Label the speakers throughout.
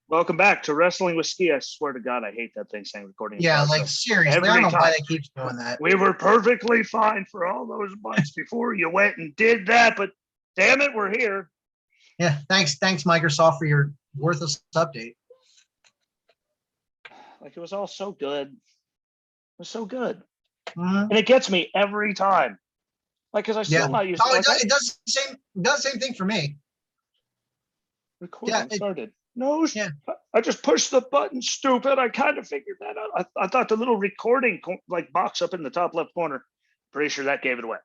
Speaker 1: Welcome back to Wrestling with Ski. I swear to God, I hate that thing saying recording.
Speaker 2: Yeah, like seriously, I don't know why they keep doing that.
Speaker 1: We were perfectly fine for all those months before you went and did that, but damn it, we're here.
Speaker 2: Yeah, thanks, Microsoft, for your worthless update.
Speaker 1: Like, it was all so good. It was so good.
Speaker 2: Mm-hmm.
Speaker 1: And it gets me every time. Like, because I still not used to
Speaker 2: it does the same thing for me.
Speaker 1: Recording started. No, I just pushed the button, stupid. I kind of figured that out. I thought the little recording like box up in the top left corner, pretty sure that gave it away.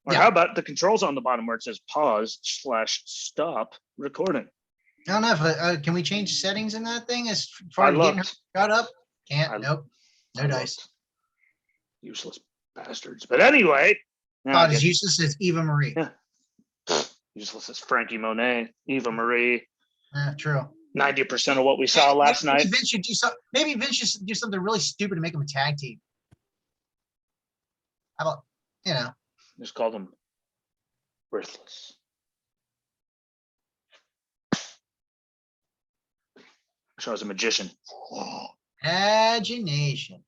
Speaker 1: Or how about the controls on the bottom where it says pause/stop recording?
Speaker 2: I don't know if can we change settings in that thing as far as getting her got up? Can't. Nope. No dice.
Speaker 1: Useless bastards. But anyway,
Speaker 2: not as useless as Eva Marie.
Speaker 1: Yeah. Useless as Frankie Monet, Eva Marie.
Speaker 2: True.
Speaker 1: 90% of what we saw last night.
Speaker 2: Maybe Vince should do something really stupid to make them a tag team. How about,
Speaker 1: just call them worthless. So I was a magician.
Speaker 2: Imagination.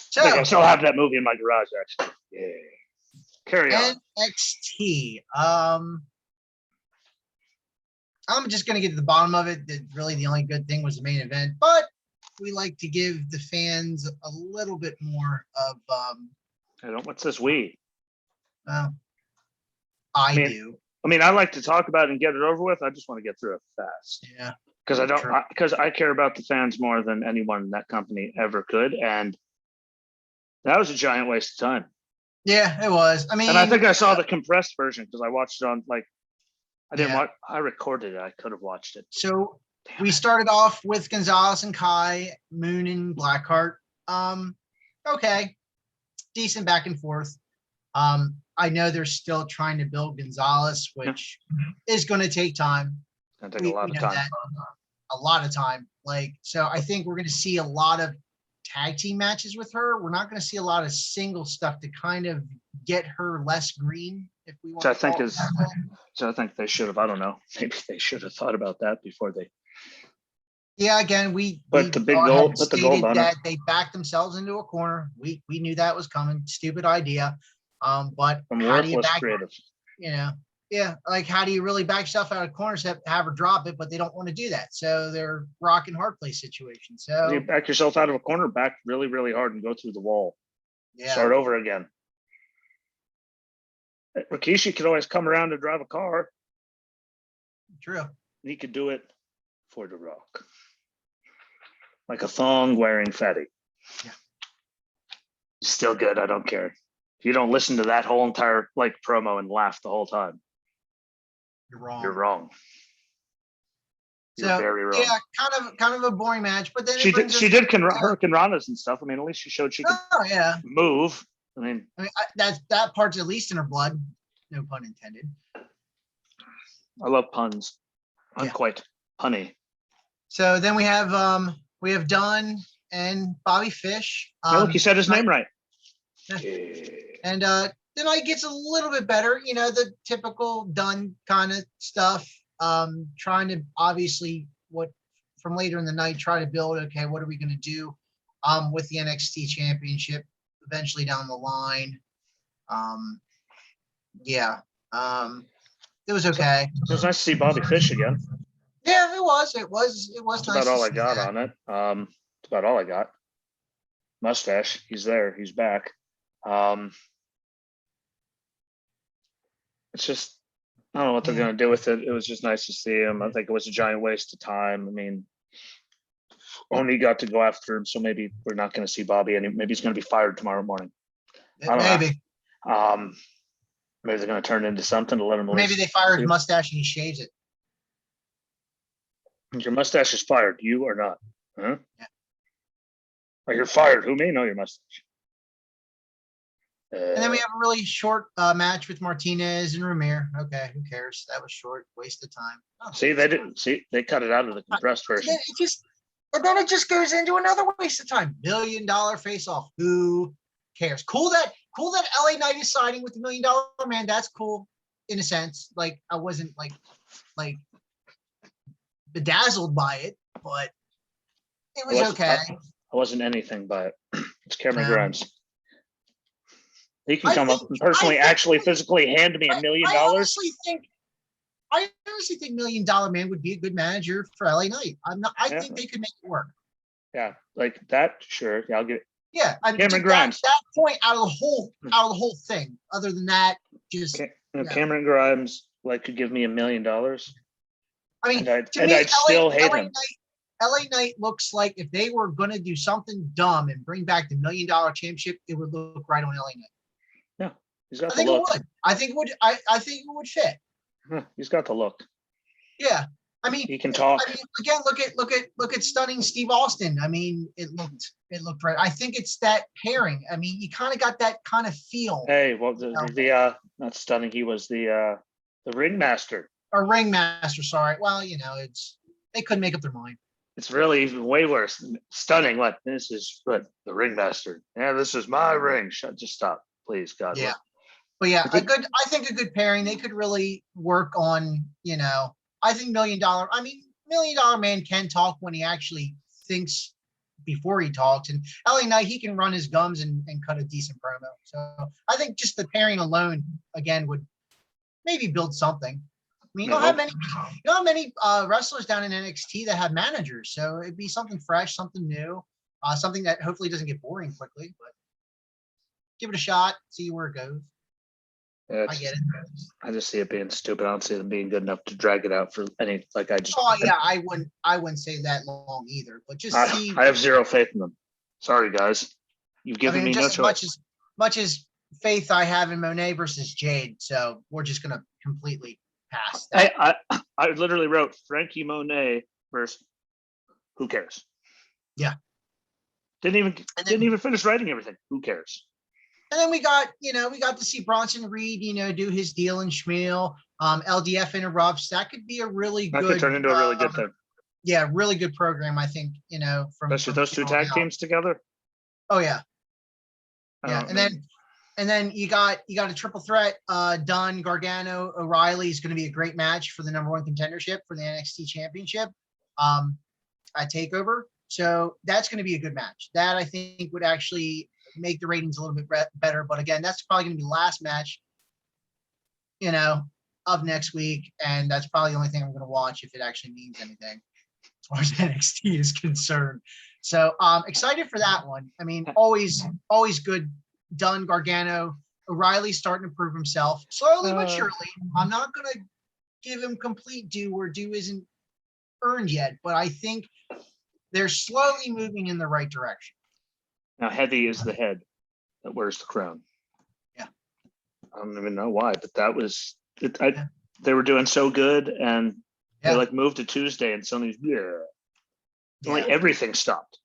Speaker 1: So, I still have that movie in my garage, actually. Yeah. Carry on.
Speaker 2: NXT. I'm just going to get to the bottom of it. Really, the only good thing was the main event, but we like to give the fans a little bit more of.
Speaker 1: What's this we?
Speaker 2: Well, I do.
Speaker 1: I mean, I like to talk about it and get it over with. I just want to get through it fast.
Speaker 2: Yeah.
Speaker 1: Because I care about the fans more than anyone in that company ever could, and that was a giant waste of time.
Speaker 2: Yeah, it was. I mean,
Speaker 1: and I think I saw the compressed version because I watched it on I didn't watch. I recorded it. I could have watched it.
Speaker 2: So we started off with Gonzalez and Kai, Moon and Blackheart. Okay, decent back and forth. I know they're still trying to build Gonzalez, which is going to take time.
Speaker 1: It's going to take a lot of time.
Speaker 2: That, a lot of time. So I think we're going to see a lot of tag team matches with her. We're not going to see a lot of single stuff to kind of get her less green, if we want.
Speaker 1: So I think they should have. I don't know. Maybe they should have thought about that before they.
Speaker 2: Yeah, again, the goal that they backed themselves into a corner. We knew that was coming. Stupid idea. But how do you back? Creative. How do you really back yourself out of corners, have her drop it, but they don't want to do that. So they're rock and hard place situation. So
Speaker 1: you back yourself out of a corner, back really, really hard and go through the wall.
Speaker 2: Yeah.
Speaker 1: Start over again. Rikishi could always come around and drive a car.
Speaker 2: True.
Speaker 1: He could do it for The Rock. Like a thong wearing fatty.
Speaker 2: Yeah.
Speaker 1: Still good. I don't care. If you don't listen to that whole entire promo and laugh the whole time,
Speaker 2: you're wrong.
Speaker 1: You're wrong. You're very wrong.
Speaker 2: Yeah, kind of a boring match, but then
Speaker 1: she did hurricane ranas and stuff. I mean, at least she showed she could move. I mean
Speaker 2: that part's at least in her blood. No pun intended.
Speaker 1: I love puns. I'm quite punny.
Speaker 2: So then we have Dunn and Bobby Fish.
Speaker 1: Look, you said his name right.
Speaker 2: And the night gets a little bit better, the typical Dunn kind of stuff. Trying to obviously from later in the night try to build. Okay, what are we going to do with the NXT Championship eventually down the line? It was okay.
Speaker 1: It was nice to see Bobby Fish again.
Speaker 2: Yeah, it was. That's
Speaker 1: nice. About all I got on it. That's about all I got. Mustache. He's there. He's back. It's just, I don't know what they're going to do with it. It was just nice to see him. I think it was a giant waste of time. I mean, Oni got to go after him, so maybe we're not going to see Bobby, and maybe he's going to be fired tomorrow morning.
Speaker 2: Maybe.
Speaker 1: Maybe they're going to turn it into something to let him.
Speaker 2: Maybe they fire his mustache and he shaves it.
Speaker 1: Your mustache is fired. You are not. Huh?
Speaker 2: Yeah.
Speaker 1: Or you're fired. Who may know your mustache?
Speaker 2: And then we have a really short match with Martinez and Ramir. Okay, who cares? That was short, waste of time.
Speaker 1: Oh, they cut it out of the compressed version.
Speaker 2: And then it just goes into another waste of time. $1 million face-off. Who cares? Cool that LA Knight is signing with the $1 Million Man. That's cool. in a sense. Like I wasn't like bedazzled by it, but it was okay.
Speaker 1: I wasn't anything by it. It's Cameron Grimes. He can come up and personally, actually, physically hand me $1 million.
Speaker 2: I honestly think $1 million Man would be a good manager for LA Knight. I think they could make it work.
Speaker 1: Yeah, like that. Sure, yeah, I'll get.
Speaker 2: Yeah, I mean,
Speaker 1: Cameron Grimes.
Speaker 2: That point out of the whole thing. Other than that, just
Speaker 1: Cameron Grimes could give me $1 million.
Speaker 2: I mean,
Speaker 1: I'd still hate him.
Speaker 2: LA Knight looks like if they were going to do something dumb and bring back the $1 million championship, it would look right on LA Knight.
Speaker 1: Yeah, he's got the look.
Speaker 2: I think it would. I think it would fit.
Speaker 1: He's got the look.
Speaker 2: Yeah, I mean,
Speaker 1: he can talk.
Speaker 2: I mean, again, look at stunning Steve Austin. I mean, it looked right. I think it's that pairing. I mean, you kind of got that kind of feel.
Speaker 1: Hey, well, the not stunning. He was the ringmaster.
Speaker 2: Or ringmaster. Sorry. Well, they couldn't make up their mind.
Speaker 1: It's really even way worse. Stunning. What? This is the ringmaster. Yeah, this is my ring. Just stop, please, God.
Speaker 2: Yeah. But yeah, I think a good pairing. They could really work on, I think $1 million. I mean, $1 million Man can talk when he actually thinks before he talks. And LA Knight, he can run his gums and cut a decent promo. So I think just the pairing alone, again, would maybe build something. I mean, you don't have many wrestlers down in NXT that have managers. So it'd be something fresh, something new, something that hopefully doesn't get boring quickly. But give it a shot, see where it goes.
Speaker 1: Yeah,
Speaker 2: I get it.
Speaker 1: I just see it being stupid. I don't see them being good enough to drag it out for any.
Speaker 2: I wouldn't say that long either. But just see.
Speaker 1: I have zero faith in them. Sorry, guys. You've given me no choice.
Speaker 2: Much as faith I have in Monet versus Jade, so we're just gonna completely pass that.
Speaker 1: I literally wrote Frankie Monet versus who cares?
Speaker 2: Yeah.
Speaker 1: Didn't even finish writing everything. Who cares?
Speaker 2: And then we got to see Bronson Reed, do his deal in Schmiel. LDF interrupts. That could be a really good.
Speaker 1: That could turn into a really good thing.
Speaker 2: Yeah, really good program. I think from
Speaker 1: especially those two tag teams together.
Speaker 2: Oh yeah, yeah. And then you got a triple threat. Dunn, Gargano, O'Reilly is going to be a great match for the #1 contendership for the NXT Championship at Takeover. So that's going to be a good match. That I think would actually make the ratings a little bit better. But again, that's probably going to be the last match, of next week. And that's probably the only thing I'm going to watch if it actually means anything as far as NXT is concerned. So excited for that one. I mean, always good. Dunn, Gargano, O'Reilly's starting to prove himself slowly but surely. I'm not going to give him complete due where due isn't earned yet, but I think they're slowly moving in the right direction.
Speaker 1: Now, heavy is the head that wears the crown.
Speaker 2: Yeah.
Speaker 1: I don't even know why, but that was it. They were doing so good, and they moved to Tuesday, and suddenly, everything stopped.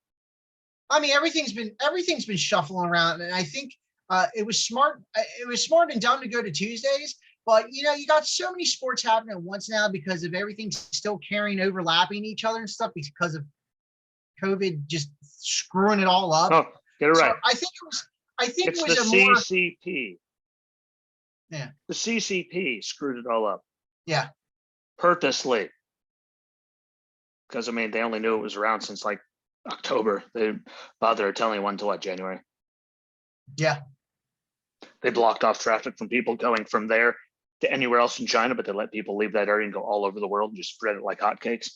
Speaker 2: I mean, everything's been shuffling around, and I think it was smart. It was smart and dumb to go to Tuesdays, but you got so many sports happening at once now because of everything still overlapping each other and stuff because of COVID just screwing it all up.
Speaker 1: Oh, get it right.
Speaker 2: So I think it was
Speaker 1: the CCP.
Speaker 2: Yeah.
Speaker 1: The CCP screwed it all up.
Speaker 2: Yeah.
Speaker 1: Purposely. Because they only knew it was around since October. They didn't bother telling anyone until January.
Speaker 2: Yeah.
Speaker 1: They blocked off traffic from people going from there to anywhere else in China, but they let people leave that area and go all over the world and just spread it like hotcakes.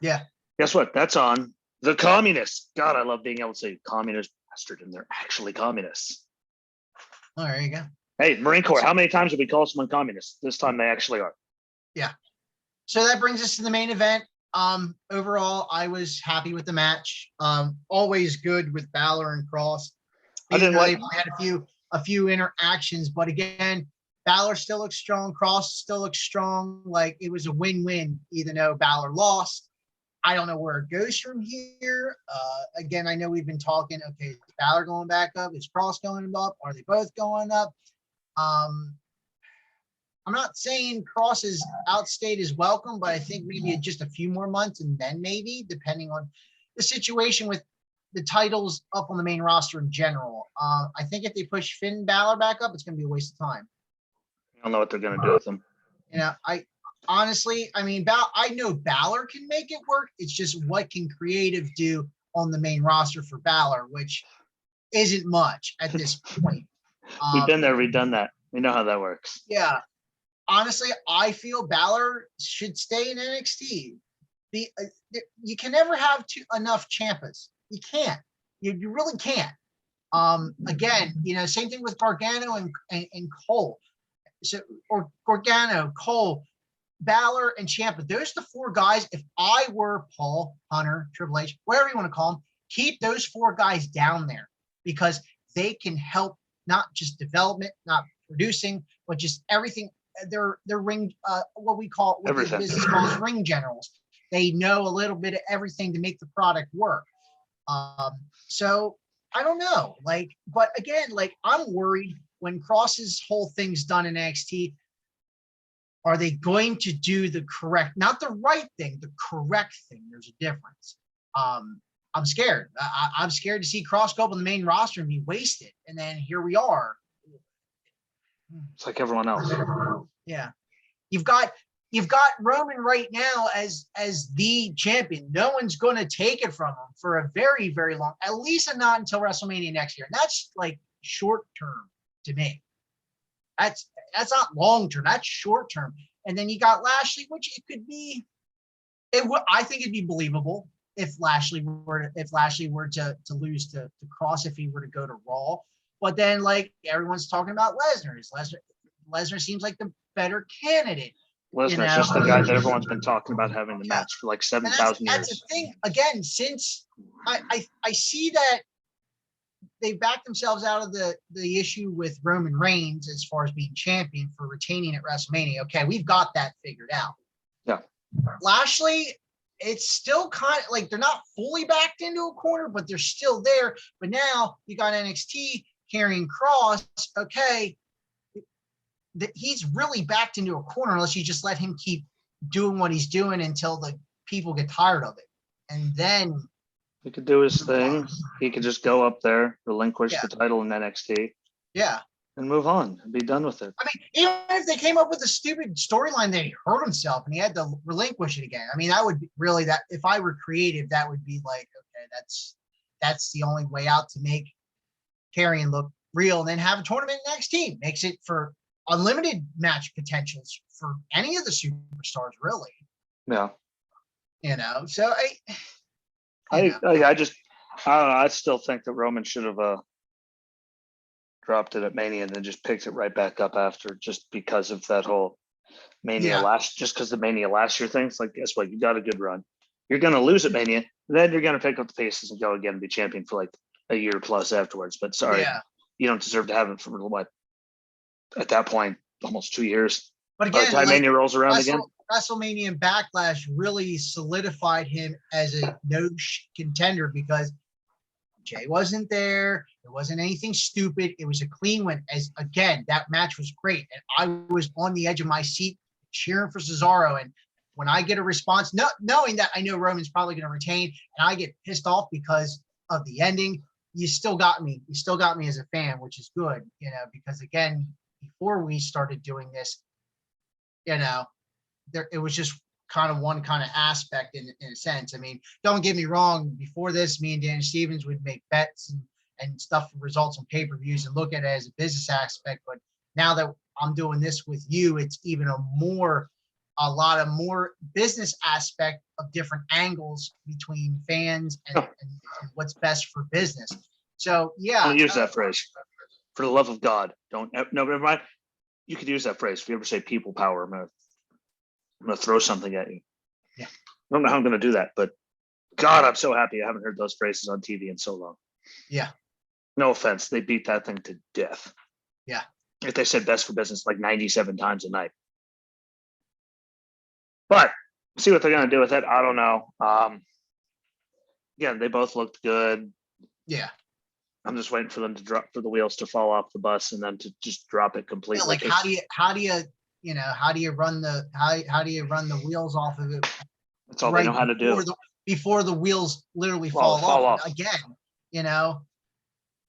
Speaker 2: Yeah.
Speaker 1: Guess what? That's on the communists. God, I love being able to say communist bastard, and they're actually communists.
Speaker 2: Oh, there you go.
Speaker 1: Hey, Marine Corps, how many times have we called someone communist? This time they actually are.
Speaker 2: Yeah. So that brings us to the main event. Overall, I was happy with the match. Always good with Balor and Cross. We had a few interactions, but again, Balor still looks strong. Cross still looks strong. Like it was a win-win, even though Balor lost. I don't know where it goes from here. Again, I know we've been talking. Okay, is Balor going back up? Is Cross going up? Are they both going up? I'm not saying Cross's outstayed is welcome, but I think maybe just a few more months and then maybe, depending on the situation with the titles up on the main roster in general. I think if they push Finn Balor back up, it's going to be a waste of time.
Speaker 1: I don't know what they're going to do with him.
Speaker 2: I honestly, I mean, I know Balor can make it work. It's just what can creative do on the main roster for Balor, which isn't much at this point.
Speaker 1: We've been there, we've done that. We know how that works.
Speaker 2: Yeah. Honestly, I feel Balor should stay in NXT. You can never have enough champas. You can't. You really can't. Again, same thing with Gargano and Cole. So, or Gargano, Cole, Balor, and Ciampa. Those are the four guys. If I were Paul, Hunter, Triple H, whatever you want to call them, keep those four guys down there because they can help not just development, not producing, but just everything. They're ring, what we call, what the business calls ring generals. They know a little bit of everything to make the product work. So I don't know, but again, I'm worried when Cross's whole thing's done in NXT. Are they going to do the correct, not the right thing, the correct thing? There's a difference. I'm scared. I'm scared to see Cross go up on the main roster and be wasted. And then here we are.
Speaker 1: It's like everyone else.
Speaker 2: Yeah. You've got Roman right now as the champion. No one's going to take it from him for a very, very long, at least not until WrestleMania next year. And that's short term to me. That's not long term. That's short term. And then you got Lashley, which it could be. I think it'd be believable if Lashley were to lose to Cross, if he were to go to Raw. But then everyone's talking about Lesnar. Lesnar seems like the better candidate.
Speaker 1: Lesnar's just the guy that everyone's been talking about having the match for 7,000 years.
Speaker 2: That's the thing. Again, since I see that they backed themselves out of the issue with Roman Reigns as far as being champion for retaining at WrestleMania. Okay, we've got that figured out.
Speaker 1: Yeah.
Speaker 2: Lashley, it's still kind of they're not fully backed into a corner, but they're still there. But now you got NXT carrying Cross. Okay, he's really backed into a corner unless you just let him keep doing what he's doing until the people get tired of it. And then
Speaker 1: he could do his thing. He could just go up there, relinquish the title in NXT.
Speaker 2: Yeah.
Speaker 1: And move on and be done with it. I
Speaker 2: mean, even if they came up with a stupid storyline that he hurt himself and he had to relinquish it again. I mean, that would be really that if I were creative, that would be okay, that's the only way out to make Karrion look real, and then have a tournament next team. Makes it for unlimited match potentials for any of the superstars, really.
Speaker 1: Yeah.
Speaker 2: So
Speaker 1: I don't know. I still think that Roman should have dropped it at Mania and then just picked it right back up after, just because of that whole Mania just because the Mania last year things. Guess what? You got a good run. You're going to lose at Mania, then you're going to pick up the pieces and go again and be champion for a year plus afterwards. But sorry, you don't deserve to have it for what? At that point, almost 2 years.
Speaker 2: But again,
Speaker 1: by the time Mania rolls around again.
Speaker 2: WrestleMania and Backlash really solidified him as a no contender because Jay wasn't there. There wasn't anything stupid. It was a clean win. As again, that match was great, and I was on the edge of my seat cheering for Cesaro. And when I get a response, knowing that I know Roman's probably going to retain, and I get pissed off because of the ending, you still got me. You still got me as a fan, which is good, because again, before we started doing this, it was just kind of one kind of aspect in a sense. I mean, don't get me wrong. Before this, me and Dan Stevens would make bets and stuff for results on pay-per-views and look at it as a business aspect. But now that I'm doing this with you, it's even a lot of more business aspect of different angles between fans and what's best for business. So yeah.
Speaker 1: Don't use that phrase. For the love of God, don't. No, never mind. You could use that phrase. If you ever say people power, I'm gonna throw something at you.
Speaker 2: Yeah.
Speaker 1: I don't know how I'm gonna do that, but God, I'm so happy I haven't heard those phrases on TV in so long.
Speaker 2: Yeah.
Speaker 1: No offense, they beat that thing to death.
Speaker 2: Yeah.
Speaker 1: If they said best for business 97 times a night. But see what they're gonna do with it. I don't know. Again, they both looked good.
Speaker 2: Yeah.
Speaker 1: I'm just waiting for them to drop, for the wheels to fall off the bus and then to just drop it completely.
Speaker 2: Yeah, how do you run the wheels off of it?
Speaker 1: That's all they know how to do.
Speaker 2: Before the wheels literally fall off. Again,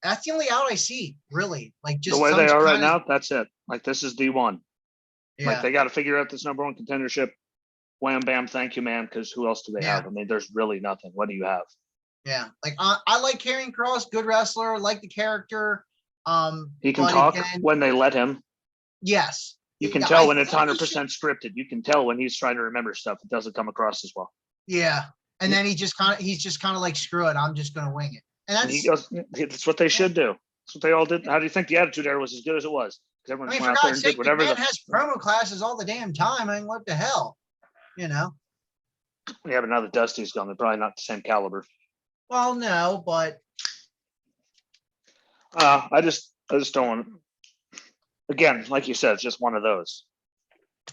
Speaker 2: that's the only out I see, really. Just
Speaker 1: the way they are right now, that's it. This is D1.
Speaker 2: Yeah.
Speaker 1: Like they got to figure out this number one contendership. Wham, bam, thank you, man. Because who else do they have? I mean, there's really nothing. What do you have?
Speaker 2: Yeah, like I like Karrion Kross, good wrestler, like the character.
Speaker 1: He can talk when they let him.
Speaker 2: Yes.
Speaker 1: You can tell when it's 100% scripted. You can tell when he's trying to remember stuff. It doesn't come across as well.
Speaker 2: Yeah. And then he's just kind of like, screw it, I'm just going to wing it. And
Speaker 1: he goes, that's what they should do. That's what they all did. How do you think the Attitude Era was as good as it was? Because everyone went out there and did whatever.
Speaker 2: Man has promo classes all the damn time. I mean, what the hell? You know?
Speaker 1: We have another Dusty's gone. They're probably not the same caliber.
Speaker 2: Well, no, but
Speaker 1: I just don't want. Again, like you said, it's just one of those.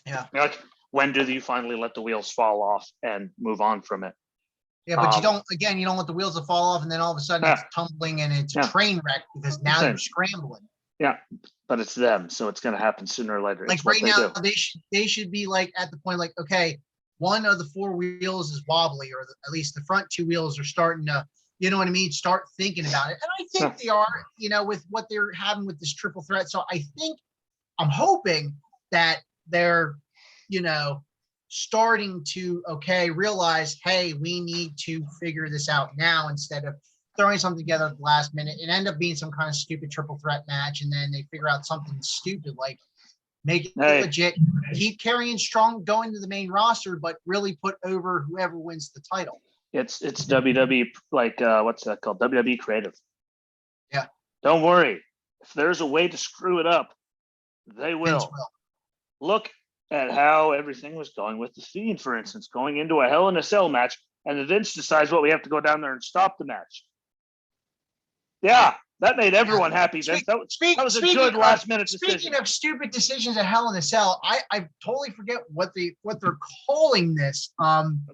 Speaker 2: Yeah.
Speaker 1: Like, when do you finally let the wheels fall off and move on from it?
Speaker 2: Yeah, but you don't want the wheels to fall off and then all of a sudden it's tumbling and it's a train wreck because now you're scrambling.
Speaker 1: Yeah, but it's them, so it's going to happen sooner or later.
Speaker 2: Like right now, they should be like at the point like, okay, one of the four wheels is wobbly, or at least the front two wheels are starting to, you know what I mean, start thinking about it. And I think they are, you know, with what they're having with this triple threat. So I'm hoping that they're, you know, starting to, realize, hey, we need to figure this out now instead of throwing something together at the last minute and end up being some kind of stupid triple threat match. And then they figure out something stupid, like make it legit, keep Karrion strong going to the main roster, but really put over whoever wins the title.
Speaker 1: It's WWE, like, what's that called? WWE Creative.
Speaker 2: Yeah.
Speaker 1: Don't worry. If there's a way to screw it up, they will. Look at how everything was going with the Fiend, for instance, going into a Hell in a Cell match, and the Vince decides, we have to go down there and stop the match. Yeah, that made everyone happy, Vince. That was a good last-minute decision.
Speaker 2: Speaking of stupid decisions at Hell in a Cell, I totally forget what they're calling this.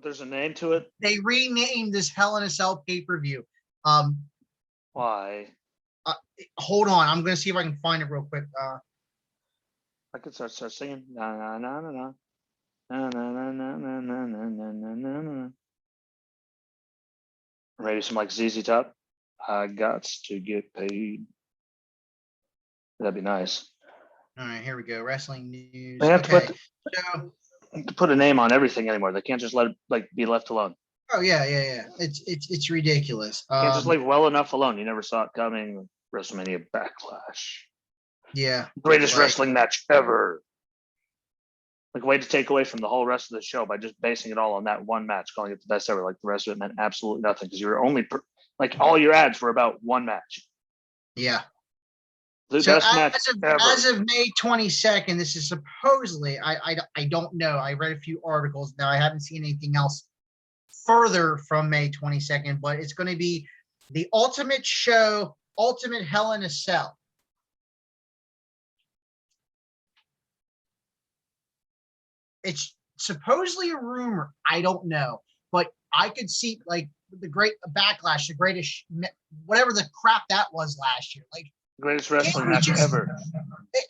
Speaker 1: There's a name to it.
Speaker 2: They renamed this Hell in a Cell pay-per-view.
Speaker 1: Why?
Speaker 2: Hold on, I'm going to see if I can find it real quick.
Speaker 1: I could start singing. Na na na na na. Na na na na na na na na na. Maybe some like ZZ Top. I got to get paid. That'd be nice.
Speaker 2: All right, here we go. Wrestling news.
Speaker 1: They have to put a name on everything anymore. They can't just let it be left alone.
Speaker 2: Oh yeah. It's ridiculous.
Speaker 1: Can't just leave well enough alone. You never saw it coming. WrestleMania Backlash.
Speaker 2: Yeah.
Speaker 1: Greatest wrestling match ever. Like, way to take away from the whole rest of the show by just basing it all on that one match, calling it the best ever. Like, the rest of it meant absolutely nothing because you were only all your ads were about one match.
Speaker 2: Yeah.
Speaker 1: The best match ever.
Speaker 2: As of May 22nd, this is supposedly, I don't know. I read a few articles. Now I haven't seen anything else further from May 22nd, but it's going to be the Ultimate Show, Ultimate Hell in a Cell. It's supposedly a rumor. I don't know, but I could see like the great Backlash, the greatest, whatever the crap that was last year. Like,
Speaker 1: greatest wrestling match ever.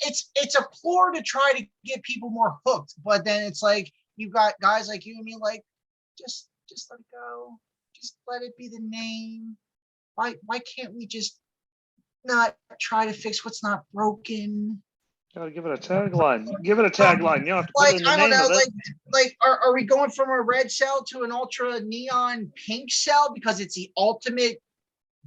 Speaker 2: It's a ploy to try to get people more hooked, but then it's like you've got guys like you and me, like just let it go, just let it be the name. Why can't we just not try to fix what's not broken?
Speaker 1: Gotta give it a tagline. Give it a tagline. You don't have to put it in the name of it.
Speaker 2: Like, are we going from a red cell to an ultra neon pink cell because it's the ultimate?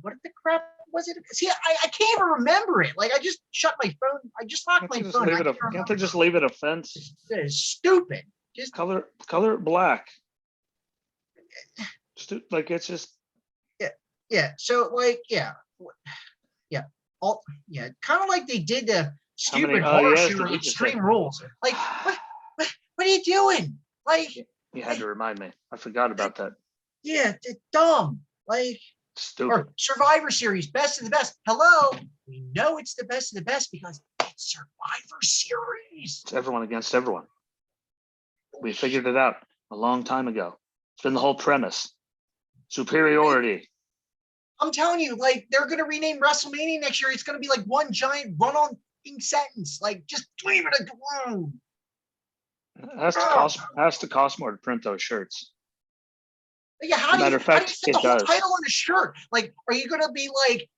Speaker 2: What the crap was it? See, I can't even remember it. Like, I just shut my phone. I just locked my phone.
Speaker 1: Can't they just leave it a fence?
Speaker 2: It is stupid. Just
Speaker 1: color it black. Like, it's just.
Speaker 2: Yeah. So like, yeah. Kind of like they did the stupid horror show Extreme Rules. Like, what are you doing? Like,
Speaker 1: you had to remind me. I forgot about that.
Speaker 2: Yeah, it's dumb. Like,
Speaker 1: stupid.
Speaker 2: Or Survivor Series, best of the best. Hello, we know it's the best of the best because it's Survivor Series.
Speaker 1: It's everyone against everyone. We figured it out a long time ago. It's been the whole premise. Superiority.
Speaker 2: I'm telling you, like, they're going to rename WrestleMania next year. It's going to be like one giant run-on sentence. Like, just leave it alone.
Speaker 1: It has to cost more to print those shirts.
Speaker 2: Yeah, how do you fit the whole title on a shirt? Like, are you going to be like,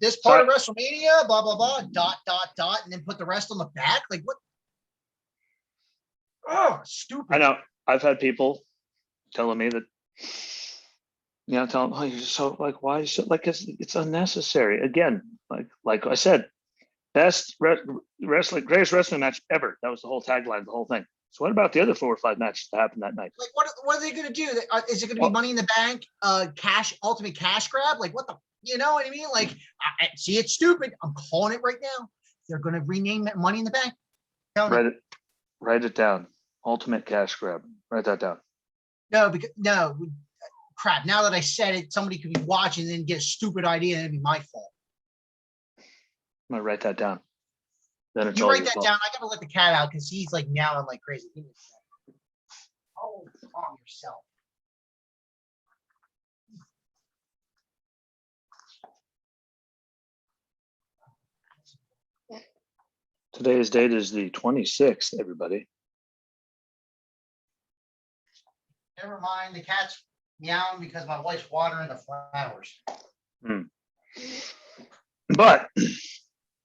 Speaker 2: this part of WrestleMania, blah, blah, blah, ... and then put the rest on the back? Like, what? stupid.
Speaker 1: I know. I've had people telling me that, tell them, oh, you're so like, why is it like it's unnecessary? Again, like I said, greatest wrestling match ever. That was the whole tagline, the whole thing. So what about the other 4 or 5 matches that happened that night?
Speaker 2: Like, what are they going to do? Is it going to be Money in the Bank, ultimate cash grab? Like, what the, you know what I mean? Like, I see, it's stupid. I'm calling it right now. They're going to rename that Money in the Bank.
Speaker 1: Write it down. Ultimate cash grab. Write that down.
Speaker 2: No, crap. Now that I said it, somebody could be watching and then get a stupid idea and it'd be my fault.
Speaker 1: I'm going to write that down. Then it's
Speaker 2: you
Speaker 1: all
Speaker 2: write that down. I got to let the cat out because he's like meowing like crazy. Oh, calm yourself.
Speaker 1: Today's date is the 26th, everybody.
Speaker 2: Never mind. The cat's meowing because my wife's watering the flowers.
Speaker 1: But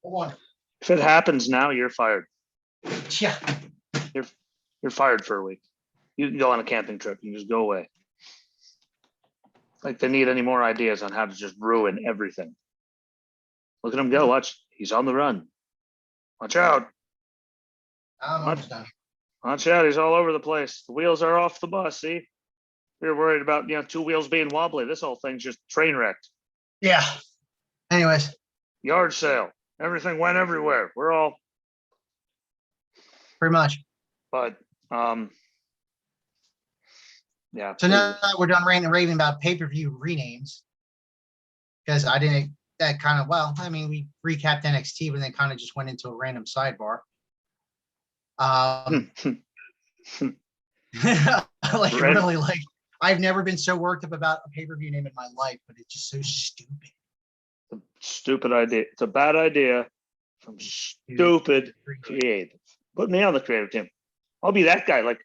Speaker 2: Hold on.
Speaker 1: If it happens now, you're fired.
Speaker 2: Yeah.
Speaker 1: You're fired for a week. You can go on a camping trip. You just go away. Like they need any more ideas on how to just ruin everything. Look at him go. Watch. He's on the run. Watch out.
Speaker 2: I'm almost done.
Speaker 1: Watch out. He's all over the place. The wheels are off the bus. See? We were worried about, 2 wheels being wobbly. This whole thing's just train wrecked.
Speaker 2: Yeah. Anyways.
Speaker 1: Yard sale. Everything went everywhere. We're all.
Speaker 2: Pretty much.
Speaker 1: But, yeah.
Speaker 2: So now that we're done ranting and raving about pay-per-view renames, because I didn't, that kind of, we recapped NXT, but then kind of just went into a random sidebar. Really, I've never been so worked up about a pay-per-view name in my life, but it's just so stupid.
Speaker 1: It's a stupid idea. It's a bad idea from stupid creative. Put me on the creative team. I'll be that guy. Like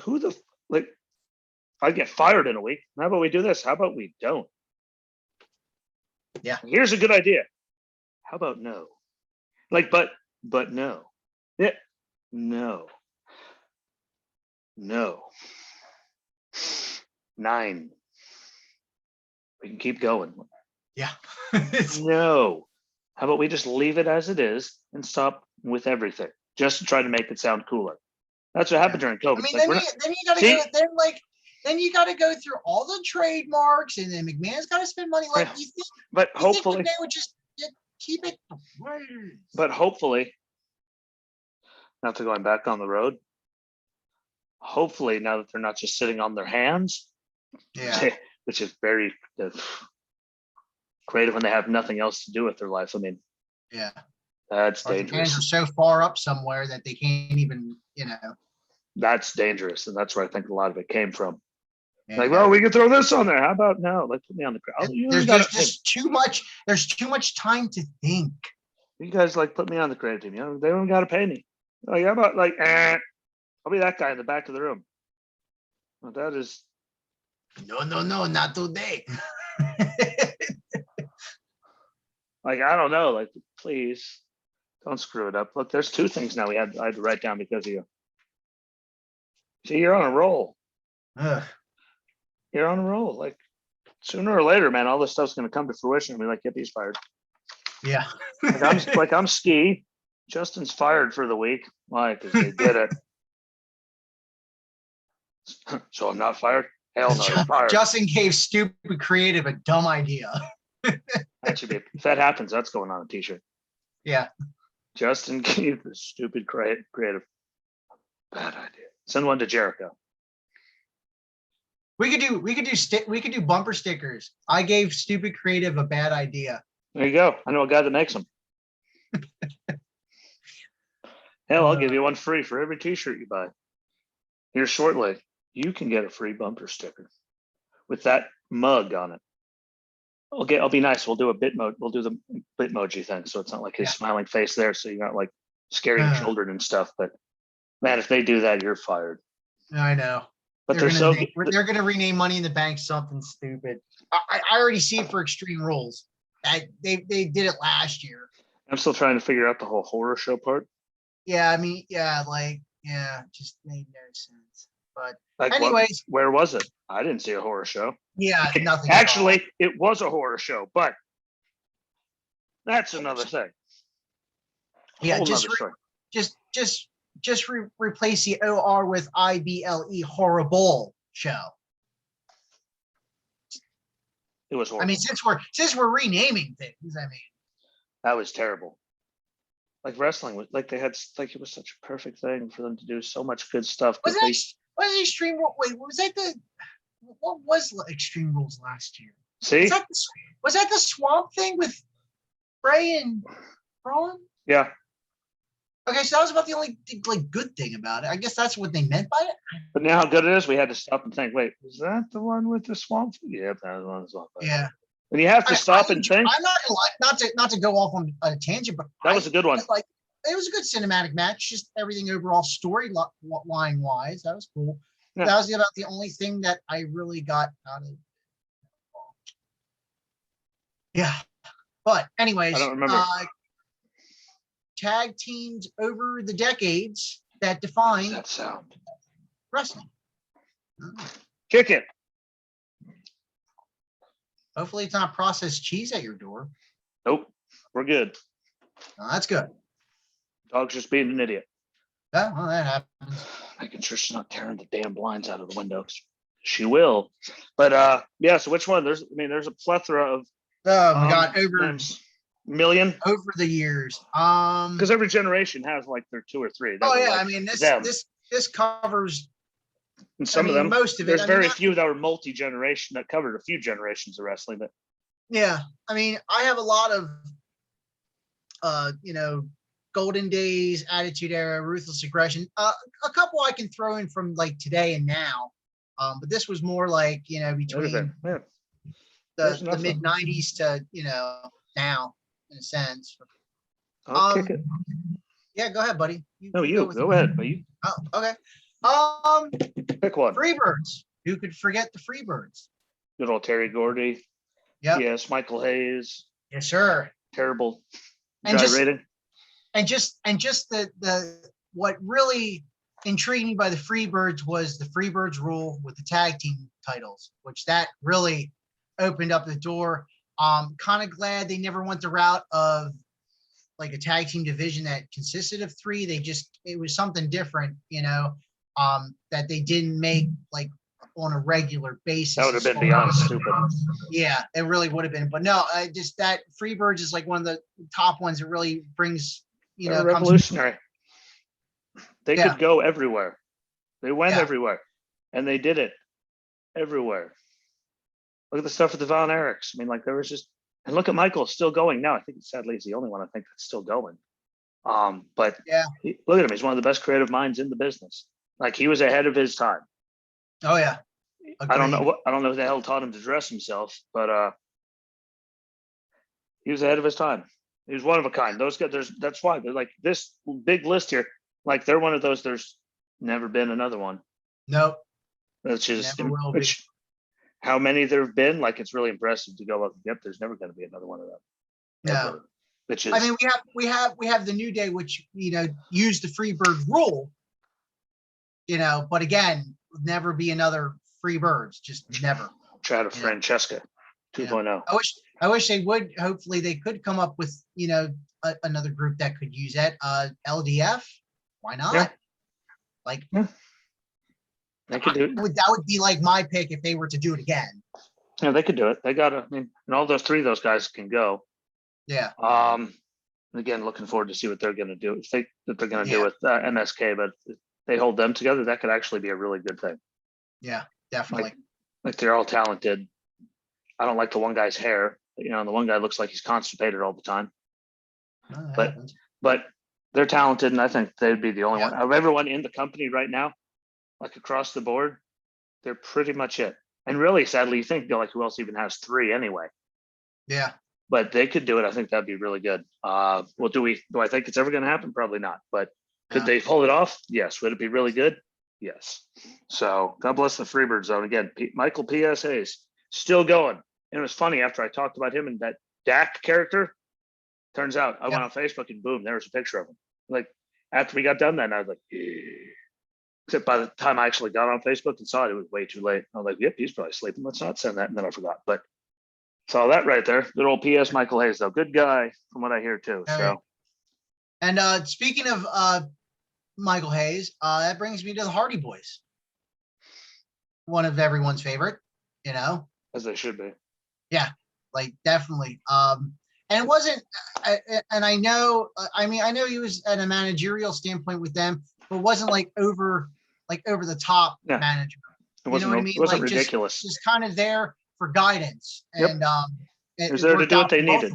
Speaker 1: who the I get fired in a week. How about we do this? How about we don't?
Speaker 2: Yeah.
Speaker 1: Here's a good idea. How about no? But no. Yeah. No. 9. We can keep going.
Speaker 2: Yeah.
Speaker 1: No. How about we just leave it as it is and stop with everything just to try to make it sound cooler? That's what happened during COVID.
Speaker 2: Then you got to go through all the trademarks, and then McMahon's got to spend money.
Speaker 1: Hopefully
Speaker 2: they would just keep it.
Speaker 1: But hopefully, not to going back on the road. Hopefully, now that they're not just sitting on their hands, which is very creative when they have nothing else to do with their life. That's dangerous.
Speaker 2: Hands are so far up somewhere that they can't even,
Speaker 1: That's dangerous, and that's where I think a lot of it came from. Yeah. We could throw this on there. How about no? Put me on the crowd.
Speaker 2: There's just too much. There's too much time to think.
Speaker 1: You guys put me on the creative team. They don't got to pay me. How about I'll be that guy in the back of the room. Well, that is.
Speaker 2: No, not today.
Speaker 1: I don't know. Please don't screw it up. Look, there's 2 things now I had to write down because of you. See, you're on a roll. You're on a roll. Sooner or later, man, all this stuff's going to come to fruition. And be like, yep, he's fired.
Speaker 2: Yeah.
Speaker 1: I'm Ski. Justin's fired for the week. Why? Because they did it. So I'm not fired? Hell no, I'm fired.
Speaker 2: Justin gave stupid creative a dumb idea.
Speaker 1: That should be, if that happens, that's going on a t-shirt.
Speaker 2: Yeah.
Speaker 1: Justin gave the stupid creative bad idea. Send one to Jericho.
Speaker 2: We could do bumper stickers. I gave stupid creative a bad idea.
Speaker 1: There you go. I know a guy that makes them. Hell, I'll give you one free for every t-shirt you buy. Here shortly, you can get a free bumper sticker with that mug on it. I'll be nice. We'll do a Bitmoji. We'll do the Bitmoji thing, so it's not like his smiling face there. So you're not scaring children and stuff. But man, if they do that, you're fired.
Speaker 2: I know. But they're gonna rename Money in the Bank something stupid. I already see it for Extreme Rules. They did it last year.
Speaker 1: I'm still trying to figure out the whole horror show part.
Speaker 2: Yeah, Yeah, just made no sense. But
Speaker 1: like,
Speaker 2: anyways,
Speaker 1: where was it? I didn't see a horror show.
Speaker 2: Yeah, nothing.
Speaker 1: Actually, it was a horror show, but that's another thing.
Speaker 2: Yeah, just replace the OR with IBLE, horrible show.
Speaker 1: It was horrible.
Speaker 2: I mean, since we're renaming things, I mean,
Speaker 1: that was terrible. Like wrestling was like it was such a perfect thing for them to do so much good stuff.
Speaker 2: Was Extreme Rules? Wait, what was Extreme Rules last year?
Speaker 1: See,
Speaker 2: was that the Swamp thing with Bray and Braun?
Speaker 1: Yeah.
Speaker 2: Okay, so that was about the only good thing about it. I guess that's what they meant by it.
Speaker 1: But now how good it is, we had to stop and think. Wait, was that the one with the swamp? Yeah, that was the one with the swamp.
Speaker 2: Yeah.
Speaker 1: And you have to stop and think.
Speaker 2: I'm not gonna lie, not to go off on a tangent, but
Speaker 1: that was a good one.
Speaker 2: It was a good cinematic match. Just everything overall storyline wise, that was cool. Yeah. That was about the only thing that I really got out of. Yeah, but anyways,
Speaker 1: I don't remember.
Speaker 2: Tag teams over the decades that define
Speaker 1: that sound
Speaker 2: wrestling.
Speaker 1: Kick it.
Speaker 2: Hopefully it's not processed cheese at your door.
Speaker 1: Nope, we're good.
Speaker 2: That's good.
Speaker 1: Dog's just being an idiot.
Speaker 2: Yeah, well, that happens.
Speaker 1: Making sure she's not tearing the damn blinds out of the windows. She will. But yeah, so which one? There's a plethora of
Speaker 2: oh my god, over
Speaker 1: million
Speaker 2: over the years.
Speaker 1: Because every generation has like their 2 or 3.
Speaker 2: Oh yeah, I mean this covers
Speaker 1: and some of them
Speaker 2: most of it.
Speaker 1: There's very few that were multi-generation that covered a few generations of wrestling. But
Speaker 2: yeah, I mean, I have a lot of Golden Days, Attitude Era, Ruthless Aggression. A couple I can throw in from like today and now. But this was more like, between the mid 90s to, now in a sense.
Speaker 1: I'll kick it.
Speaker 2: Yeah, go ahead, buddy.
Speaker 1: Go ahead, buddy.
Speaker 2: Oh, okay.
Speaker 1: Pick one.
Speaker 2: Freebirds. Who could forget the Freebirds?
Speaker 1: Good old Terry Gordy.
Speaker 2: Yeah.
Speaker 1: Yes, Michael Hayes.
Speaker 2: Yes, sir.
Speaker 1: Terrible.
Speaker 2: And just the what really intrigued me by the Freebirds was the Freebirds rule with the tag team titles, which that really opened up the door. Kind of glad they never went the route of like a tag team division that consisted of 3. It was something different, that they didn't make like on a regular basis.
Speaker 1: That would have been beyond stupid.
Speaker 2: Yeah, it really would have been. But no, that Freebirds is like one of the top ones that really brings,
Speaker 1: revolutionary. They could go everywhere. They went everywhere, and they did it everywhere. Look at the stuff with the Von Erichs. I mean, like there was just, and look at Michael still going now. I think sadly he's the only one I think that's still going. But look at him. He's one of the best creative minds in the business. Like he was ahead of his time.
Speaker 2: Oh yeah. Agreed.
Speaker 1: I don't know who the hell taught him to dress himself, but he was ahead of his time. He was one of a kind. Those guys, that's why they're like this big list here. Like they're one of those. There's never been another one.
Speaker 2: Nope.
Speaker 1: Which is how many there have been. Like it's really impressive to go up. Yep, there's never going to be another one of them.
Speaker 2: No.
Speaker 1: Which is.
Speaker 2: I mean, we have the New Day, which used the Freebird rule. But again, never be another Freebirds. Just never.
Speaker 1: Try to Francesca 2.0.
Speaker 2: I wish they would. Hopefully, they could come up with another group that could use that. LDF. Why not?
Speaker 1: Yeah.
Speaker 2: Like,
Speaker 1: they could do it.
Speaker 2: That would be like my pick if they were to do it again.
Speaker 1: Yeah, they could do it. They got to. I mean, and all those 3 of those guys can go.
Speaker 2: Yeah.
Speaker 1: Again, looking forward to see what they're going to do. They're going to do with MSK, but if they hold them together, that could actually be a really good thing.
Speaker 2: Yeah, definitely.
Speaker 1: Like they're all talented. I don't like the one guy's hair. The one guy looks like he's constipated all the time. But they're talented, and I think they'd be the only one. Of everyone in the company right now, like across the board, they're pretty much it. And really, sadly, you think like who else even has 3 anyway?
Speaker 2: Yeah.
Speaker 1: But they could do it. I think that'd be really good. Well, do I think it's ever going to happen? Probably not. But could they pull it off? Yes. Would it be really good? Yes. So God bless the Freebirds zone again. Michael P.S. Hayes still going. And it was funny after I talked about him and that Dak character. Turns out I went on Facebook and boom, there was a picture of him. Like after we got done that night, I was like, except by the time I actually got on Facebook and saw it, it was way too late. I was like, yep, he's probably sleeping. Let's not send that. And then I forgot. But saw that right there. Good old PS Michael Hayes, though. Good guy from what I hear, too.
Speaker 2: All
Speaker 1: so.
Speaker 2: Right. And speaking of Michael Hayes, that brings me to the Hardy Boys. One of everyone's favorite,
Speaker 1: As they should be.
Speaker 2: Yeah, like definitely. And it wasn't, and I know he was at a managerial standpoint with them, but it wasn't like over the top manager.
Speaker 1: It wasn't,
Speaker 2: what I mean?
Speaker 1: It wasn't
Speaker 2: like
Speaker 1: ridiculous.
Speaker 2: Just kind of there for guidance. And
Speaker 1: he was there to do what they needed.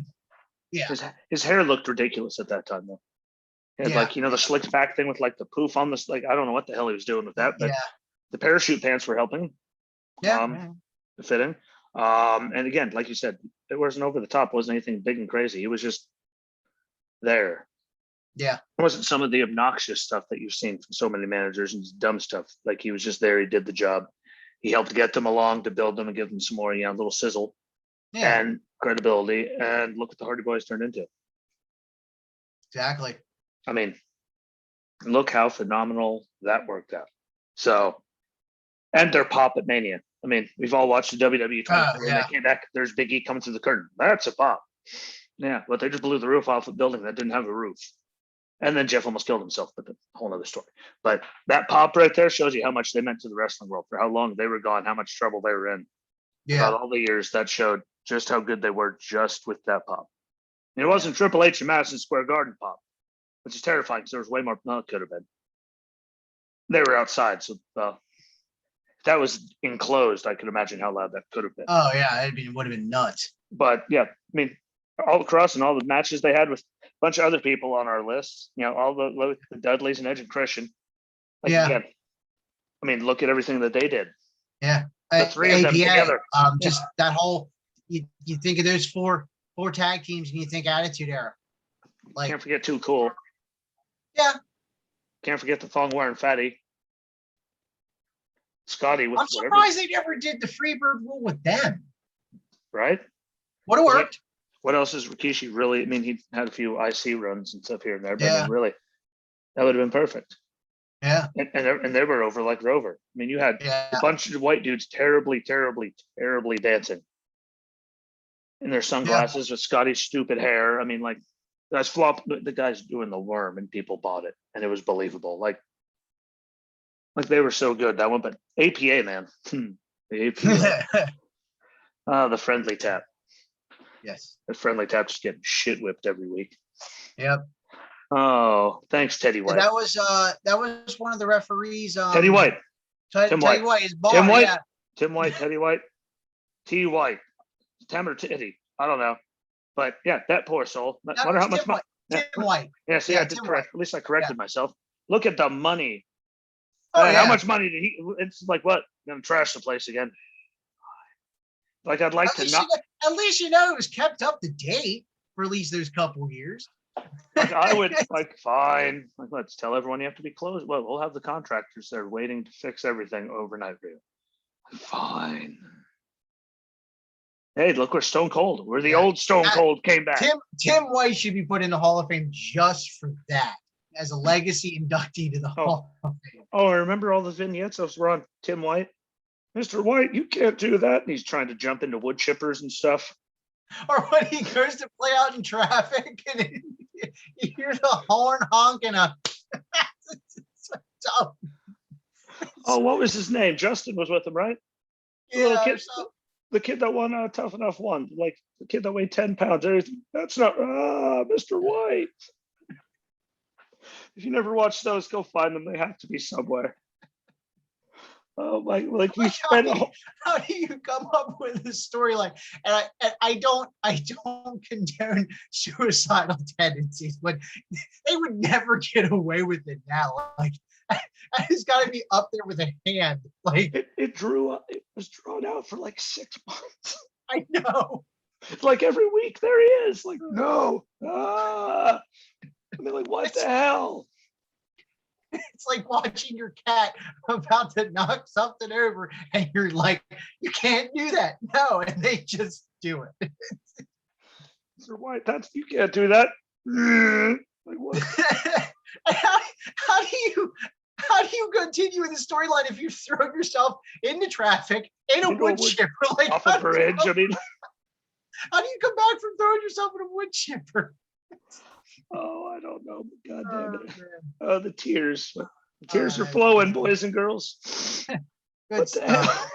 Speaker 2: Yeah.
Speaker 1: His hair looked ridiculous at that time, though. He had the slicked back thing with like the poof on this, like I don't know what the hell he was doing with that, but the parachute pants were helping.
Speaker 2: Yeah.
Speaker 1: Fitting. And again, like you said, it wasn't over the top, wasn't anything big and crazy. He was just there.
Speaker 2: Yeah.
Speaker 1: It wasn't some of the obnoxious stuff that you've seen from so many managers and dumb stuff. Like he was just there, he did the job. He helped get them along to build them and give them some more, little sizzle and credibility. And look what the Hardy Boys turned into.
Speaker 2: Exactly.
Speaker 1: I mean, look how phenomenal that worked out. So, and their pop at Mania. I mean, we've all watched the WWE 24 and they came back. There's Big E coming through the curtain. That's a pop. Yeah, but they just blew the roof off a building that didn't have a roof. And then Jeff almost killed himself, but that's a whole other story. But that pop right there shows you how much they meant to the wrestling world, for how long they were gone, how much trouble they were in.
Speaker 2: Yeah.
Speaker 1: Throughout all the years, that showed just how good they were just with that pop. And it wasn't Triple H and Madison Square Garden pop, which is terrifying because there was way more. No, it could have been. They were outside, so if that was enclosed, I could imagine how loud that could have been.
Speaker 2: Oh yeah, it would have been nuts.
Speaker 1: But yeah, I mean, all across and all the matches they had with a bunch of other people on our list, all the Dudleys and Edge and Christian. Again, I mean, look at everything that they did.
Speaker 2: Yeah,
Speaker 1: the three of them together.
Speaker 2: Just that whole. You think of those four tag teams and you think Attitude Era. Like,
Speaker 1: can't forget Too Cool.
Speaker 2: Yeah.
Speaker 1: Can't forget the thong wearing fatty. Scotty with
Speaker 2: I'm surprised they never did the Freebird rule with them.
Speaker 1: Right?
Speaker 2: Would have worked.
Speaker 1: What else is Rikishi really? I mean, he had a few IC runs and stuff here and there, but I mean, really, that would have been perfect.
Speaker 2: Yeah.
Speaker 1: And they were over like Rover. I mean, you had a bunch of white dudes terribly, terribly, terribly dancing in their sunglasses with Scotty's stupid hair. I mean, like, guys flop, the guy's doing the worm and people bought it and it was believable. Like they were so good, that one. But APA, man. The APA. The friendly tap.
Speaker 2: Yes.
Speaker 1: The friendly tap just getting shit whipped every week.
Speaker 2: Yep.
Speaker 1: Oh, thanks, Teddy White.
Speaker 2: That was one of the referees.
Speaker 1: Teddy White.
Speaker 2: Tim White is bar,
Speaker 1: Tim White.
Speaker 2: Yeah.
Speaker 1: Tim White, Teddy White, T White, Tim or Teddy. I don't know. But yeah, that poor soul. Wonder how much money.
Speaker 2: Tim White.
Speaker 1: Yeah, see, I did correct. At least I corrected myself. Look at the money.
Speaker 2: Oh,
Speaker 1: how much money did he? It's like what? I'm gonna trash the place again. Like I'd like to not.
Speaker 2: At least it was kept up to date for at least those couple of years.
Speaker 1: Like I would fine. Like let's tell everyone you have to be closed. Well, we'll have the contractors there waiting to fix everything overnight for you. Fine. Hey, look, we're Stone Cold. We're the old Stone Cold came back.
Speaker 2: Tim White should be put in the Hall of Fame just for that, as a legacy inductee to the Hall of Fame.
Speaker 1: Oh, I remember all the vignettes of on Tim White. Mr. White, you can't do that. And he's trying to jump into wood chippers and stuff.
Speaker 2: Or when he goes to play out in traffic and you hear the horn honking up. So
Speaker 1: oh, what was his name? Justin was with him, right?
Speaker 2: Yeah.
Speaker 1: The kid that won Tough Enough won. Like the kid that weighed 10 pounds. That's not Mr. White. If you never watched those, go find them. They have to be somewhere. Oh my! Like we spent.
Speaker 2: How do you come up with this storyline? And I don't condone suicidal tendencies, but they would never get away with it now. Like it's got to be up there with a hand. Like
Speaker 1: it was drawn out for like 6 months.
Speaker 2: I know.
Speaker 1: Like every week there he is. Like no. I mean, like what the hell?
Speaker 2: It's like watching your cat about to knock something over and you're like, you can't do that. No, and they just do it.
Speaker 1: Mr. White, you can't do that. Like what?
Speaker 2: How do you continue in the storyline if you throw yourself into traffic in a wood chipper? Like
Speaker 1: off a bridge. I mean,
Speaker 2: how do you come back from throwing yourself in a wood chipper?
Speaker 1: Oh, I don't know. God damn it. Oh, the tears. The tears are flowing, boys and girls.
Speaker 2: Good stuff.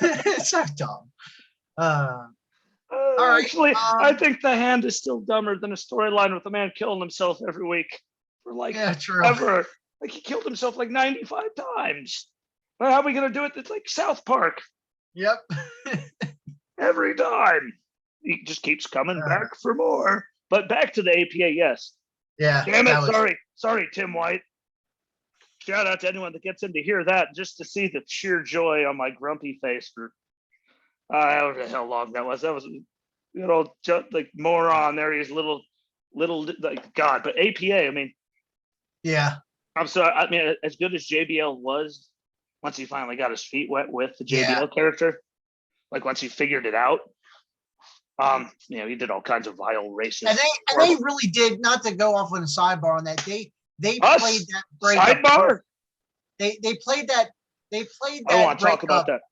Speaker 2: It's so dumb. All right.
Speaker 1: Actually, I think The Hand is still dumber than a storyline with a man killing himself every week for like ever. Like he killed himself like 95 times. Well, how are we gonna do it? It's like South Park.
Speaker 2: Yep.
Speaker 1: Every time. He just keeps coming back for more. But back to the APA, yes.
Speaker 2: Yeah.
Speaker 1: Damn it. Sorry, Tim White. Shout out to anyone that gets in to hear that, just to see the sheer joy on my grumpy face for however the hell long that was. That was, just like moron there. He's little like God. But APA, I mean,
Speaker 2: yeah.
Speaker 1: I'm sorry. I mean, as good as JBL was, once he finally got his feet wet with the JBL character, like once he figured it out, he did all kinds of vile racist.
Speaker 2: And they really did. Not to go off on a sidebar on that, they played that breakup.
Speaker 1: Sidebar.
Speaker 2: They played that. They played that.
Speaker 1: I don't want to talk about that.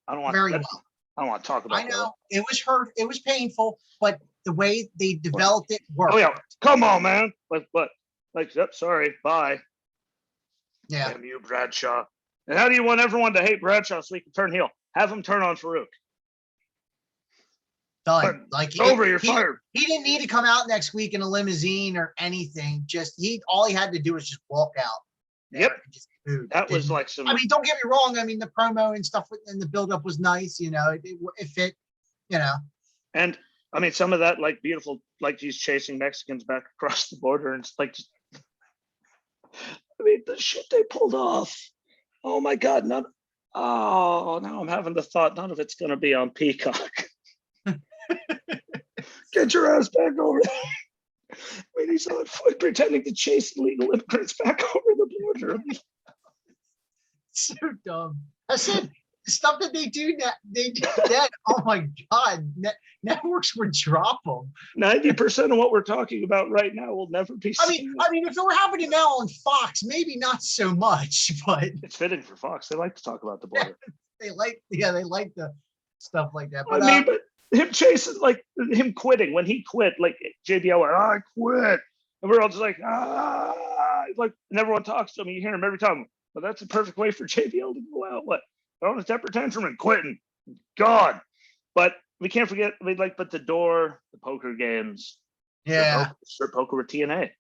Speaker 1: I don't want
Speaker 2: very
Speaker 1: well. I don't want to talk about.
Speaker 2: I know it was hurt. It was painful, but the way they developed it worked.
Speaker 1: Oh yeah, come on, man. But yep, sorry, bye.
Speaker 2: Yeah.
Speaker 1: Damn you, Bradshaw. And how do you want everyone to hate Bradshaw so he can turn heel? Have him turn on Farouk.
Speaker 2: Done. Like
Speaker 1: you're fired.
Speaker 2: He didn't need to come out next week in a limousine or anything. Just all he had to do was just walk out.
Speaker 1: Yep. That was like some.
Speaker 2: I mean, don't get me wrong. I mean, the promo and stuff and the buildup was nice. It fit.
Speaker 1: And I mean, some of that like beautiful, like he's chasing Mexicans back across the border, and it's like, I mean, the shit they pulled off. Oh my God! Now I'm having the thought none of it's going to be on Peacock. Get your ass back over there. I mean, he's on foot pretending to chase illegal immigrants back over the border.
Speaker 2: So dumb. I said the stuff that they do that. Oh my God, networks would drop them.
Speaker 1: 90% of what we're talking about right now will never be seen.
Speaker 2: I mean, if it were happening now on Fox, maybe not so much, but
Speaker 1: it's fitting for Fox. They like to talk about the border.
Speaker 2: They like the stuff like that. But
Speaker 1: but him chasing, like him quitting when he quit, like JBL went, I quit, and we're all just like, like, and everyone talks to him. You hear him every time. But that's a perfect way for JBL to go out. What? Throwing a temper tantrum and quitting. God. But we can't forget, but the door, the poker games.
Speaker 2: Yeah.
Speaker 1: Strip poker with TNA.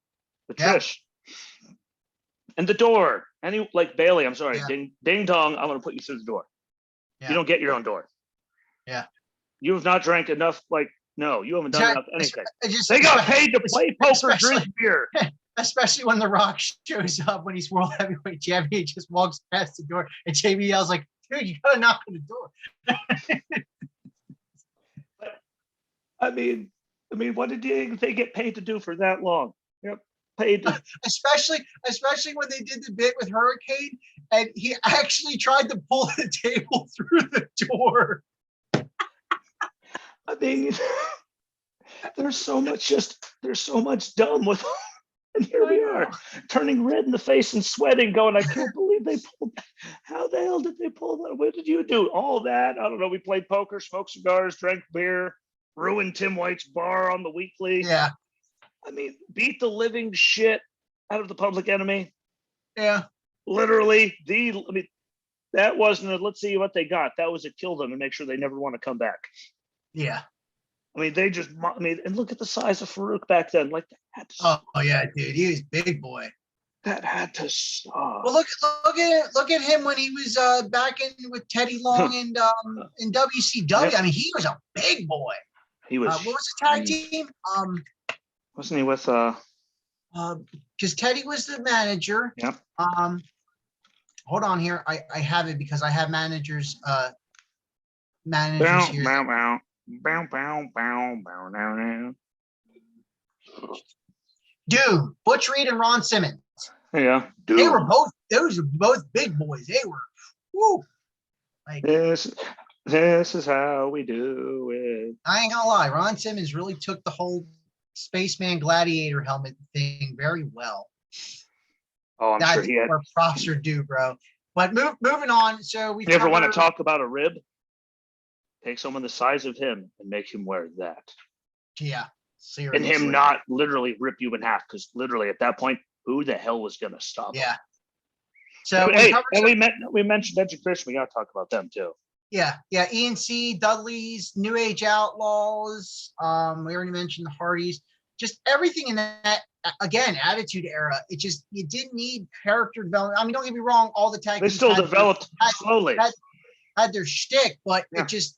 Speaker 1: With Trish. And the door. Like Bailey, I'm sorry. Yeah. Ding dong, I'm going to put you through the door. Yeah. You don't get your own door.
Speaker 2: Yeah.
Speaker 1: You have not drank enough, no, you haven't done enough anything. They got paid to play poker, drink beer.
Speaker 2: Especially when The Rock shows up when he's World Heavyweight Champion, he just walks past the door, and JBL's like, dude, you gotta knock on the door.
Speaker 1: I mean, what did they get paid to do for that long? Paid to...
Speaker 2: especially when they did the bit with Hurricane, and he actually tried to pull the table through the door.
Speaker 1: I mean, there's so much dumb with. And here we are, turning red in the face and sweating, going, I can't believe they pulled that. How the hell did they pull that? What did you do? All that? I don't know. We played poker, smoked cigars, drank beer, ruined Tim White's bar on the weekly.
Speaker 2: Yeah.
Speaker 1: I mean, beat the living shit out of the Public Enemy.
Speaker 2: Yeah.
Speaker 1: Literally, that wasn't let's see what they got. That was a kill them and make sure they never want to come back.
Speaker 2: Yeah.
Speaker 1: I mean, and look at the size of Farouk back then. Like that.
Speaker 2: Oh yeah, dude, he was big boy.
Speaker 1: That had to stop.
Speaker 2: Well, look at him when he was back in with Teddy Long and in WCW. I mean, he was a big boy.
Speaker 1: He was.
Speaker 2: What was his tag team?
Speaker 1: Wasn't he with?
Speaker 2: Because Teddy was the manager.
Speaker 1: Yep.
Speaker 2: Hold on here. I have it because I have managers. Managers here.
Speaker 1: Bow, bow, bow, bow, now.
Speaker 2: Dude, Butch Reed and Ron Simmons.
Speaker 1: Yeah, dude.
Speaker 2: Those were both big boys. They were, woo. Like,
Speaker 1: this is how we do it.
Speaker 2: I ain't gonna lie, Ron Simmons really took the whole spaceman gladiator helmet thing very well.
Speaker 1: Oh, I'm sure he had.
Speaker 2: Where props are due, bro. But moving on. So we.
Speaker 1: You ever want to talk about a rib? Take someone the size of him and make him wear that.
Speaker 2: Yeah, seriously.
Speaker 1: And him not literally rip you in half, because literally at that point, who the hell was going to stop him?
Speaker 2: Yeah. So
Speaker 1: we mentioned Edge and Christian. We got to talk about them too.
Speaker 2: Yeah, ENC, Dudley's, New Age Outlaws. We already mentioned the Hardys. Just everything in that, again, Attitude Era. It just, you didn't need character development. I mean, don't get me wrong, all the tag
Speaker 1: teams still developed slowly.
Speaker 2: Had their shtick, but it just,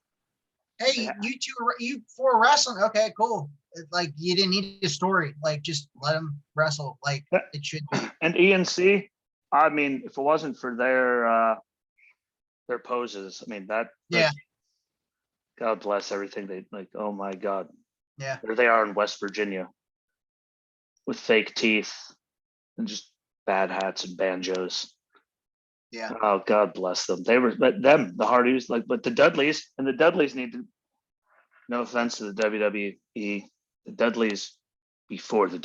Speaker 2: hey, you four wrestling, okay, cool. Like, you didn't need a story. Like, just let them wrestle. Like, it should be.
Speaker 1: And ENC, I mean, if it wasn't for their poses, I mean, God bless everything they like. Oh my God.
Speaker 2: Yeah.
Speaker 1: There they are in West Virginia with fake teeth and just bad hats and banjos.
Speaker 2: Yeah.
Speaker 1: Oh, God bless them. The Hardys, but the Dudleys need to, no offense to the WWE, the Dudleys before the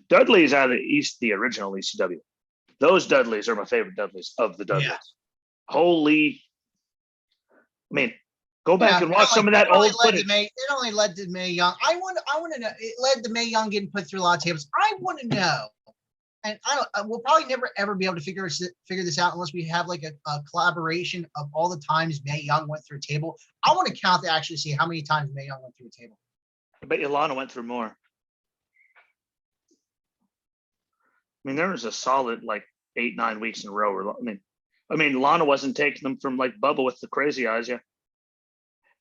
Speaker 1: Dudleys out of the original ECW. Those Dudleys are my favorite Dudleys of the Dudleys. Yeah. Holy, I mean, go back and watch some of that old footage.
Speaker 2: It only led to Mae Young. I want to know. It led to Mae Young getting put through a lot of tables. I want to know, and we'll probably never ever be able to figure this out unless we have like a collaboration of all the times Mae Young went through a table. I want to count to actually see how many times Mae Young went through a table.
Speaker 1: I bet you Lana went through more. I mean, there was a solid 8-9 weeks in a row. Where, I mean, Lana wasn't taking them from Bubba with the crazy eyes. Yeah.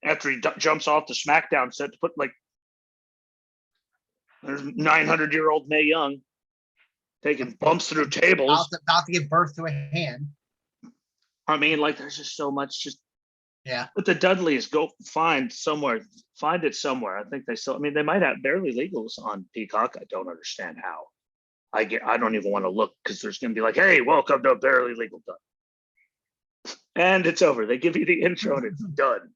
Speaker 1: After he jumps off the SmackDown set to put there's 900-year-old Mae Young taking bumps through tables.
Speaker 2: About to give birth to a hand.
Speaker 1: I mean, there's just so much.
Speaker 2: Yeah.
Speaker 1: But the Dudleys, go find it somewhere. I think they still. I mean, they might have Barely Legals on Peacock. I don't understand how. I don't even want to look, because there's going to be hey, welcome to Barely Legal Done. And it's over. They give you the intro and it's done.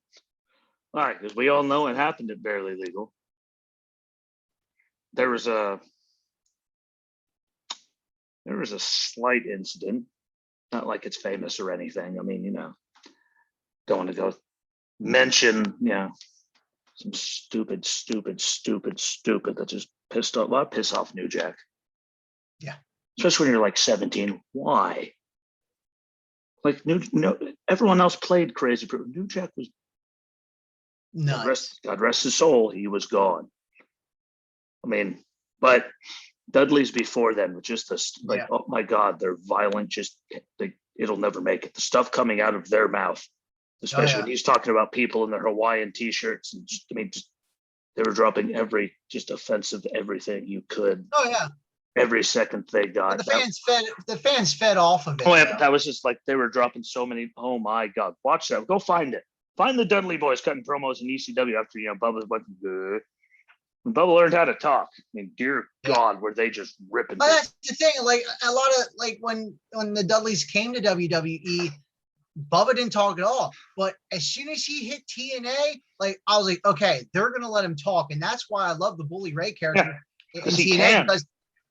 Speaker 1: All right, because we all know what happened at Barely Legal. There was a slight incident, not like it's famous or anything. I mean, don't want to go mention, some stupid that just pissed off. Well, piss off New Jack.
Speaker 2: Yeah.
Speaker 1: Especially when you're 17. Why? Everyone else played crazy. New Jack was nuts. God rest his soul. He was gone. I mean, but Dudley's before then was just this, oh my God, they're violent. It'll never make it. The stuff coming out of their mouth, especially when he's talking about people in their Hawaiian t-shirts, and they were dropping every offensive everything you could.
Speaker 2: Oh yeah.
Speaker 1: Every second they got.
Speaker 2: The fans fed off of it.
Speaker 1: Oh yeah, but that was just they were dropping so many. Oh my God, watch that. Go find it. Find the Dudley boys cutting promos in ECW after Bubba went. When Bubba learned how to talk, I mean, dear God, were they just ripping?
Speaker 2: But that's the thing. A lot of when the Dudleys came to WWE, Bubba didn't talk at all. But as soon as he hit TNA, I was like, okay, they're gonna let him talk, and that's why I love the Bully Ray character in TNA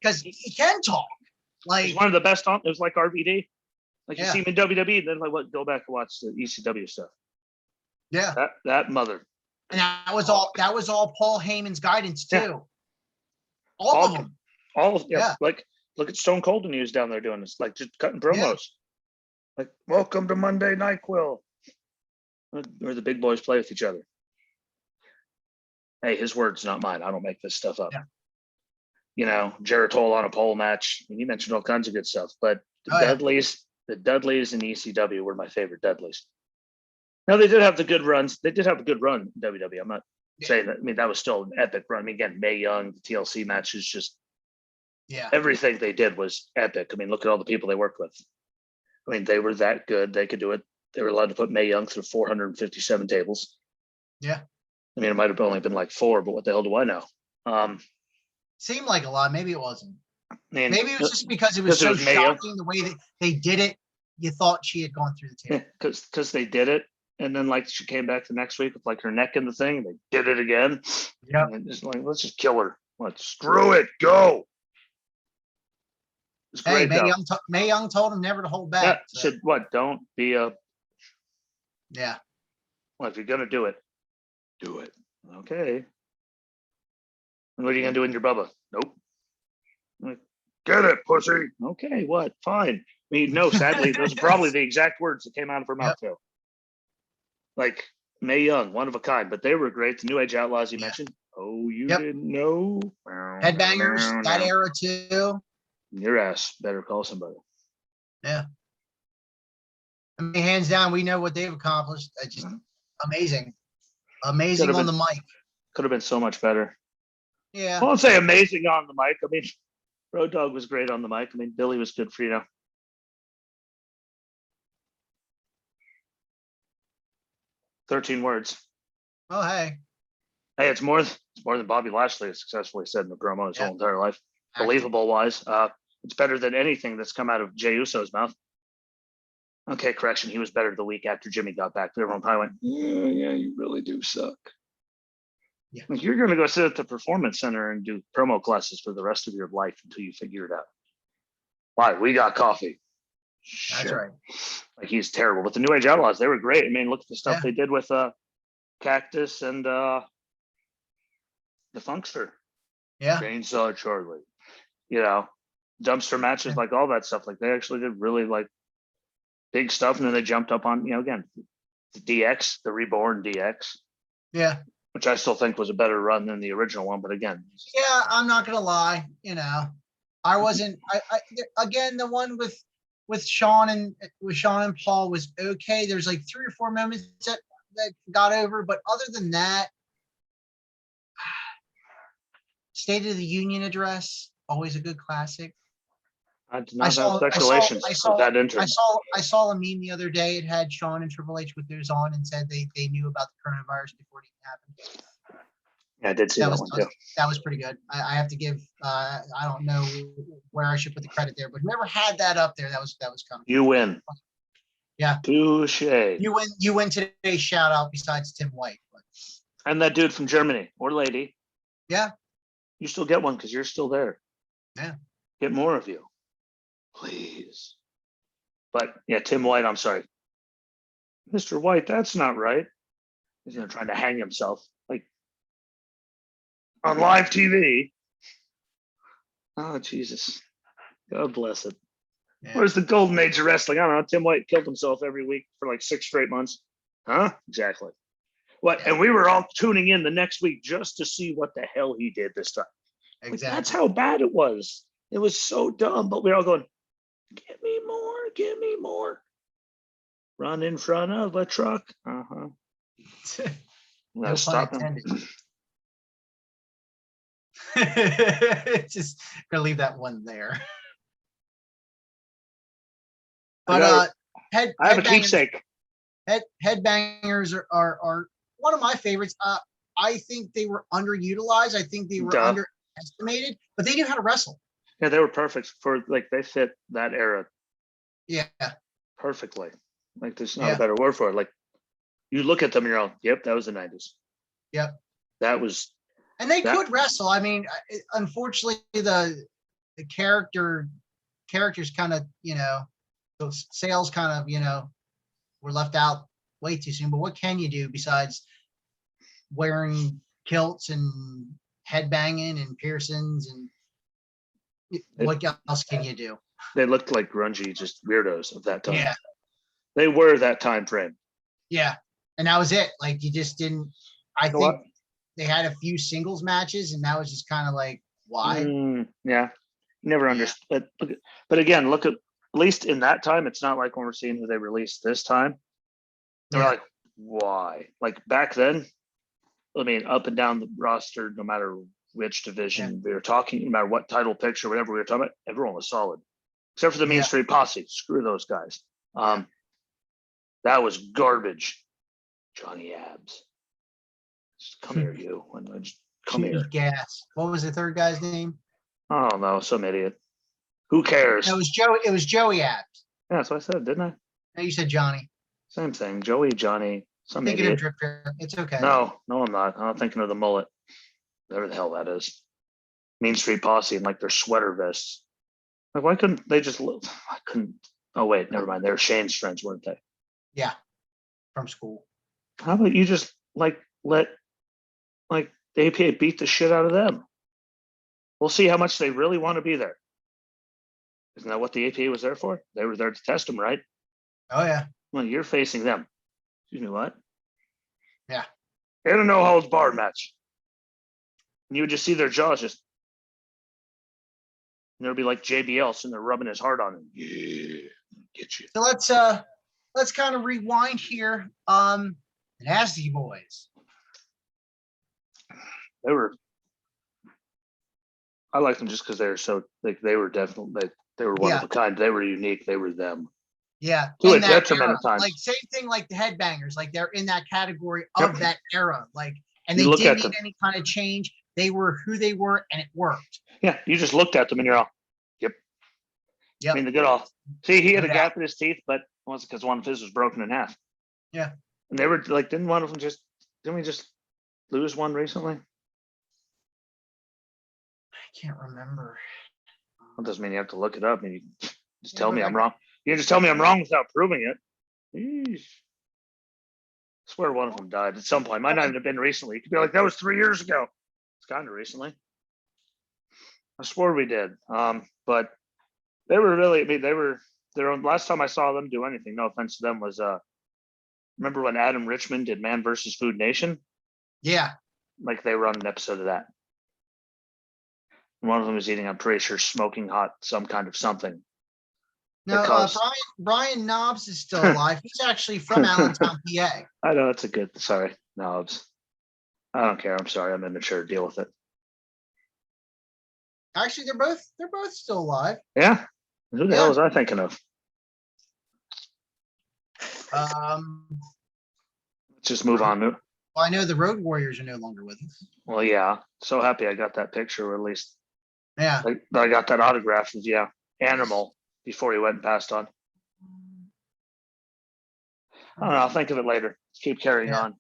Speaker 2: because he can talk.
Speaker 1: He's one of the best on. It was like RVD. You see him in WWE, then go back and watch the ECW stuff.
Speaker 2: Yeah,
Speaker 1: that mother.
Speaker 2: And that was all Paul Heyman's guidance too. Yeah. All of them.
Speaker 1: Look at Stone Cold when he was down there doing this, just cutting promos. Yeah. Welcome to Monday Night Quill. Where the big boys play with each other. Hey, his words, not mine. I don't make this stuff up. Yeah. Jarrett Toll on a pole match. You mentioned all kinds of good stuff, but the Dudleys and ECW were my favorite Dudleys. Now they did have the good runs. They did have a good run in WWE. I'm not saying that. I mean, that was still an epic run. I mean, again, Mae Young, the TLC matches, just everything they did was epic. I mean, look at all the people they worked with. I mean, they were that good. They could do it. They were allowed to put Mae Young through 457 tables.
Speaker 2: Yeah.
Speaker 1: I mean, it might have only been 4, but what the hell do I know?
Speaker 2: Seemed like a lot. Maybe it wasn't. Maybe it was just because it was so shocking the way that they did it. You thought she had gone through the table.
Speaker 1: Because they did it. And then she came back the next week with her neck in the thing. They did it again.
Speaker 2: Yeah.
Speaker 1: Just let's just kill her. What? Screw it. Go. It's
Speaker 2: Hey,
Speaker 1: great.
Speaker 2: Mae Young told him never to hold back.
Speaker 1: Yeah.
Speaker 2: So.
Speaker 1: Said what? Don't be a.
Speaker 2: Yeah.
Speaker 1: Well, if you're gonna do it, do it. Okay. And what are you gonna do in your Bubba? Nope. Like, get it, pussy. Okay, what? Fine. I mean, no, sadly, those are probably the exact words that came out of her mouth, too. Like Mae Young, one of a kind, but they were great. The New Age Outlaws you mentioned. Oh, you didn't know?
Speaker 2: Headbangers, that era too.
Speaker 1: Your ass better call somebody.
Speaker 2: Yeah. I mean, hands down, we know what they've accomplished. Just amazing. Amazing on the mic.
Speaker 1: Could have been so much better.
Speaker 2: Yeah.
Speaker 1: I won't say amazing on the mic. I mean, Road Dogg was great on the mic. I mean, Billy was good for, 13 words.
Speaker 2: Oh, hey.
Speaker 1: Hey, it's more than Bobby Lashley has successfully said in the promo his whole entire life. Believable wise. It's better than anything that's come out of Jey Uso's mouth. Okay, correction. He was better the week after Jimmy got back. Everyone probably went, yeah, you really do suck.
Speaker 2: Yeah.
Speaker 1: Like, you're going to go sit at the Performance Center and do promo classes for the rest of your life until you figure it out. Why? We got coffee.
Speaker 2: That's right.
Speaker 1: Like, he's terrible. But the New Age Outlaws, they were great. I mean, look at the stuff they did with Cactus and the Funkster.
Speaker 2: Yeah.
Speaker 1: Chainsaw Charlie. Dumpster matches, like all that stuff. Like, they actually did really like big stuff. And then they jumped up on, again, the DX, the Reborn DX.
Speaker 2: Yeah.
Speaker 1: Which I still think was a better run than the original one. But again.
Speaker 2: Yeah, I'm not going to lie. I wasn't, again, the one with Sean and Paul was okay. There's like 3 or 4 moments that got over. But other than that, State of the Union address, always a good classic.
Speaker 1: I did not have speculations of that entrance.
Speaker 2: I saw a meme the other day. It had Sean and Triple H with theirs on and said they knew about the coronavirus before it even happened.
Speaker 1: Yeah, I did see that one too.
Speaker 2: That was pretty good. I have to give. I don't know where I should put the credit there, but whoever had that up there, that was coming.
Speaker 1: You win.
Speaker 2: Yeah.
Speaker 1: Touche.
Speaker 2: You win today's shout out besides Tim White. But.
Speaker 1: And that dude from Germany or lady.
Speaker 2: Yeah.
Speaker 1: You still get one because you're still there.
Speaker 2: Yeah.
Speaker 1: Get more of you. Please. But yeah, Tim White, I'm sorry. Mr. White, that's not right. He's trying to hang himself like on live TV. Oh, Jesus. God bless it. Yeah. Where's the golden age of wrestling? I don't know. Tim White killed himself every week for like 6 straight months. Huh? Exactly. What? And we were all tuning in the next week just to see what the hell he did this time.
Speaker 2: Exactly.
Speaker 1: Like, that's how bad it was. It was so dumb, but we were all going, give me more, give me more. Run in front of a truck. Uh-huh.
Speaker 2: No
Speaker 1: stop him.
Speaker 2: Just gonna leave that one there. But
Speaker 1: I have a keepsake.
Speaker 2: Headbangers are one of my favorites. I think they were underutilized. I think they were underestimated, but they knew how to wrestle.
Speaker 1: Yeah, they were perfect for they fit that era.
Speaker 2: Yeah.
Speaker 1: Perfectly. Like, there's not a better word for it. Like, you look at them and you're all, yep, that was the 90s.
Speaker 2: Yep.
Speaker 1: That was.
Speaker 2: And they could wrestle. I mean, unfortunately, the characters kind of, those sales kind of, were left out way too soon. But what can you do besides wearing kilts and headbanging and piercings and what else can you do?
Speaker 1: They looked like grungy, just weirdos of that time.
Speaker 2: Yeah.
Speaker 1: They were that time frame.
Speaker 2: Yeah. And that was it. Like, you just didn't, I think they had a few singles matches and that was just kind of like, why?
Speaker 1: Yeah. Never understood. But again, look at least in that time, it's not like when we're seeing who they released this time. They're like, why? Like, back then, I mean, up and down the roster, no matter which division we were talking, no matter what title picture, whatever we were talking about, everyone was solid. Except for the Mean Street Posse. Screw those guys. That was garbage. Johnny Abs. Just come here, you. Come here.
Speaker 2: Gas. What was the third guy's name?
Speaker 1: I don't know. Some idiot. Who cares?
Speaker 2: No, it was Joey Abs.
Speaker 1: Yeah, that's what I said, didn't I?
Speaker 2: No, you said Johnny.
Speaker 1: Same thing. Joey, Johnny, some
Speaker 2: thinking
Speaker 1: idiot.
Speaker 2: Of Drip Drip. It's okay.
Speaker 1: No, I'm not. I'm not thinking of the mullet. Whatever the hell that is. Mean Street Posse in like their sweater vests. Like, why couldn't they just look? I couldn't. Oh, wait, never mind. They were Shane's friends, weren't they?
Speaker 2: Yeah, from school.
Speaker 1: How about you just let the APA beat the shit out of them? We'll see how much they really want to be there. Isn't that what the APA was there for? They were there to test them, right?
Speaker 2: Oh, yeah.
Speaker 1: Well, you're facing them. Excuse me, what?
Speaker 2: Yeah.
Speaker 1: In a no holds barred match. And you would just see their jaws just. And there'd be like JBL sitting there rubbing his heart on him. Yeah, get you.
Speaker 2: So let's kind of rewind here. The Nasty Boys.
Speaker 1: I like them just because they were so like they were definitely they were one of a kind. They were unique. They were them.
Speaker 2: Yeah.
Speaker 1: To a detriment at times.
Speaker 2: Like same thing like the Headbangers. Like they're in that category of that era. Like, and they
Speaker 1: You
Speaker 2: didn't need any kind of change. They were who they were, and it worked.
Speaker 1: Yeah, you just looked at them and you're all, yep. I mean, the good off. See, he had a gap in his teeth, but it wasn't because one of his was broken in half.
Speaker 2: Yeah.
Speaker 1: And they were like, didn't we just lose one recently?
Speaker 2: I can't remember.
Speaker 1: That doesn't mean you have to look it up. I mean, you just tell me I'm wrong. You can just tell me I'm wrong without proving it. Eesh. I swear one of them died at some point. Might not even have been recently. You could be like, that was 3 years ago. It's kind of recently. I swore we did. But they were really, I mean, they were their own. Last time I saw them do anything, no offense to them, was remember when Adam Richmond did Man vs. Food Nation?
Speaker 2: Yeah.
Speaker 1: Like they were on an episode of that. One of them was eating, I'm pretty sure, smoking hot, some kind of something.
Speaker 2: No, Brian Knobs is still alive. He's actually from Allentown, PA.
Speaker 1: I know, it's a good, sorry, Knobs. I don't care. I'm sorry. I'm immature. Deal with it.
Speaker 2: Actually, they're both still alive.
Speaker 1: Yeah. Who the hell was I thinking of?
Speaker 2: Let's
Speaker 1: just move on.
Speaker 2: Well, I know the Road Warriors are no longer with us.
Speaker 1: Well, yeah. So happy I got that picture, or at least
Speaker 2: I
Speaker 1: got that autograph of Animal before he went and passed on. I don't know. I'll think of it later. Let's keep carrying on.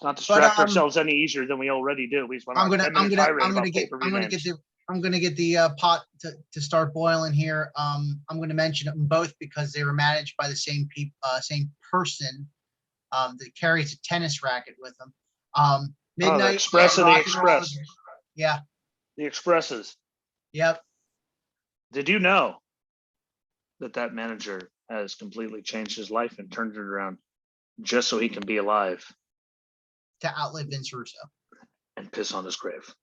Speaker 1: Let's not distract ourselves any easier than we already do. I'm
Speaker 2: gonna get the pot to start boiling here. I'm gonna mention them both because they were managed by the same person that carries a tennis racket with them. Midnight
Speaker 1: the Express and the Express.
Speaker 2: Yeah.
Speaker 1: The Expresses.
Speaker 2: Yep.
Speaker 1: Did you know that manager has completely changed his life and turned it around just so he can be alive?
Speaker 2: To outlive Vince Russo.
Speaker 1: And piss on his grave.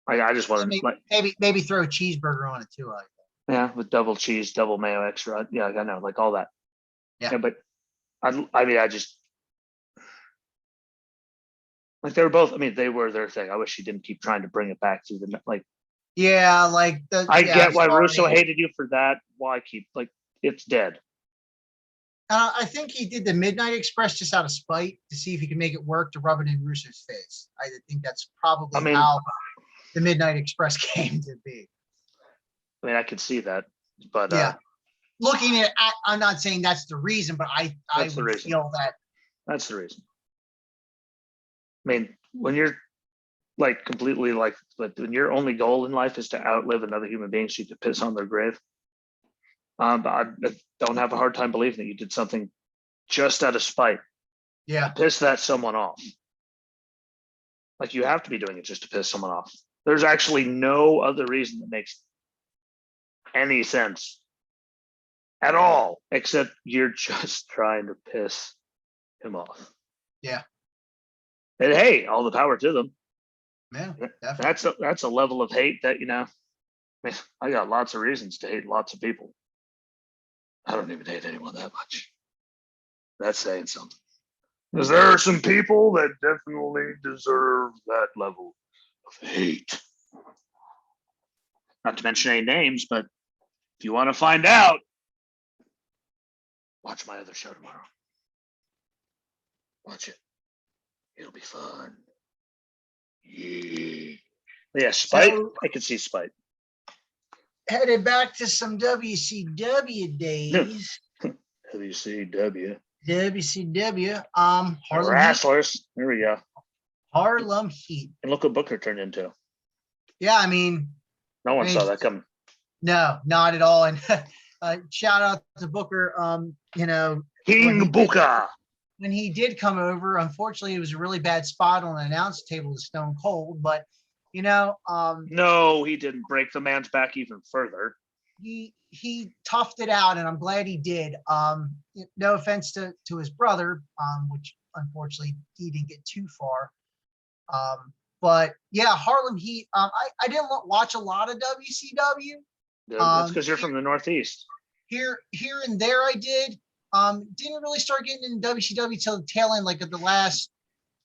Speaker 1: I just want
Speaker 2: to maybe throw a cheeseburger on it too.
Speaker 1: Yeah, with double cheese, double mayo, extra. Yeah, I know, like all that.
Speaker 2: Yeah,
Speaker 1: but I just like they were both. I mean, they were their thing. I wish he didn't keep trying to bring it back to the like.
Speaker 2: Yeah, like
Speaker 1: I get why Russo hated you for that. Why keep it's dead.
Speaker 2: I think he did the Midnight Express just out of spite to see if he could make it work to rub it in Russo's face. I think that's probably how the Midnight Express came to be.
Speaker 1: I mean, I could see that, but
Speaker 2: looking at, I'm not saying that's the reason, but I would feel that
Speaker 1: that's the reason. I mean, when you're completely but when your only goal in life is to outlive another human being so you can piss on their grave, I don't have a hard time believing that you did something just out of spite.
Speaker 2: Yeah.
Speaker 1: To piss that someone off. Like you have to be doing it just to piss someone off. There's actually no other reason that makes any sense at all, except you're just trying to piss him off.
Speaker 2: Yeah.
Speaker 1: And hey, all the power to them.
Speaker 2: Yeah, definitely.
Speaker 1: That's a level of hate that, I got lots of reasons to hate lots of people. I don't even hate anyone that much. That's saying something. Because there are some people that definitely deserve that level of hate. Not to mention any names, but if you want to find out, watch my other show tomorrow. Watch it. It'll be fun. Yeah, Spite. So, I can see Spite.
Speaker 2: Headed back to some WCW days.
Speaker 1: WCW.
Speaker 2: WCW.
Speaker 1: Wrestlers. Here we go.
Speaker 2: Harlem Heat.
Speaker 1: And look what Booker turned into.
Speaker 2: Yeah, I mean,
Speaker 1: no one saw that coming.
Speaker 2: No, not at all. And shout out to Booker.
Speaker 1: King Booker.
Speaker 2: When he did come over, unfortunately, it was a really bad spot on the announce table with Stone Cold. But
Speaker 1: no, he didn't break the man's back even further.
Speaker 2: He toughed it out, and I'm glad he did. No offense to his brother, which unfortunately he didn't get too far. But yeah, Harlem Heat. I didn't watch a lot of WCW.
Speaker 1: That's because you're from the Northeast.
Speaker 2: Here and there, I did. Didn't really start getting into WCW till the tail end, like of the last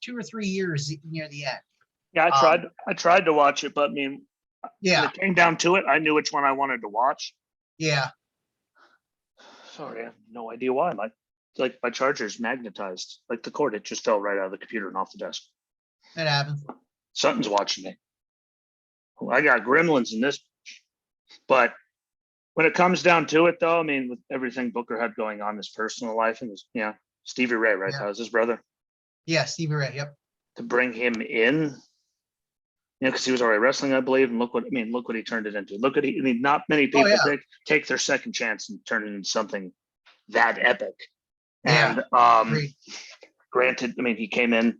Speaker 2: 2 or 3 years near the end.
Speaker 1: Yeah, I tried to watch it, but I mean, when it came down to it, I knew which one I wanted to watch.
Speaker 2: Yeah.
Speaker 1: Sorry, I have no idea why. My charger's magnetized. Like the cord, it just fell right out of the computer and off the desk.
Speaker 2: It happens.
Speaker 1: Something's watching me. I got gremlins in this. But when it comes down to it, though, I mean, with everything Booker had going on in his personal life and Stevie Ray, right? That was his brother.
Speaker 2: Yeah, Stevie Ray. Yep.
Speaker 1: To bring him in, because he was already wrestling, I believe, and look what he turned it into. Not many people take their second chance and turn it into something that epic.
Speaker 2: Yeah.
Speaker 1: And granted, I mean, he came in.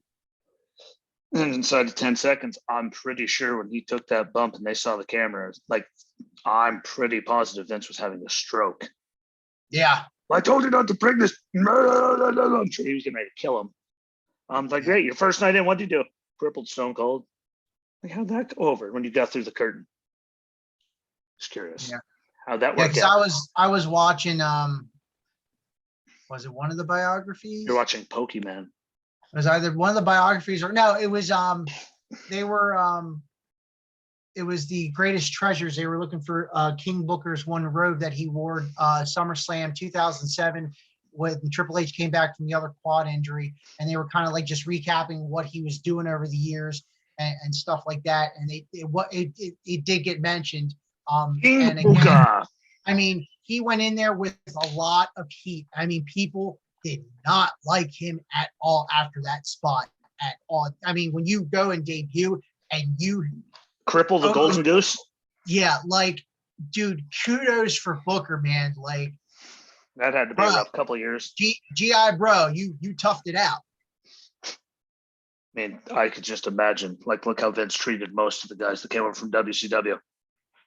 Speaker 1: And inside of 10 seconds, I'm pretty sure when he took that bump and they saw the camera, I'm pretty positive Vince was having a stroke.
Speaker 2: Yeah.
Speaker 1: I told you not to bring this. I'm sure he was getting ready to kill him. I'm like, great, your first night in, what'd you do? Crippled Stone Cold. Like, how'd that go over when you got through the curtain? Just curious. Yeah. How'd that work out?
Speaker 2: I was watching, was it one of the biographies?
Speaker 1: You're watching Pokemon.
Speaker 2: It was either one of the biographies or no, it was it was the greatest treasures. They were looking for King Booker's one robe that he wore SummerSlam 2007 when Triple H came back from the other quad injury, and they were kind of like just recapping what he was doing over the years and stuff like that. And it did get mentioned.
Speaker 1: King
Speaker 2: and again,
Speaker 1: Booker.
Speaker 2: I mean, he went in there with a lot of heat. I mean, people did not like him at all after that spot at all. I mean, when you go and debut and you
Speaker 1: cripple the Golden Goose.
Speaker 2: Yeah, dude, kudos for Booker, man.
Speaker 1: That had to be a rough couple of years.
Speaker 2: GI bro, you toughed it out.
Speaker 1: I mean, I could just imagine, look how Vince treated most of the guys that came over from WCW.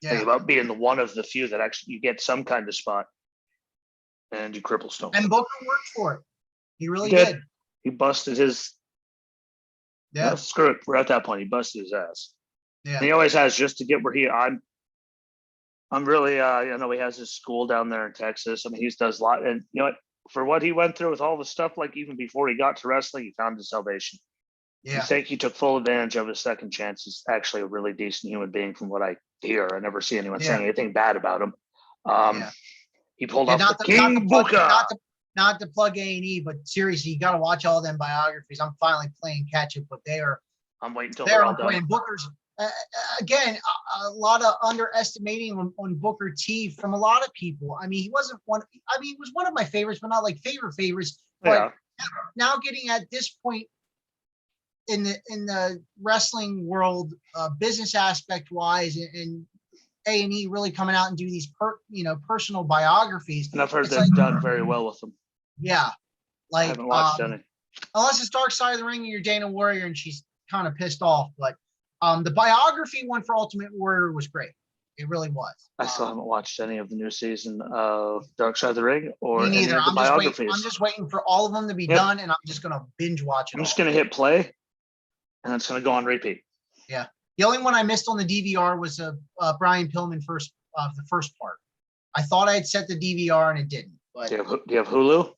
Speaker 1: Yeah. Think about being one of the few that actually you get some kind of spot. And you cripple Stone.
Speaker 2: And Booker worked for it. He really did.
Speaker 1: He busted his. Yeah. No, screw it. We're at that point. He busted his ass. Yeah. And he always has, just to get where I'm really, he has his school down there in Texas. I mean, he does a lot. And you know what? For what he went through with all the stuff, even before he got to wrestling, he found his salvation. Yeah. I think he took full advantage of his second chance. He's actually a really decent human being from what I hear. I never see anyone saying anything bad about him. He pulled off the King Booker.
Speaker 2: Not to plug A&E, but seriously, you got to watch all them biographies. I'm finally playing catch up, but
Speaker 1: I'm waiting until they're all done.
Speaker 2: Booker's again, a lot of underestimating on Booker T from a lot of people. I mean, he wasn't one. I mean, he was one of my favorites, but not favorites. But now getting at this point in the wrestling world, business aspect wise, and A&E really coming out and do these personal biographies.
Speaker 1: And I've heard they've done very well with them.
Speaker 2: Yeah.
Speaker 1: I haven't watched any.
Speaker 2: Unless it's Dark Side of the Ring and you're Dana Warrior and she's kind of pissed off. But the biography one for Ultimate Warrior was great. It really was.
Speaker 1: I still haven't watched any of the new season of Dark Side of the Ring or
Speaker 2: any of
Speaker 1: the biographies.
Speaker 2: I'm just waiting for all of them to be done, and I'm just going to binge watch it.
Speaker 1: I'm just going to hit play, and it's going to go on repeat.
Speaker 2: Yeah. The only one I missed on the DVR was Brian Pillman the first part. I thought I had set the DVR and it didn't. But
Speaker 1: do you have Hulu?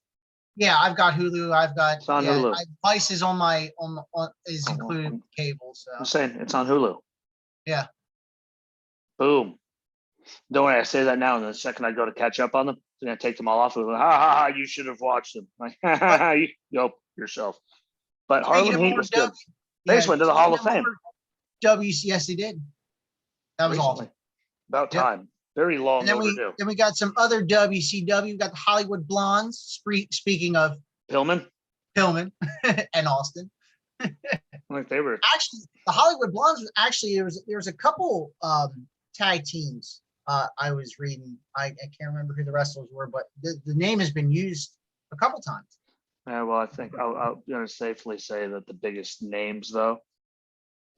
Speaker 2: Yeah, I've got Hulu. I've got
Speaker 1: Hulu.
Speaker 2: Vice is on my is included with cable. So
Speaker 1: I'm saying it's on Hulu.
Speaker 2: Yeah.
Speaker 1: Boom. Don't worry, I say that now, and the second I go to catch up on them, I'm gonna take them all off. Ha ha ha! You should have watched them. Like, you go yourself. But Harlem Heat was good. They just went to the Hall of Fame.
Speaker 2: Yes, they did. That was awesome.
Speaker 1: About time. Very long overdue.
Speaker 2: Then we got some other WCW. We got the Hollywood Blondes. Speaking of
Speaker 1: Pillman
Speaker 2: and Austin.
Speaker 1: Like they were
Speaker 2: actually the Hollywood Blondes was actually there was a couple tag teams I was reading. I can't remember who the wrestlers were, but the name has been used a couple times.
Speaker 1: Yeah, well, I think I'm gonna safely say that the biggest names though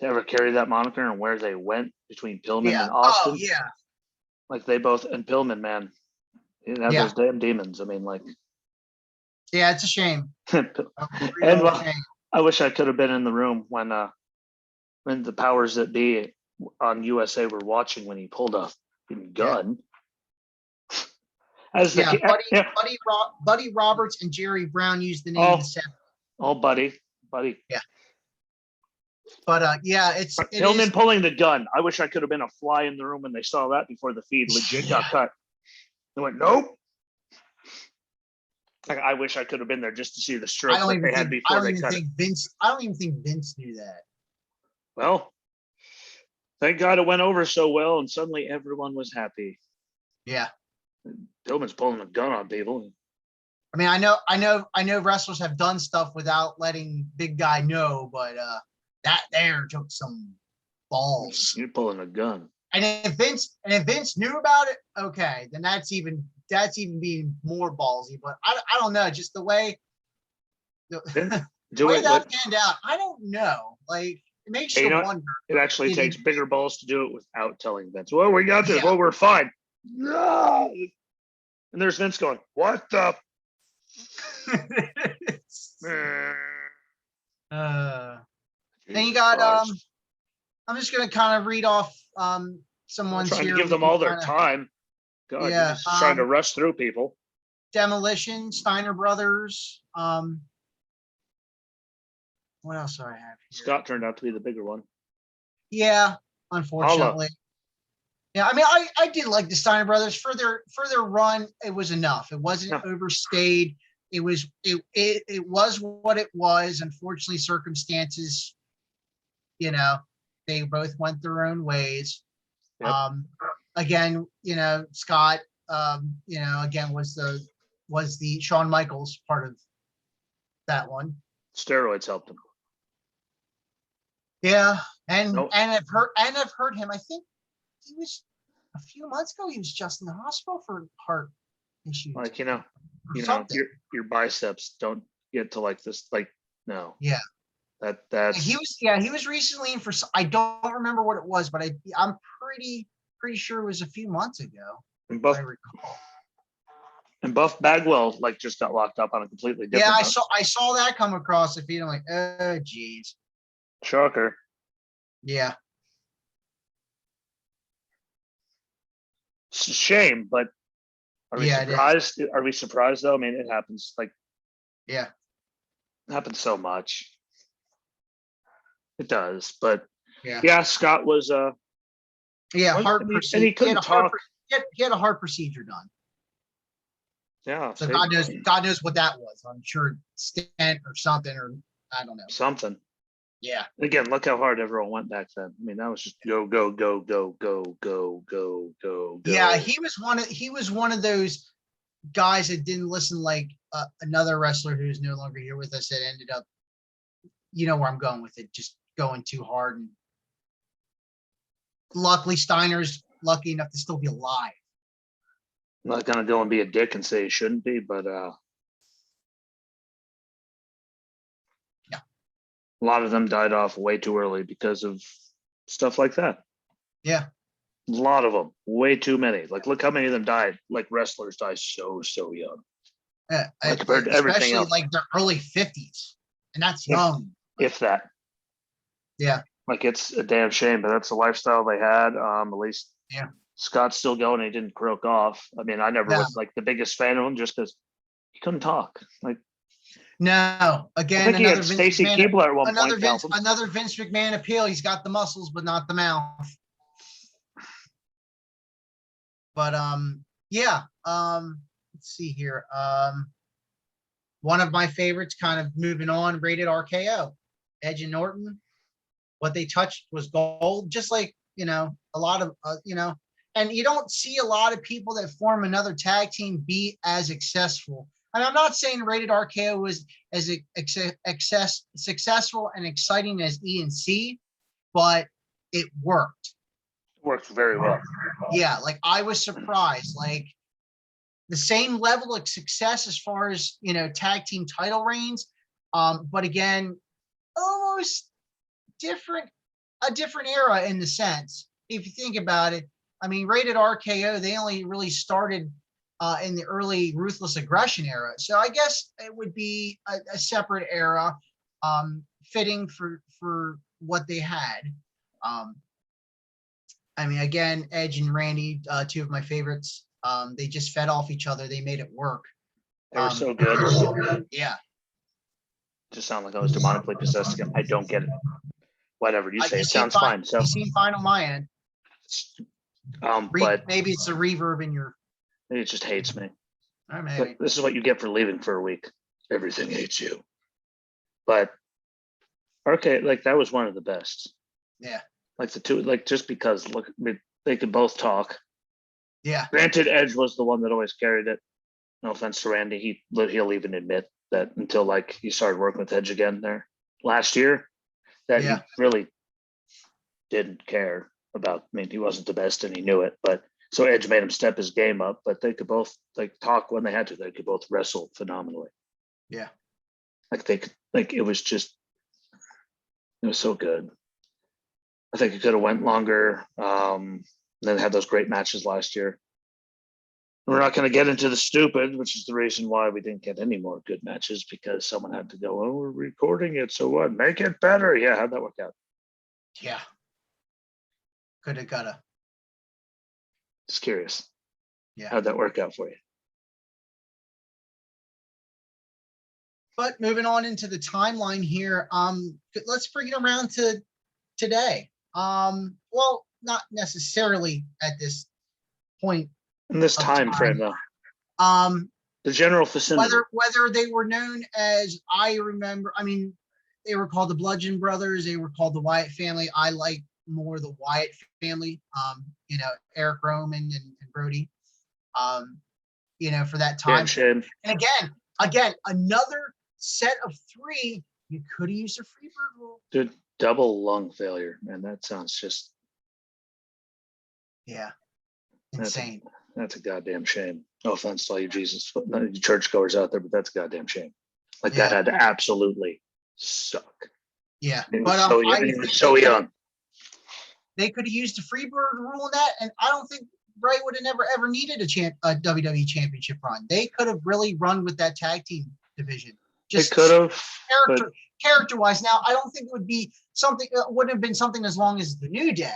Speaker 1: to ever carry that moniker and where they went between Pillman and Austin.
Speaker 2: Oh yeah.
Speaker 1: Like they both and Pillman, man. He didn't have those damn demons. I mean, like
Speaker 2: yeah, it's a shame.
Speaker 1: and well, I wish I could have been in the room when the powers that be on USA were watching when he pulled a gun. As
Speaker 2: Buddy Roberts and Jerry Brown used the name.
Speaker 1: Buddy.
Speaker 2: Yeah. But it's
Speaker 1: Pillman pulling the gun. I wish I could have been a fly in the room when they saw that before the feed legit got cut. They went, nope. I wish I could have been there just to see the stroke that they had before they cut it.
Speaker 2: I don't even think Vince knew that.
Speaker 1: Well, thank God it went over so well, and suddenly everyone was happy.
Speaker 2: Yeah.
Speaker 1: Pillman's pulling a gun on people.
Speaker 2: I mean, I know wrestlers have done stuff without letting big guy know, but that there took some balls.
Speaker 1: You're pulling a gun.
Speaker 2: And if Vince knew about it, okay, then that's even being more ballsy. But I don't know, just the way that panned out. I don't know. Like it makes you wonder.
Speaker 1: It actually takes bigger balls to do it without telling Vince. Well, we got this. Yeah. Well, we're fine. No. And there's Vince going, what the?
Speaker 2: Then you got I'm just gonna kind of read off someone's
Speaker 1: trying
Speaker 2: here.
Speaker 1: To give them all their time. God, yeah, just trying to rush through people.
Speaker 2: Demolition, Steiner Brothers. What else do I have here?
Speaker 1: Scott turned out to be the bigger one.
Speaker 2: Yeah, unfortunately. Yeah, I mean, I did like the Steiner Brothers for their run. It was enough. It wasn't overstayed. It was what it was. Unfortunately, circumstances, they both went their own ways. Yep. Again, Scott, again was the Shawn Michaels part of that one.
Speaker 1: Steroids helped him.
Speaker 2: Yeah, and I've heard him. I think he was a few months ago. He was just in the hospital for heart issues.
Speaker 1: Like your biceps don't get to like this. Like no.
Speaker 2: Yeah.
Speaker 1: That's
Speaker 2: he was recently in for. I don't remember what it was, but I'm pretty sure it was a few months ago.
Speaker 1: And Buff Bagwell just got locked up on a completely different.
Speaker 2: Yeah, I saw that come across the feed. I'm like, oh geez.
Speaker 1: Shocker.
Speaker 2: Yeah.
Speaker 1: It's a shame, but are we surprised? Are we surprised though? I mean, it happens. It happens so much. It does, but Scott was
Speaker 2: heart procedure.
Speaker 1: And he couldn't talk.
Speaker 2: He had a heart procedure done.
Speaker 1: Yeah.
Speaker 2: So God knows what that was. I'm sure stent or something, or I don't know.
Speaker 1: Something.
Speaker 2: Yeah.
Speaker 1: Again, look how hard everyone went back then. I mean, that was just go.
Speaker 2: Yeah, he was one of those guys that didn't listen like another wrestler who's no longer here with us that ended up, where I'm going with it, just going too hard. And luckily, Steiner's lucky enough to still be alive.
Speaker 1: I'm not gonna go and be a dick and say he shouldn't be, but a lot of them died off way too early because of stuff like that.
Speaker 2: Yeah.
Speaker 1: A lot of them, way too many. Look how many of them died. Wrestlers die so young.
Speaker 2: Yeah,
Speaker 1: compared to everything else.
Speaker 2: Especially their early 50s, and that's young.
Speaker 1: If that.
Speaker 2: Yeah.
Speaker 1: It's a damn shame, but that's the lifestyle they had. At least Scott's still going. He didn't croak off. I mean, I never was the biggest fan of him just because he couldn't talk.
Speaker 2: No, again,
Speaker 1: I think another Stacy Keibler at one point.
Speaker 2: Another Vince McMahon appeal. He's got the muscles, but not the mouth. But let's see here. One of my favorites, kind of moving on, rated RKO, Edge and Norton. What they touched was gold, just like a lot of and you don't see a lot of people that form another tag team be as successful. And I'm not saying Rated RKO was as successful and exciting as E&C, but it worked.
Speaker 1: Worked very well.
Speaker 2: Yeah, like I was surprised. Like the same level of success as far as, you know, tag team title reigns. But again, almost a different era in the sense, if you think about it. I mean, Rated RKO, they only really started in the early Ruthless Aggression era. So I guess it would be a separate era, fitting for what they had. I mean, again, Edge and Randy, two of my favorites. They just fed off each other. They made it work.
Speaker 1: They were so good.
Speaker 2: Yeah.
Speaker 1: Just sound like I was demonically possessed again. I don't get it. Whatever you say, it sounds fine. So
Speaker 2: you seem fine on my end.
Speaker 1: But
Speaker 2: maybe it's the reverb in your.
Speaker 1: Maybe it just hates me.
Speaker 2: Or maybe.
Speaker 1: This is what you get for leaving for a week. Everything hates you. But okay, like that was one of the best.
Speaker 2: Yeah.
Speaker 1: Like the two, like just because look, they could both talk.
Speaker 2: Yeah.
Speaker 1: Granted, Edge was the one that always carried it. No offense to Randy, he'll even admit that until like he started working with Edge again there last year, that he really didn't care about. I mean, he wasn't the best and he knew it, but so Edge made him step his game up. But they could both like talk when they had to. They could both wrestle phenomenally.
Speaker 2: Yeah,
Speaker 1: like they could, like it was so good. I think it could have went longer. Then they had those great matches last year. We're not going to get into the stupid, which is the reason why we didn't get any more good matches, because someone had to go, oh, we're recording it, so what? Make it better. Yeah, how'd that work out?
Speaker 2: Yeah. Coulda, gotta.
Speaker 1: Just curious.
Speaker 2: Yeah.
Speaker 1: How'd that work out for you?
Speaker 2: But moving on into the timeline here, let's bring it around to today. Well, not necessarily at this point.
Speaker 1: In this time frame, though. The general vicinity.
Speaker 2: Whether they were known as, I remember, I mean, they were called the Bludgeon Brothers. They were called the Wyatt family. I like more the Wyatt family. You know, Eric Roman and Brody. You know, for that time.
Speaker 1: Shame.
Speaker 2: And again, another set of three. You could have used a Freebird rule.
Speaker 1: Dude, double lung failure, man. That sounds just.
Speaker 2: Yeah. Insane.
Speaker 1: That's a goddamn shame. No offense to all you churchgoers out there, but that's a goddamn shame. Like that had to absolutely suck.
Speaker 2: Yeah,
Speaker 1: but he was so young.
Speaker 2: They could have used the Freebird rule in that, and I don't think Bray would have never ever needed a WWE championship run. They could have really run with that tag team division.
Speaker 1: Just they could have
Speaker 2: character wise. Now, I don't think it would be something. It wouldn't have been something as long as the New Day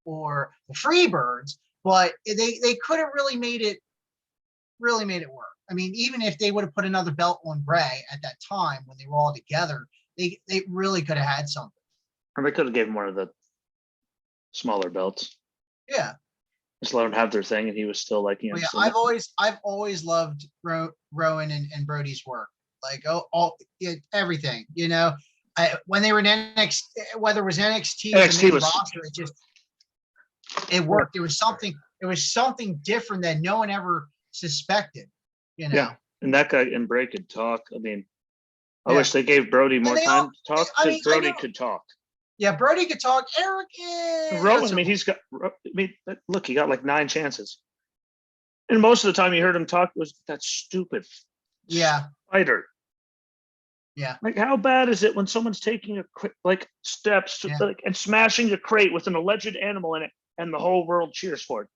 Speaker 2: or the Freebirds. But they could have really made it work. I mean, even if they would have put another belt on Bray at that time when they were all together, they really could have had something.
Speaker 1: Or they could have given one of the smaller belts.
Speaker 2: Yeah.
Speaker 1: Just let them have their thing, and he was still like, you know.
Speaker 2: Well, yeah, I've always loved Rowan and Brody's work. Like everything, you know. When they were in NXT, whether it was NXT or the main roster, it worked. It was something different that no one ever suspected, you know.
Speaker 1: Yeah, and that guy and Bray could talk. I mean, I wish they gave Brody more time to talk, because Brody could talk.
Speaker 2: Yeah, Brody could talk. Eric,
Speaker 1: Rowan, I mean, look, he got like 9 chances, and most of the time you heard him talk was that stupid spider.
Speaker 2: Yeah.
Speaker 1: Like, how bad is it when someone's taking steps to, and smashing a crate with an alleged animal in it, and the whole world cheers for it?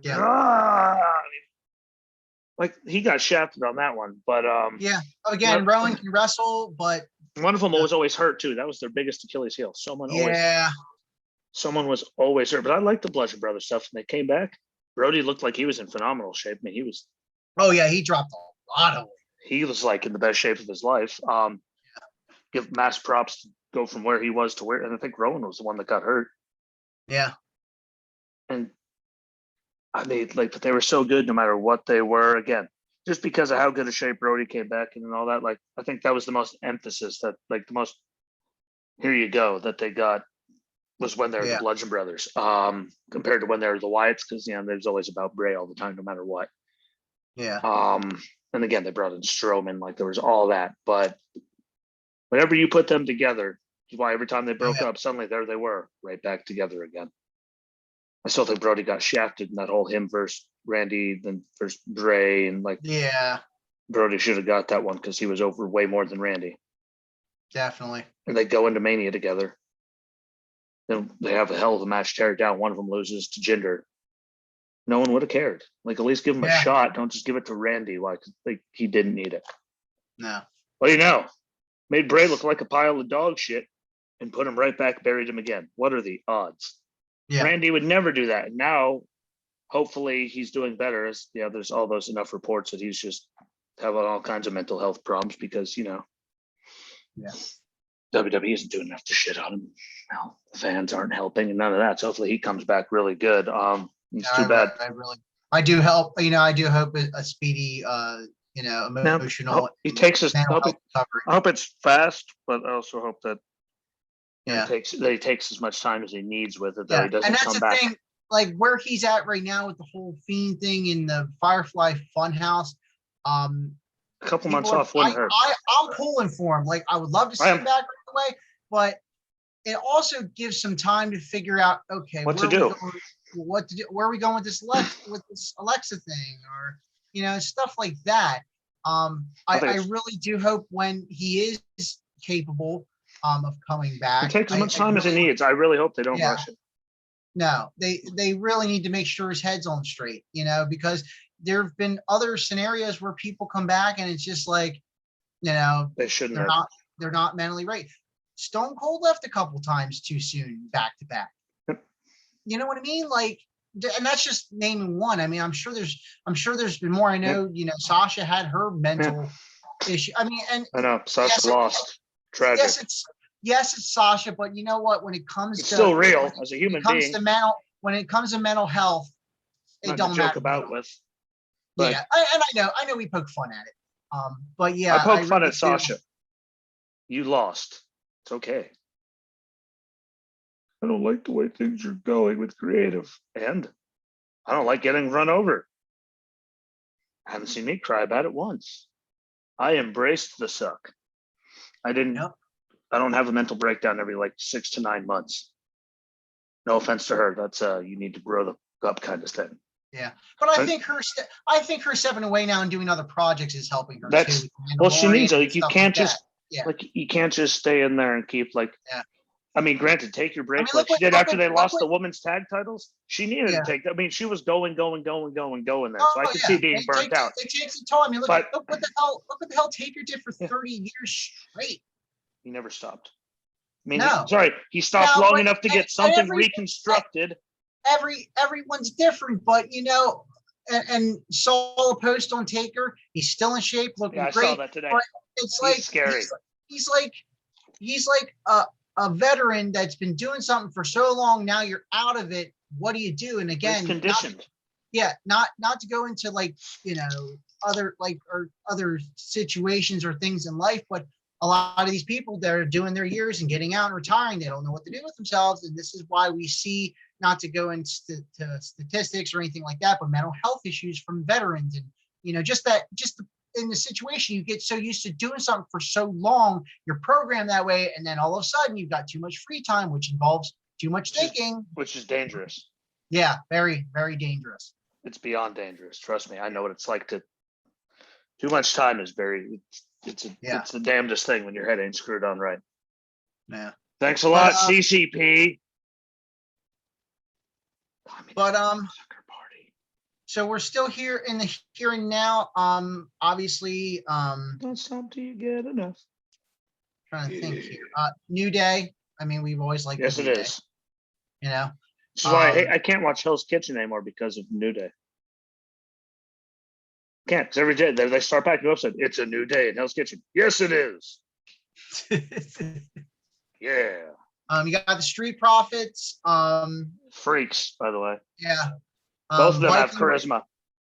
Speaker 1: Yeah. Like, he got shafted on that one, but
Speaker 2: again, Rowan can wrestle, but
Speaker 1: one of them was always hurt too. That was their biggest Achilles heel. Someone was always hurt. But I like the Bludgeon Brothers stuff. When they came back, Brody looked like he was in phenomenal shape. I mean, he was.
Speaker 2: Oh yeah, he dropped a lot of weight.
Speaker 1: He was like in the best shape of his life. Give mass props to go from where he was to where, and I think Rowan was the one that got hurt.
Speaker 2: Yeah.
Speaker 1: And I mean, but they were so good no matter what they were. Again, just because of how good a shape Brody came back in and all that, like, I think that was the most emphasis that, like, the most, here you go, that they got was when they were the Bludgeon Brothers, compared to when they were the Wyatts, because, you know, there's always about Bray all the time, no matter what.
Speaker 2: Yeah.
Speaker 1: And again, they brought in Strowman, like there was all that. But whenever you put them together, is why every time they broke up, suddenly there they were, right back together again. I still think Brody got shafted in that whole him versus Randy, then versus Bray, and like Brody should have got that one because he was over way more than Randy.
Speaker 2: Definitely.
Speaker 1: And they go into Mania together. Then they have a hell of a match, tear it down. One of them loses to Jinder. No one would have cared. Like, at least give him a shot. Don't just give it to Randy like he didn't need it.
Speaker 2: No.
Speaker 1: Well, made Bray look like a pile of dog shit and put him right back, buried him again. What are the odds? Yeah. Randy would never do that. Now, hopefully, he's doing better. There's all those enough reports that he's just having all kinds of mental health problems because, WWE isn't doing enough to shit on him. No, the fans aren't helping and none of that. So hopefully he comes back really good. It's too bad.
Speaker 2: I do hope a speedy, emotional.
Speaker 1: He takes his. I hope it's fast, but I also hope that he takes as much time as he needs with it. That he doesn't come back. Thing,
Speaker 2: like where he's at right now with the whole Fiend thing in the Firefly Funhouse.
Speaker 1: A couple months off wouldn't hurt.
Speaker 2: I'm pulling for him. Like I would love to see him back right away, but it also gives some time to figure out
Speaker 1: what to do.
Speaker 2: Where are we going with this Alexa thing, or stuff like that. I really do hope when he is capable of coming back.
Speaker 1: It takes as much time as he needs. I really hope they don't rush it.
Speaker 2: No, they really need to make sure his head's on straight, because there have been other scenarios where people come back and it's just like,
Speaker 1: they shouldn't
Speaker 2: they're not mentally right. Stone Cold left a couple times too soon back to back. You know what I mean? Like, and that's just naming one. I mean, I'm sure there's been more. I know, Sasha had her mental issue. I mean, and
Speaker 1: I know Sasha lost. Tragic.
Speaker 2: Yes, it's Sasha, but you know what? When it comes
Speaker 1: it's still real as a human being.
Speaker 2: When it comes to mental health, it don't
Speaker 1: joke about with.
Speaker 2: But I know we poke fun at it. But yeah,
Speaker 1: I poke fun at Sasha. You lost. It's okay. I don't like the way things are going with creative, and I don't like getting run over. I haven't seen me cry about it once. I embraced the suck. I didn't. Yep. I don't have a mental breakdown every 6 to 9 months. No offense to her. That's you need to grow up kind of thing.
Speaker 2: Yeah, but I think her stepping away now and doing other projects is helping her too.
Speaker 1: She needs it. You can't just you can't just stay in there and keep I mean, granted, take your break she did after they lost the women's tag titles. She needed to take. I mean, she was going there, so I could see being burnt out.
Speaker 2: It takes a toll. I mean, look what the hell Taker did for 30 years straight.
Speaker 1: He never stopped. I mean, he stopped long enough to get something reconstructed.
Speaker 2: Everyone's different, but and saw a post on Taker. He's still in shape, looking great. I saw that today. But it's scary. He's like a veteran that's been doing something for so long. Now you're out of it. What do you do? And again,
Speaker 1: he's conditioned.
Speaker 2: Not to go into other situations or things in life, but a lot of these people that are doing their years and getting out and retiring, they don't know what to do with themselves. And this is why we see, not to go into statistics or anything like that, but mental health issues from veterans. And, just in the situation, you get so used to doing something for so long, you're programmed that way. And then all of a sudden you've got too much free time, which involves too much thinking.
Speaker 1: Which is dangerous.
Speaker 2: Yeah, very, very dangerous.
Speaker 1: It's beyond dangerous. Trust me. I know what it's like too much time is it's the damnedest thing when your head ain't screwed on right.
Speaker 2: Yeah.
Speaker 1: Thanks a lot, CCP.
Speaker 2: But so we're still here in the here and now. Obviously,
Speaker 1: don't stop till you get enough.
Speaker 2: Trying to think here. New Day. I mean, we've always liked.
Speaker 1: Yes, it is.
Speaker 2: Day.
Speaker 1: This is why I can't watch Hell's Kitchen anymore because of New Day. Can't, because every day they start back up said it's a new day in Hell's Kitchen. Yes, it is. Yeah.
Speaker 2: You got the Street Profits.
Speaker 1: Freaks, by the way.
Speaker 2: Yeah.
Speaker 1: Both of them have charisma.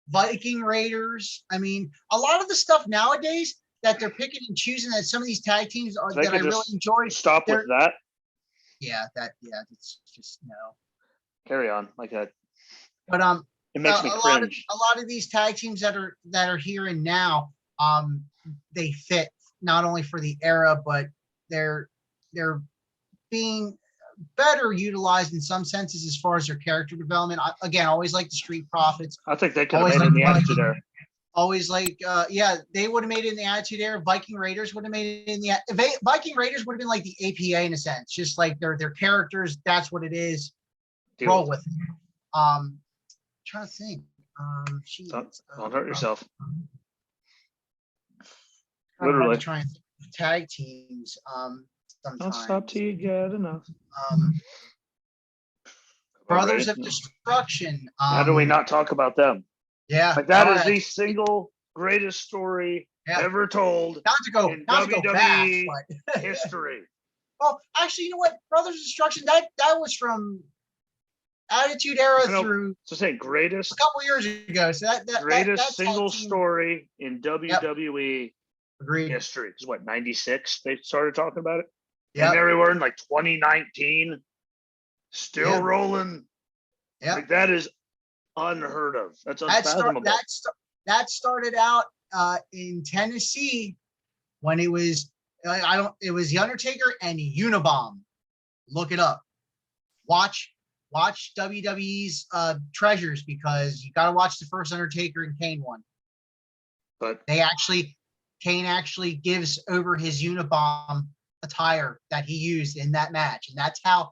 Speaker 2: Viking Raiders. I mean, a lot of the stuff nowadays that they're picking and choosing that some of these tag teams are that I really enjoy.
Speaker 1: Stop with that.
Speaker 2: Yeah, it's just no.
Speaker 1: Carry on like that.
Speaker 2: But
Speaker 1: It makes me cringe.
Speaker 2: A lot of these tag teams that are here and now, they fit not only for the era, but they're being better utilized in some senses as far as their character development. Again, always like the Street Profits.
Speaker 1: I think they could have made it in the Attitude Era.
Speaker 2: Always like, they would have made it in the Attitude Era. Viking Raiders would have made it in the Viking Raiders would have been like the APA in a sense, just like their characters. That's what it is. Roll with it. Trying to think.
Speaker 1: Don't hurt yourself.
Speaker 2: Literally trying to think of tag teams. Sometimes.
Speaker 1: Don't stop till you get enough.
Speaker 2: Brothers of Destruction.
Speaker 1: How do we not talk about them?
Speaker 2: Yeah,
Speaker 1: like that is the single greatest story ever told
Speaker 2: not to go back, but
Speaker 1: history.
Speaker 2: Well, actually, you know what? Brothers of Destruction, that was from Attitude Era through.
Speaker 1: So say greatest
Speaker 2: a couple years ago. So that
Speaker 1: greatest single story in WWE history. It's what, 96 they started talking about it? Yeah. And there we were in like 2019, still rolling. Yeah. Like that is unheard of. That's unfathomable.
Speaker 2: That started out in Tennessee when it was it was The Undertaker and Unabomb. Look it up. Watch WWE's Treasures, because you got to watch the first Undertaker and Kane one.
Speaker 1: But
Speaker 2: Kane actually gives over his Unabomb attire that he used in that match, and that's how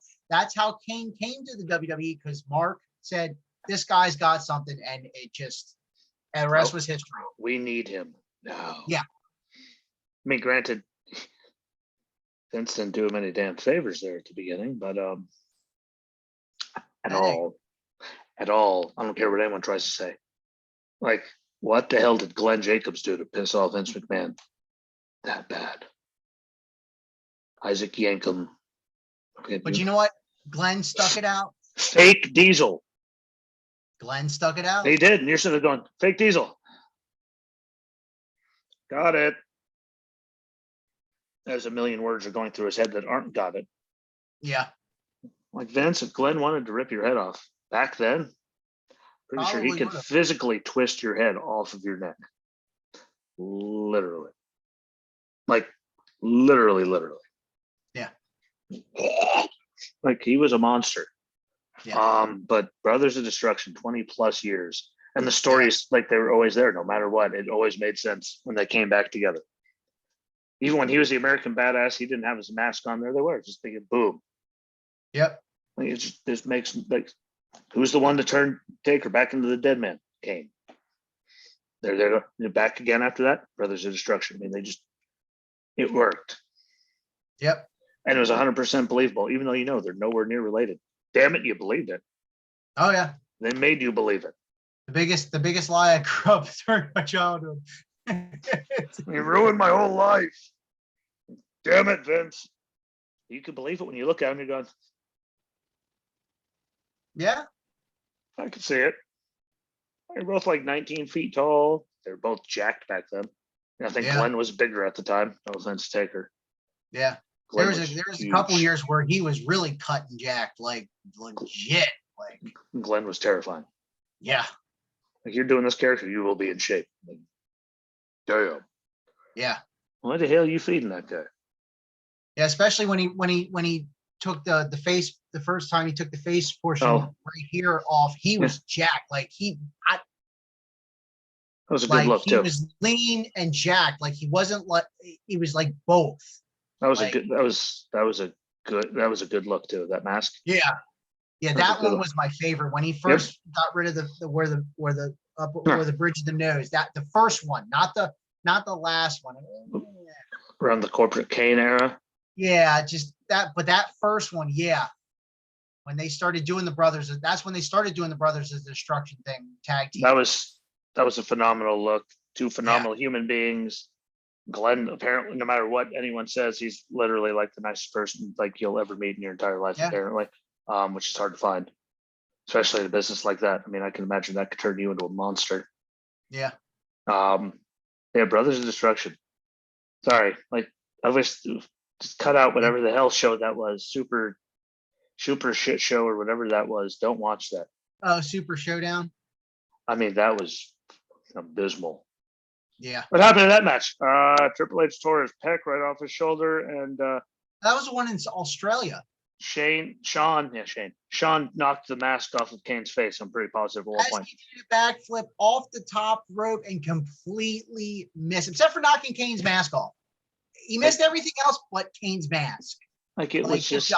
Speaker 2: Kane came to the WWE, because Mark said, this guy's got something, and the rest was history.
Speaker 1: We need him now.
Speaker 2: Yeah.
Speaker 1: I mean, granted, Vince didn't do him any damn favors there at the beginning, but at all, I don't care what anyone tries to say. Like, what the hell did Glenn Jacobs do to piss off Vince McMahon that bad? Isaac Yankem. Okay,
Speaker 2: but you know what? Glenn stuck it out.
Speaker 1: Fake Diesel.
Speaker 2: Glenn stuck it out.
Speaker 1: He did, and you're sitting there going, fake Diesel. Got it. There's a million words are going through his head that aren't got it.
Speaker 2: Yeah.
Speaker 1: Like Vince, if Glenn wanted to rip your head off back then, pretty sure he could physically twist your head off of your neck. Literally. Like, literally.
Speaker 2: Yeah.
Speaker 1: Like, he was a monster.
Speaker 2: Yeah.
Speaker 1: But Brothers of Destruction, 20 plus years. And the stories, like, they were always there, no matter what. It always made sense when they came back together. Even when he was the American Badass, he didn't have his mask on there. They were just thinking, boom.
Speaker 2: Yep.
Speaker 1: Like, it just makes, like, who's the one to turn Taker back into the dead man? Kane. They're back again after that. Brothers of Destruction. I mean, it worked.
Speaker 2: Yep.
Speaker 1: And it was 100% believable, even though they're nowhere near related. Damn it, you believed it.
Speaker 2: Oh yeah.
Speaker 1: They made you believe it.
Speaker 2: The biggest lie I grew up during my childhood.
Speaker 1: You ruined my whole life. Damn it, Vince. You can believe it when you look at him. You're going,
Speaker 2: yeah,
Speaker 1: I can see it. They're both like 19 feet tall. They were both jacked back then. And I think Glenn was bigger at the time. No offense to Taker.
Speaker 2: Yeah. There was a couple years where he was really cut and jacked, like legit. Like
Speaker 1: Glenn was terrifying.
Speaker 2: Yeah.
Speaker 1: Like, you're doing this character, you will be in shape. Like, damn.
Speaker 2: Yeah.
Speaker 1: Why the hell are you feeding that guy?
Speaker 2: Yeah, especially when he took the face, the first time he took the face portion right here off, he was jacked. Like that
Speaker 1: was a good look too.
Speaker 2: He was lean and jacked. Like he wasn't like, he was like both. That was
Speaker 1: a good look too. That mask.
Speaker 2: Yeah. Yeah, that one was my favorite when he first got rid of where the bridge of the nose. That the first one, not the last one.
Speaker 1: Around the corporate Kane era.
Speaker 2: Yeah, just that. But that first one, when they started doing that's when they started doing the Brothers of Destruction thing, tag team.
Speaker 1: That was a phenomenal look. Two phenomenal human beings. Glenn, apparently, no matter what anyone says, he's literally like the nicest person like you'll ever meet in your entire life, apparently. Which is hard to find, especially in a business like that. I mean, I can imagine that could turn you into a monster.
Speaker 2: Yeah.
Speaker 1: Brothers of Destruction. Sorry, like I wish just cut out whatever the hell show that was. Super shit show or whatever that was. Don't watch that.
Speaker 2: Oh, Super Showdown.
Speaker 1: I mean, that was abysmal.
Speaker 2: Yeah.
Speaker 1: What happened in that match? Triple H tore his pec right off his shoulder, and
Speaker 2: that was the one in Australia.
Speaker 1: Shawn knocked the mask off of Kane's face. I'm pretty positive at one point.
Speaker 2: He did a backflip off the top rope and completely missed, except for knocking Kane's mask off. He missed everything else but Kane's mask.
Speaker 1: Like it was just,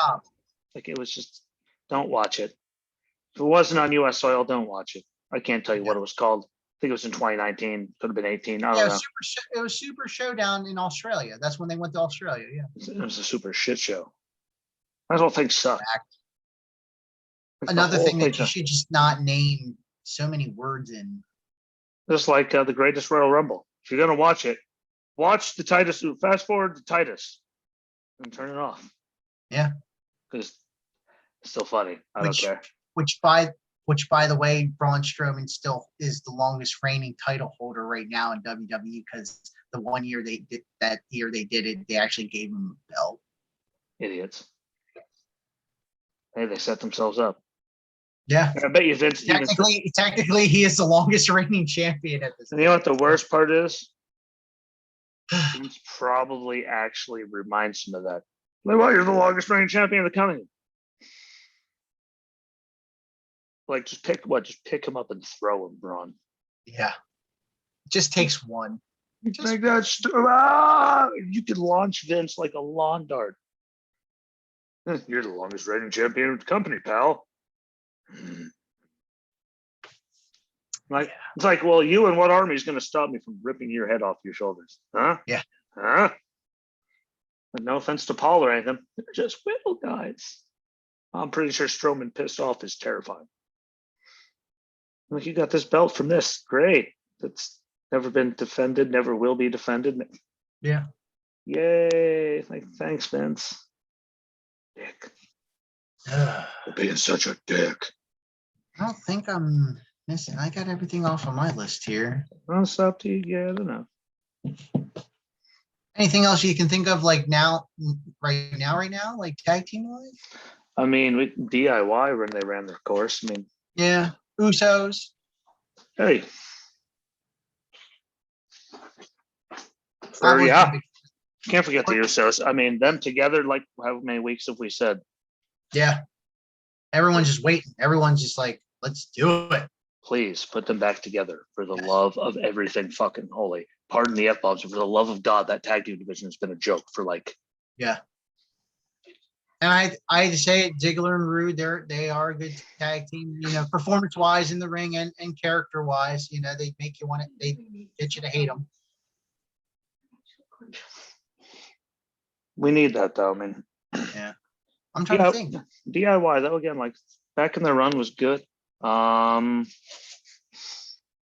Speaker 1: don't watch it. If it wasn't on U.S. soil, don't watch it. I can't tell you what it was called. I think it was in 2019. Could have been 18. I don't know.
Speaker 2: It was Super Showdown in Australia. That's when they went to Australia. Yeah.
Speaker 1: It was a super shit show. That whole thing sucked.
Speaker 2: Another thing that you should just not name so many words in.
Speaker 1: Just like the Greatest Royal Rumble. If you're going to watch it, watch the Titus. Fast forward to Titus and turn it off.
Speaker 2: Yeah.
Speaker 1: Because it's still funny. I don't care.
Speaker 2: Which by the way, Braun Strowman still is the longest reigning title holder right now in WWE, because the one year they did it, they actually gave him a belt.
Speaker 1: Idiots. Hey, they set themselves up.
Speaker 2: Yeah.
Speaker 1: I bet you Vince.
Speaker 2: Technically, he is the longest reigning champion at this.
Speaker 1: And you know what the worst part is? Vince probably actually reminds him of that. Like, well, you're the longest reigning champion of the company. Like, just pick him up and throw him, Braun.
Speaker 2: Yeah. It just takes one.
Speaker 1: You could launch Vince like a lawn dart. You're the longest reigning champion of the company, pal. It's like, well, you and what army is going to stop me from ripping your head off your shoulders? Huh?
Speaker 2: Yeah.
Speaker 1: Huh? But no offense to Paul or anything. They're just little guys. I'm pretty sure Strowman pissed off is terrifying. Like, you got this belt from this. Great. That's never been defended, never will be defended.
Speaker 2: Yeah.
Speaker 1: Yay. Thanks, Vince. Dick. You're being such a dick.
Speaker 2: I don't think I'm missing. I got everything off of my list here.
Speaker 1: I'll stop to you. Yeah, I don't know.
Speaker 2: Anything else you can think of, like right now, like tag team wise?
Speaker 1: I mean, DIY when they ran their course. I mean,
Speaker 2: yeah, Usos.
Speaker 1: Hey. Can't forget the Usos. I mean, them together, like, how many weeks have we said?
Speaker 2: Yeah. Everyone's just waiting. Everyone's just like, let's do it.
Speaker 1: Please put them back together for the love of everything fucking holy. Pardon the F-bombs, but for the love of God, that tag team division has been a joke for like.
Speaker 2: Yeah. And I had to say it, Ziggler and Rude, they are a good tag team, performance wise in the ring and character wise, they make you want it, they get you to hate them.
Speaker 1: We need that though. I mean,
Speaker 2: yeah. I'm trying to think.
Speaker 1: DIY though, again, like back in their run was good.
Speaker 2: I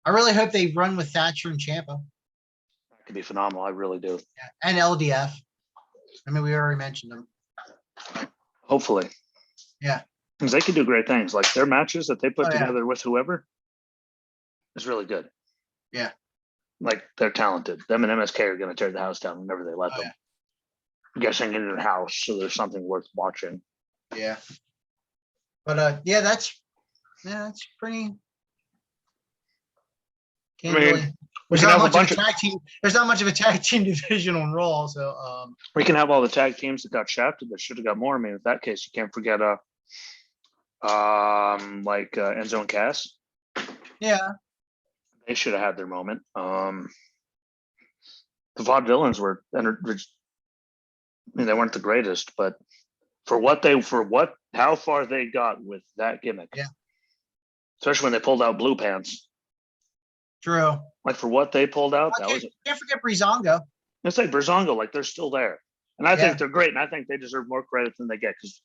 Speaker 2: really hope they run with Thatcher and Ciampa.
Speaker 1: That could be phenomenal. I really do.
Speaker 2: Yeah. And LDF. I mean, we already mentioned them.
Speaker 1: Hopefully.
Speaker 2: Yeah.
Speaker 1: Because they could do great things. Like their matches that they put together with whoever is really good.
Speaker 2: Yeah.
Speaker 1: Like they're talented. Them and MSK are going to tear the house down whenever they let them.
Speaker 2: Yeah.
Speaker 1: I'm guessing in their house, so there's something worth watching.
Speaker 2: Yeah. But that's pretty. There's not much of a tag team division on Raw, so
Speaker 1: we can have all the tag teams that got shafted that should have got more. I mean, in that case, you can't forget Enzo and Cass.
Speaker 2: Yeah.
Speaker 1: They should have had their moment. The Vaudevillains were, I mean, they weren't the greatest, but how far they got with that gimmick.
Speaker 2: Yeah.
Speaker 1: Especially when they pulled out Blue Pants.
Speaker 2: True.
Speaker 1: Like for what they pulled out,
Speaker 2: can't forget Breezango.
Speaker 1: It's like Breezango, like they're still there. And I think they're great, and I think they deserve more credit than they get. Because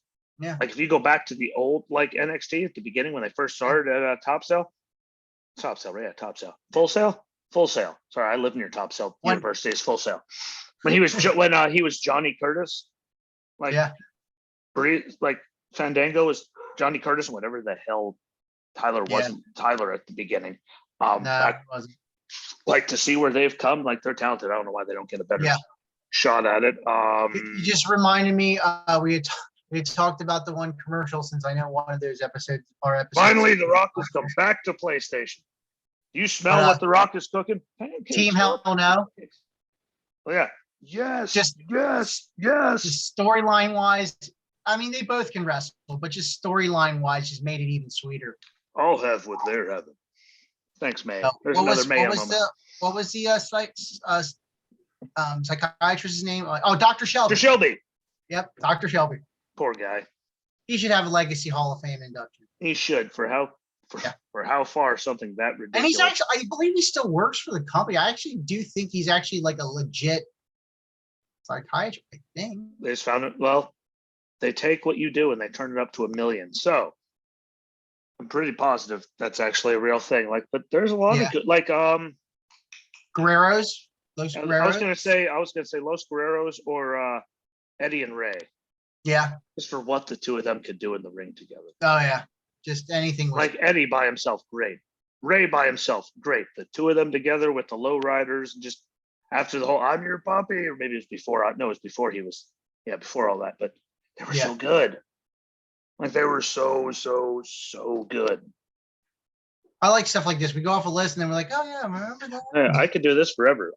Speaker 1: like if you go back to the old like NXT at the beginning when they first started at Top Sale, Full Sail. Sorry, I live near Top Sale University. Is Full Sail. When he was Johnny Curtis, Fandango was Johnny Curtis, and whatever the hell Tyler wasn't Tyler at the beginning.
Speaker 2: No, it wasn't.
Speaker 1: Like to see where they've come, like they're talented. I don't know why they don't get a better shot at it.
Speaker 2: You just reminded me. We had talked about the one commercial, since I know one of those episodes.
Speaker 1: Finally, The Rock has come back to PlayStation. Do you smell what The Rock is cooking? Pancakes,
Speaker 2: Team Hell No.
Speaker 1: Oh yeah. Yes.
Speaker 2: Just storyline wise, I mean, they both can wrestle, but just storyline wise, just made it even sweeter.
Speaker 1: I'll have what they're having. Thanks, May. There's
Speaker 2: what
Speaker 1: another
Speaker 2: was,
Speaker 1: May
Speaker 2: what was
Speaker 1: moment.
Speaker 2: what was the psychiatrist's name? Oh, Dr. Shelby.
Speaker 1: Dr. Shelby.
Speaker 2: Yep, Dr. Shelby.
Speaker 1: Poor guy.
Speaker 2: He should have a Legacy Hall of Fame induction.
Speaker 1: He should for how far something that ridiculous.
Speaker 2: And he's actually, I believe he still works for the company. I actually do think he's actually like a legit psychiatrist, I think.
Speaker 1: They just found it. Well, they take what you do and they turn it up to 1 million. So I'm pretty positive that's actually a real thing. Like, but there's a lot of good, like
Speaker 2: Guerreros. Los
Speaker 1: I
Speaker 2: Guerreros.
Speaker 1: was gonna say Los Guerreros or Eddie and Ray.
Speaker 2: Yeah.
Speaker 1: Just for what the two of them could do in the ring together.
Speaker 2: Oh yeah. Just anything
Speaker 1: like Eddie by himself, great. Ray by himself, great. The two of them together with the low riders, just after the whole "I'm your puppy," or maybe it was before. No, it was before he was. Yeah, before all that. But they were so good. Like they were so good.
Speaker 2: I like stuff like this. We go off a list and then we're like, oh yeah, I remember that.
Speaker 1: Yeah, I could do this forever.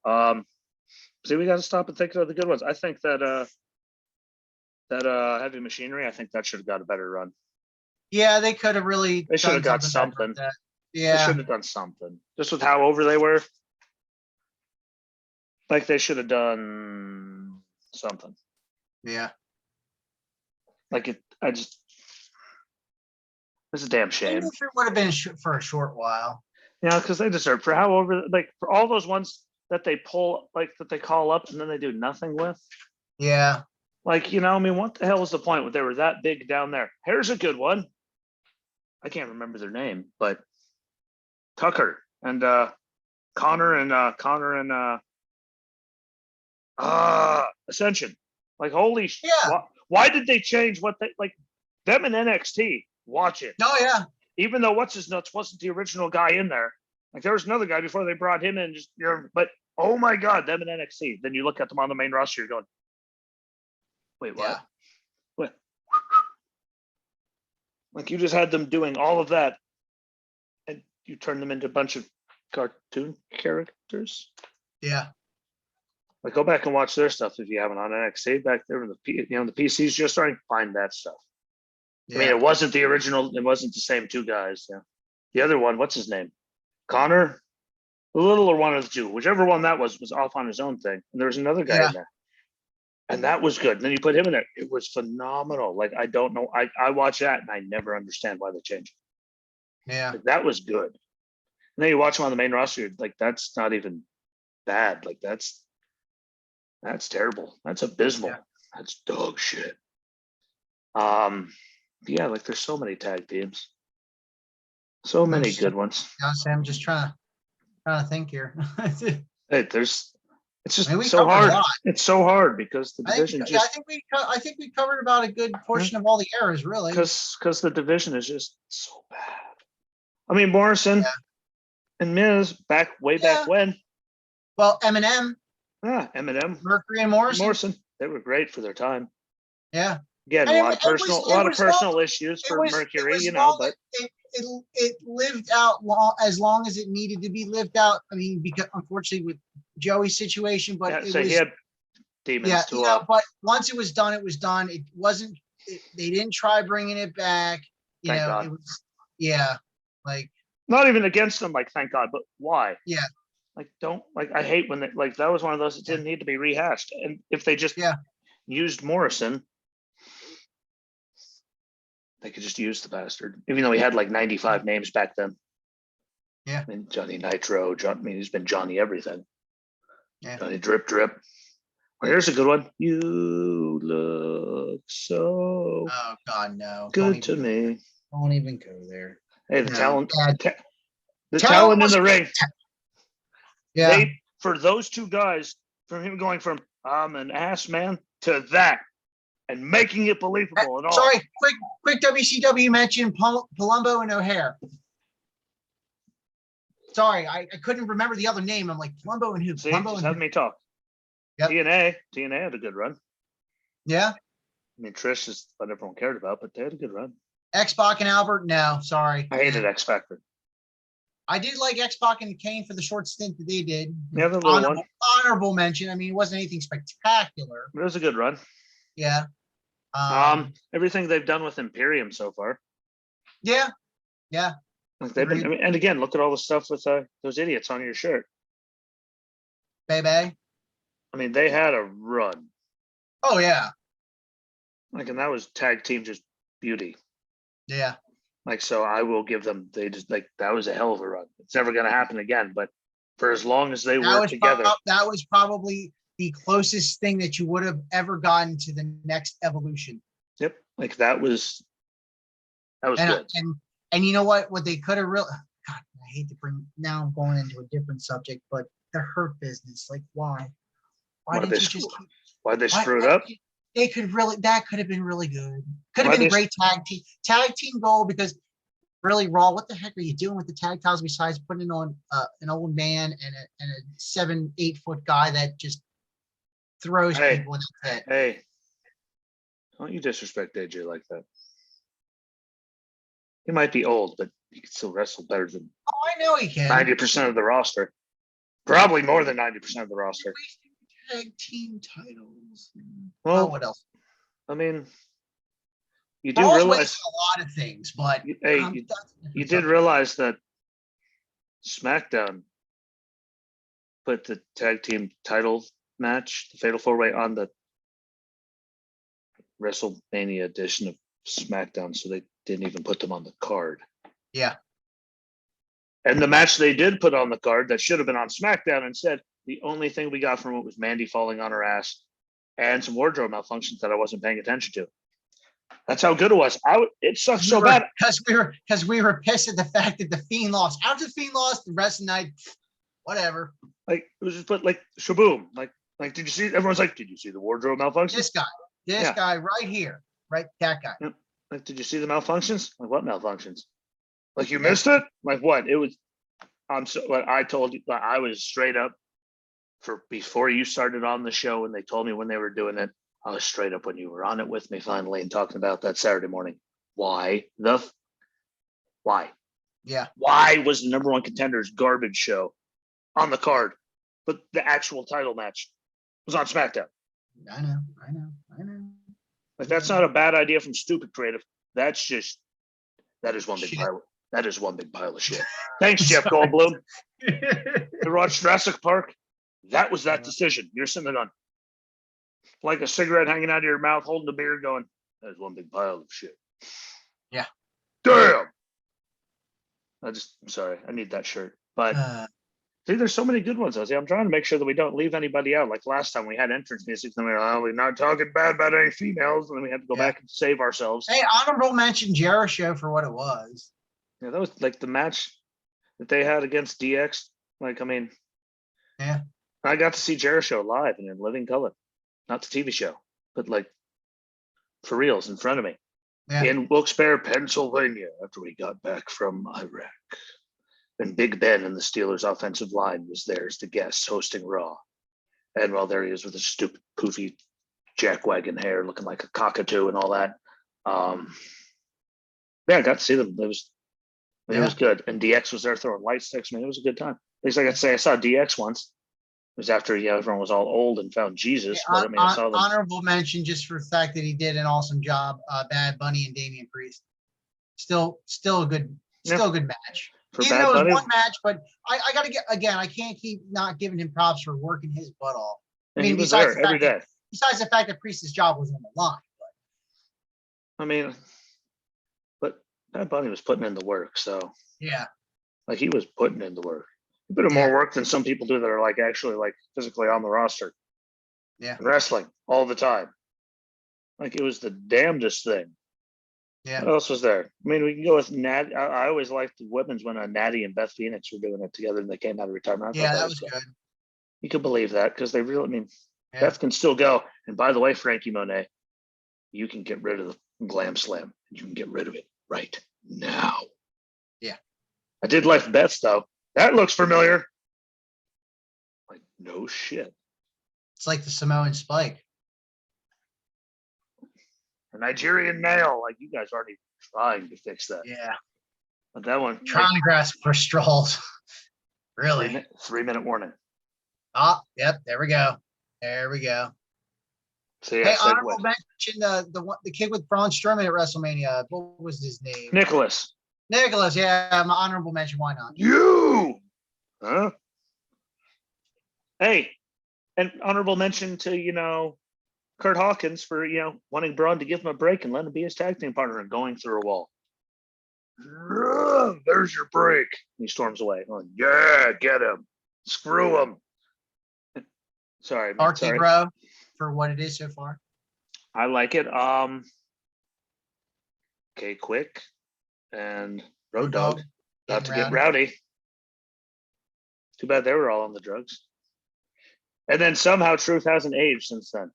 Speaker 1: See, we got to stop and think of the good ones. I think that Heavy Machinery, I think that should have got a better run.
Speaker 2: Yeah, they could have really.
Speaker 1: They should have got something.
Speaker 2: Yeah,
Speaker 1: they should have done something. Just with how over they were. Like they should have done something.
Speaker 2: Yeah.
Speaker 1: Like it, it's a damn shame.
Speaker 2: It would have been for a short while.
Speaker 1: Yeah, because they deserve for how over, like for all those ones that they pull, like that they call up and then they do nothing with.
Speaker 2: Yeah.
Speaker 1: Like, you know, I mean, what the hell was the point when they were that big down there? Here's a good one. I can't remember their name, but Tucker and Connor and Ascension. Like, holy shit.
Speaker 2: Yeah.
Speaker 1: Why did they change what they like them in NXT? Watch it.
Speaker 2: Oh yeah.
Speaker 1: Even though what's his nuts wasn't the original guy in there. Like there was another guy before they brought him in, but oh my god, them in NXT. Then you look at them on the main roster, you're going, wait, what?
Speaker 2: Yeah.
Speaker 1: What? Like you just had them doing all of that and you turn them into a bunch of cartoon characters.
Speaker 2: Yeah.
Speaker 1: Like go back and watch their stuff if you haven't on NXT back there when the PC's just starting to find that stuff. Yeah. I mean, it wasn't the original, it wasn't the same two guys. Yeah. The other one, what's his name? Connor? The little or one of the two, whichever one that was off on his own thing. And there was another guy in there. And that was good. And then you put him in there. It was phenomenal. Like, I don't know. I watch that and I never understand why they changed it.
Speaker 2: Yeah.
Speaker 1: Like, that was good. And then you watch him on the main roster, like, that's not even bad. Like, that's terrible. That's abysmal. Yeah. That's dog shit. Yeah, like there's so many tag teams. So many good ones.
Speaker 2: I'm just trying to think here.
Speaker 1: Hey, it's just so hard. It's so hard because the division
Speaker 2: I think we covered about a good portion of all the eras, really.
Speaker 1: Because the division is just so bad. I mean, Morrison and Miz way back when.
Speaker 2: Well, Eminem.
Speaker 1: Yeah, Eminem.
Speaker 2: Mercury and Morrison.
Speaker 1: They were great for their time.
Speaker 2: Yeah.
Speaker 1: Again, a lot of personal issues for Mercury, but
Speaker 2: it lived out as long as it needed to be lived out. I mean, because unfortunately with Joey's situation, but
Speaker 1: he had demons too.
Speaker 2: But once it was done, it was done. It wasn't. They didn't try bringing it back.
Speaker 1: Thank God.
Speaker 2: It was like
Speaker 1: not even against them. Like, thank God, but why?
Speaker 2: Yeah.
Speaker 1: Like, I hate when that was one of those that didn't need to be rehashed. And if they just used Morrison. They could just use the bastard, even though he had like 95 names back then.
Speaker 2: Yeah.
Speaker 1: I mean, Johnny Nitro, he's been Johnny everything.
Speaker 2: Yeah.
Speaker 1: Johnny Drip. Well, here's a good one. You look so.
Speaker 2: Oh God, no.
Speaker 1: Good to me.
Speaker 2: Don't even go there.
Speaker 1: Hey, the talent. The talent in the ring.
Speaker 2: Yeah.
Speaker 1: For those two guys, from him going from I'm an ass man to that. And making it believable and all.
Speaker 2: Sorry, quick WCW mention Palumbo and O'Hare. Sorry, I couldn't remember the other name. I'm like, Palumbo and who?
Speaker 1: See,
Speaker 2: Palumbo
Speaker 1: just have me talk. Yep. TNA had a good run.
Speaker 2: Yeah.
Speaker 1: I mean, Trish is what everyone cared about, but they had a good run.
Speaker 2: X-Pac and Albert, no, sorry.
Speaker 1: I hated X Factor.
Speaker 2: I did like X-Pac and Kane for the short stint that they did.
Speaker 1: Yeah, the little one.
Speaker 2: Honorable mention. I mean, it wasn't anything spectacular.
Speaker 1: It was a good run.
Speaker 2: Yeah.
Speaker 1: Everything they've done with Imperium so far.
Speaker 2: Yeah. Yeah.
Speaker 1: Like they've been, I mean, and again, look at all the stuff with those idiots on your shirt.
Speaker 2: Baby.
Speaker 1: I mean, they had a run.
Speaker 2: Oh yeah.
Speaker 1: Like, and that was tag team just beauty.
Speaker 2: Yeah.
Speaker 1: Like, so I will give them, they just like, that was a hell of a run. It's never going to happen again, but for as long as they work together.
Speaker 2: That was probably the closest thing that you would have ever gotten to the next evolution.
Speaker 1: Yep. Like that was good.
Speaker 2: And you know what they could have really, God, I hate to bring, now I'm going into a different subject, but the Hurt Business, like why did you just
Speaker 1: why'd they screw it up?
Speaker 2: They could really, that could have been really good. Could have been a great tag team goal, because really Raw, what the heck are you doing with the tag titles besides putting on an old man and a 7-8 foot guy that just throws people in the head?
Speaker 1: Hey, don't you disrespect AJ like that. He might be old, but he can still wrestle better than
Speaker 2: I know he can.
Speaker 1: 90% of the roster. Probably more than 90% of the roster.
Speaker 2: Tag team titles.
Speaker 1: Well,
Speaker 2: what else?
Speaker 1: I mean, you do realize
Speaker 2: a lot of things, but
Speaker 1: you did realize that SmackDown put the tag team title match, the Fatal 4-Way, on the WrestleMania edition of SmackDown, so they didn't even put them on the card.
Speaker 2: Yeah.
Speaker 1: And the match they did put on the card that should have been on SmackDown instead, the only thing we got from it was Mandy falling on her ass and some wardrobe malfunctions that I wasn't paying attention to. That's how good it was. It sucked so bad
Speaker 2: because we were pissed at the fact that the Fiend lost. After the Fiend lost, the rest of the night, whatever.
Speaker 1: Like it was just put like shaboom. Like did you see? Everyone's like, did you see the wardrobe malfunctions?
Speaker 2: This guy right here, right? That guy.
Speaker 1: Yep. Like, did you see the malfunctions? Like what malfunctions? Like you missed it? Like what? It was. What I told you, I was straight up before you started on the show, and they told me when they were doing it. I was straight up when you were on it with me finally and talking about that Saturday morning. Why?
Speaker 2: Yeah.
Speaker 1: Why was the number one Contenders garbage show on the card, but the actual title match was on SmackDown?
Speaker 2: I know.
Speaker 1: Like that's not a bad idea from stupid creative. That is one big pile. That is one big pile of shit. Thanks, Jeff Goldblum. You watched Jurassic Park? That was that decision. You're sitting there going, like a cigarette hanging out of your mouth, holding a beer, going, "That is one big pile of shit."
Speaker 2: Yeah.
Speaker 1: Damn. I'm sorry. I need that shirt. But see, there's so many good ones. I'm trying to make sure that we don't leave anybody out. Like last time we had entrance music, and we're not talking bad about any females, and then we had to go back and save ourselves.
Speaker 2: Hey, honorable mention Jericho for what it was.
Speaker 1: Yeah, that was like the match that they had against DX. Like, I mean,
Speaker 2: yeah,
Speaker 1: I got to see Jericho live and in living color. Not the TV show, but like for reals in front of me in Wilkes-Barre, Pennsylvania, after we got back from Iraq. And Big Ben and the Steelers' offensive line was there as the guest hosting Raw. And well, there he is with his stupid, poofy jackwagon hair looking like a cockatoo and all that. Yeah, I got to see them. It was good. And DX was there throwing light sticks. Man, it was a good time. At least I got to say I saw DX once. It was after everyone was all old and found Jesus.
Speaker 2: Yeah,
Speaker 1: but I mean, I saw them.
Speaker 2: Honorable mention just for the fact that he did an awesome job. Bad Bunny and Damian Priest. Still a good match. Even though it was one match, but I gotta get again. I can't keep not giving him props for working his butt off.
Speaker 1: I mean, besides
Speaker 2: the fact that Priest's job was on the line.
Speaker 1: But. I mean, but Bad Bunny was putting in the work, so
Speaker 2: yeah,
Speaker 1: like he was putting in the work. A bit of more work than some people do that are like actually like physically on the roster.
Speaker 2: Yeah.
Speaker 1: And wrestling all the time. Like it was the damnedest thing.
Speaker 2: Yeah.
Speaker 1: What else was there? I mean, we can go with Nat. I always liked the women's when Natty and Beth Phoenix were doing it together and they came out of retirement.
Speaker 2: Yeah, that was good.
Speaker 1: You could believe that because they really, I mean, Beth can still go. And by the way, Frankie Monet, you can get rid of the Glam Slam. You can get rid of it right now.
Speaker 2: Yeah.
Speaker 1: I did like Beth's though. That looks familiar. Like, no shit.
Speaker 2: It's like the Samoan Spike.
Speaker 1: A Nigerian nail. Like, you guys aren't even trying to fix that.
Speaker 2: Yeah.
Speaker 1: But that one.
Speaker 2: Trying to grasp for straws. Really?
Speaker 1: 3-minute warning.
Speaker 2: Oh, yep. There we go. There we go.
Speaker 1: So yeah,
Speaker 2: honorable mention the kid with Braun Strowman at WrestleMania. What was his name?
Speaker 1: Nicholas.
Speaker 2: Yeah, my honorable mention. Why not?
Speaker 1: You. Huh? Hey, and honorable mention to Kurt Hawkins for wanting Braun to give him a break and let him be his tag team partner and going through a wall. There's your break. And he storms away. Oh, yeah, get him. Screw him. Sorry, man.
Speaker 2: RK Bro for what it is so far.
Speaker 1: I like it. Okay, Quick and Road Dogg about to get rowdy. Too bad they were all on the drugs. And then somehow Truth hasn't aged since then.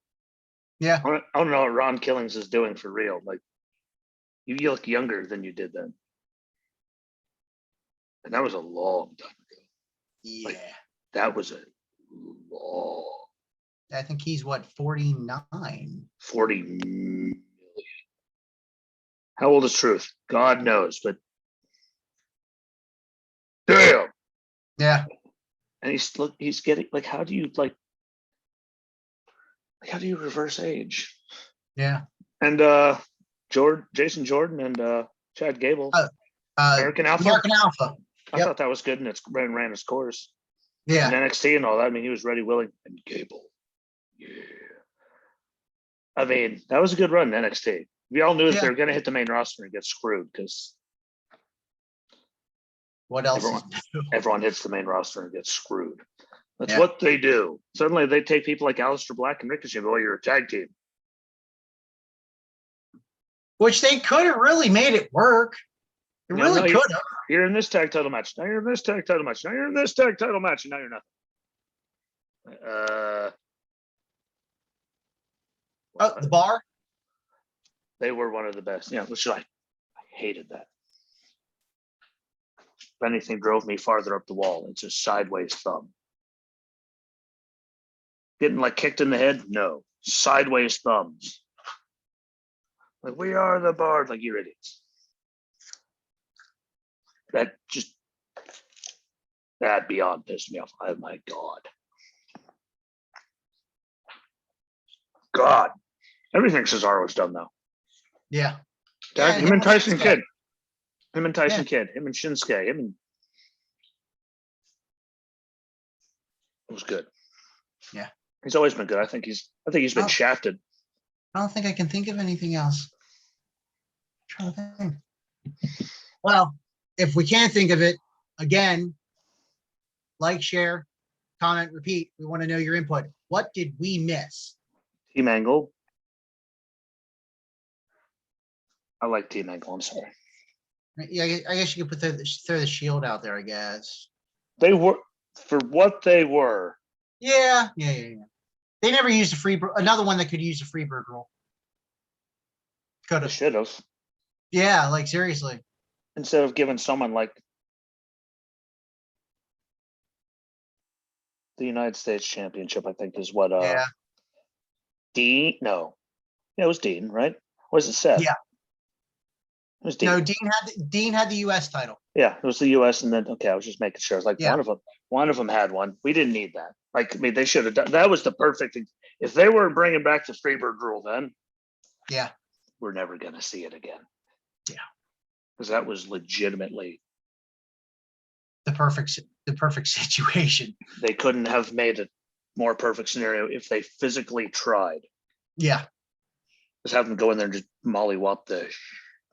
Speaker 2: Yeah.
Speaker 1: I don't know what Ron Killings is doing for real. Like, you look younger than you did then. And that was a long time ago.
Speaker 2: Yeah.
Speaker 1: Like, that was a long.
Speaker 2: I think he's 49?
Speaker 1: 40 million. How old is Truth? God knows, but damn.
Speaker 2: Yeah.
Speaker 1: And he's getting like, how do you reverse age?
Speaker 2: Yeah.
Speaker 1: And Jason Jordan and Chad Gable. American Alpha. I thought that was good, and it's ran his course.
Speaker 2: Yeah.
Speaker 1: And NXT and all that. I mean, he was ready, willing, and Gable. Yeah. I mean, that was a good run in NXT. We all knew that they were going to hit the main roster and get screwed because
Speaker 2: what else?
Speaker 1: Everyone hits the main roster and gets screwed. That's what they do. Suddenly, they take people like Aleister Black and Ricochet. Oh, you're a tag team.
Speaker 2: Which they could have really made it work. It really could have.
Speaker 1: You're in this tag title match. Now you're in this tag title match. Now you're in this tag title match. And now you're nothing.
Speaker 2: The Bar?
Speaker 1: They were one of the best. Yeah, which I hated that. If anything drove me farther up the wall, it's a sideways thumb. Getting like kicked in the head? No. Sideways thumbs. Like, we are the Bar. Like, you're idiots. That beyond pissed me off. Oh my God. Everything Cesaro's done though.
Speaker 2: Yeah.
Speaker 1: Him and Tyson Kidd. Him and Shinsuke. It was good.
Speaker 2: Yeah.
Speaker 1: He's always been good. I think he's been shafted.
Speaker 2: I don't think I can think of anything else. I'm trying to think. Well, if we can't think of it, again, like, share, comment, repeat. We want to know your input. What did we miss?
Speaker 1: Team Angle. I like Team Angle. I'm sorry.
Speaker 2: Yeah, I guess you could throw the Shield out there, I guess.
Speaker 1: They were, for what they were.
Speaker 2: Yeah. They never used a Freebird. Another one that could use a Freebird rule. Could have.
Speaker 1: Should have.
Speaker 2: Yeah, like, seriously.
Speaker 1: Instead of giving someone like the United States Championship, I think is what Dean. No. Yeah, it was Dean, right? Or was it Seth?
Speaker 2: Yeah.
Speaker 1: It was Dean.
Speaker 2: No, Dean had the US title.
Speaker 1: Yeah, it was the US, and then I was just making sure. I was like, one of them had one. We didn't need that. Like, I mean, they should have done that. Was the perfect thing. If they were bringing back the Freebird rule then, we're never gonna see it again.
Speaker 2: Yeah.
Speaker 1: Because that was legitimately
Speaker 2: the perfect situation.
Speaker 1: They couldn't have made a more perfect scenario if they physically tried.
Speaker 2: Yeah.
Speaker 1: Just have them go in there and just mollywop the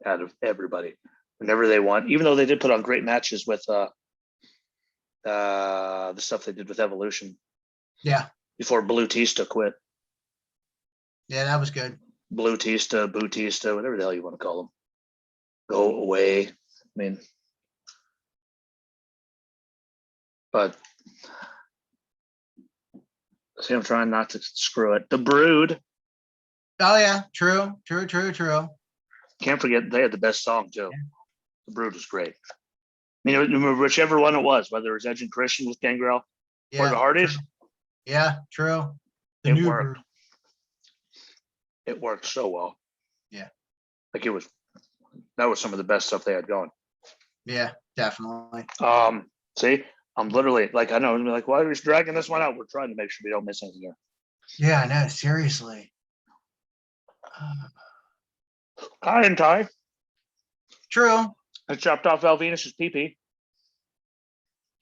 Speaker 1: out of everybody whenever they want, even though they did put on great matches with the stuff they did with Evolution.
Speaker 2: Yeah.
Speaker 1: Before Blue Tista quit.
Speaker 2: Yeah, that was good.
Speaker 1: Blue Tista, Boo Tista, whatever the hell you want to call them. Go away. I mean, but see, I'm trying not to screw it. The Brood.
Speaker 2: Oh yeah, true.
Speaker 1: Can't forget they had the best song too. Yeah. The Brood was great. I mean, whichever one it was, whether it was Edge and Christian with Gangrel or the Hardys.
Speaker 2: True. Yeah, true.
Speaker 1: It worked. Brood. It worked so well.
Speaker 2: Yeah.
Speaker 1: Like that was some of the best stuff they had going.
Speaker 2: Yeah, definitely.
Speaker 1: See, I'm literally like, I know, I'm like, why are we dragging this one out? We're trying to make sure we don't miss anything here.
Speaker 2: Yeah, I know. Seriously.
Speaker 1: Hi and Ty.
Speaker 2: True.
Speaker 1: I chopped off Val Venus's pee-pee.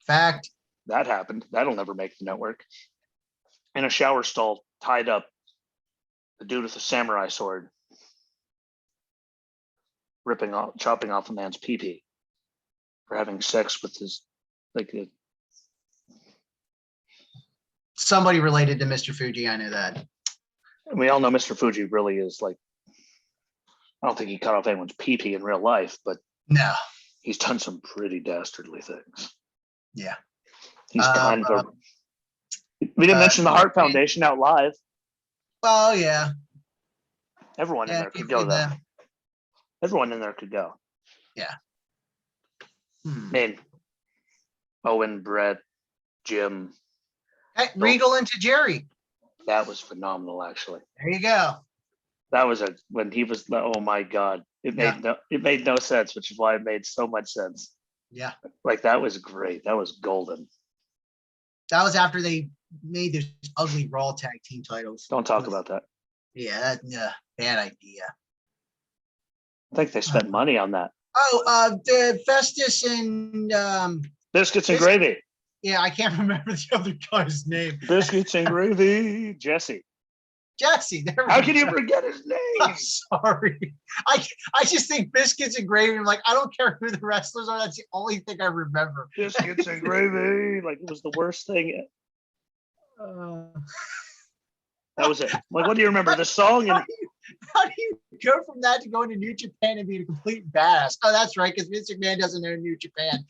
Speaker 2: Fact.
Speaker 1: That happened. That'll never make the network. In a shower stall, tied up, the dude with a samurai sword, chopping off a man's pee-pee for having sex with his, like,
Speaker 2: somebody related to Mr. Fuji. I know that.
Speaker 1: And we all know Mr. Fuji really is like, I don't think he cut off anyone's pee-pee in real life, but
Speaker 2: no,
Speaker 1: he's done some pretty dastardly things.
Speaker 2: Yeah.
Speaker 1: He's kind of we didn't mention the Heart Foundation out live.
Speaker 2: Oh yeah.
Speaker 1: Everyone in there could go though. Everyone in there could go.
Speaker 2: Yeah.
Speaker 1: I mean, Owen, Brett, Jim.
Speaker 2: Hey, Regal into Jerry.
Speaker 1: That was phenomenal, actually.
Speaker 2: There you go.
Speaker 1: That was when he was, oh my God. It made no sense, which is why it made so much sense.
Speaker 2: Yeah.
Speaker 1: Like that was great. That was golden.
Speaker 2: That was after they made those ugly Raw tag team titles.
Speaker 1: Don't talk about that.
Speaker 2: Yeah, bad idea.
Speaker 1: I think they spent money on that.
Speaker 2: The Festus and
Speaker 1: Biscuits and Gravy.
Speaker 2: Yeah, I can't remember the other guy's name.
Speaker 1: Biscuits and Gravy. Jesse.
Speaker 2: How
Speaker 1: can you forget his name?
Speaker 2: I'm sorry. I just think Biscuits and Gravy. I'm like, I don't care who the wrestlers are. That's the only thing I remember.
Speaker 1: Biscuits and Gravy. Like it was the worst thing. That was it. Like, what do you remember? The song?
Speaker 2: How do you go from that to going to New Japan and being a complete badass? Oh, that's right, because Vince McMahon doesn't know New Japan.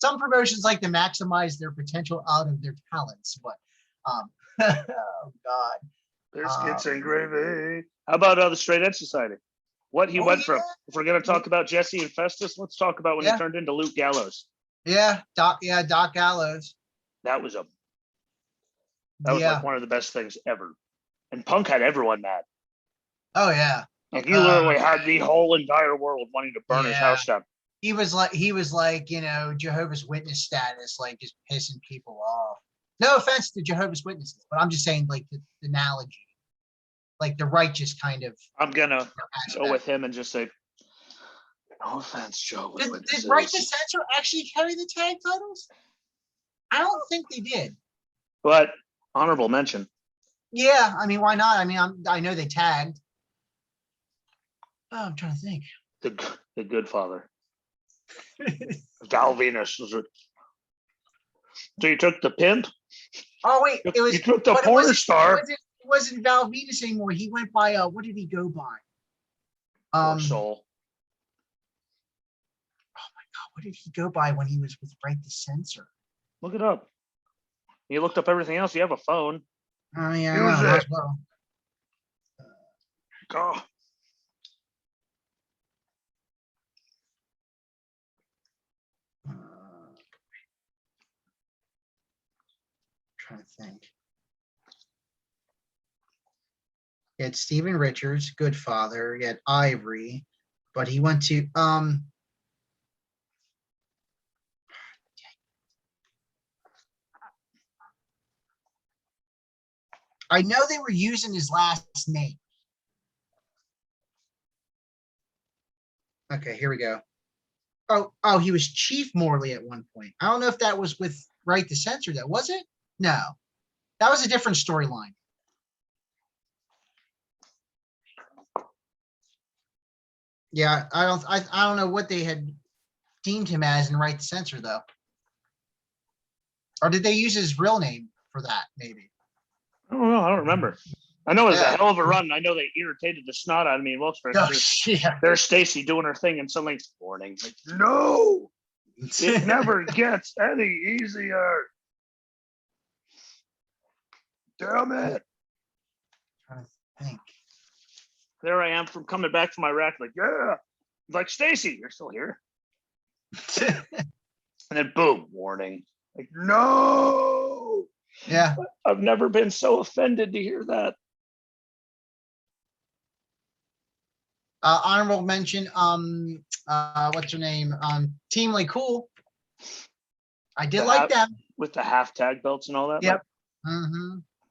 Speaker 2: Some promotions like to maximize their potential out of their talents, but oh God.
Speaker 1: Biscuits and Gravy. How about the Straight Edge Society? What he went from. If we're going to talk about Jesse and Festus, let's talk about when he turned into Luke Gallows.
Speaker 2: Yeah, Doc Gallows.
Speaker 1: That was like one of the best things ever. And Punk had everyone mad.
Speaker 2: Oh yeah.
Speaker 1: Like he literally had the whole entire world wanting to burn his house down.
Speaker 2: He was like, Jehovah's Witness status, like just pissing people off. No offense to Jehovah's Witnesses, but I'm just saying, like the analogy, like the righteous kind of.
Speaker 1: I'm gonna go with him and just say, no offense, Jehovah's Witnesses.
Speaker 2: Did Right to Censor actually carry the tag titles? I don't think they did.
Speaker 1: But honorable mention.
Speaker 2: Yeah, I mean, why not? I mean, I know they tagged. Oh, I'm trying to think.
Speaker 1: The Good Father. Val Venus. So you took the pimp?
Speaker 2: Oh wait, it was.
Speaker 1: You took the porn star.
Speaker 2: It wasn't Val Venus anymore. He went by what did he go by?
Speaker 1: Poor soul.
Speaker 2: Oh my God, what did he go by when he was with Right to Censor?
Speaker 1: Look it up. You looked up everything else. You have a phone.
Speaker 2: Oh yeah, well.
Speaker 1: Oh.
Speaker 2: Trying to think. He had Steven Richards, Good Father. He had Ivory, but he went to I know they were using his last name. Okay, here we go. Oh, he was Chief Morley at one point. I don't know if that was with Right to Censor. That was it? No, that was a different storyline. Yeah, I don't know what they had deemed him as in Right to Censor though. Or did they use his real name for that? Maybe.
Speaker 1: I don't know. I don't remember. I know it was a hell of a run. I know they irritated the snot out of me in Wilkesburg. There's Stacy doing her thing, and suddenly it's morning. Like, no, it never gets any easier. Damn it!
Speaker 2: I think.
Speaker 1: There I am from coming back from Iraq. Like, yeah, like Stacy, you're still here. And then boom, warning. Like, no.
Speaker 2: Yeah.
Speaker 1: I've never been so offended to hear that.
Speaker 2: Honorable mention, what's her name? Teamly Cool. I did like them.
Speaker 1: With the half tag belts and all that.
Speaker 2: Yep.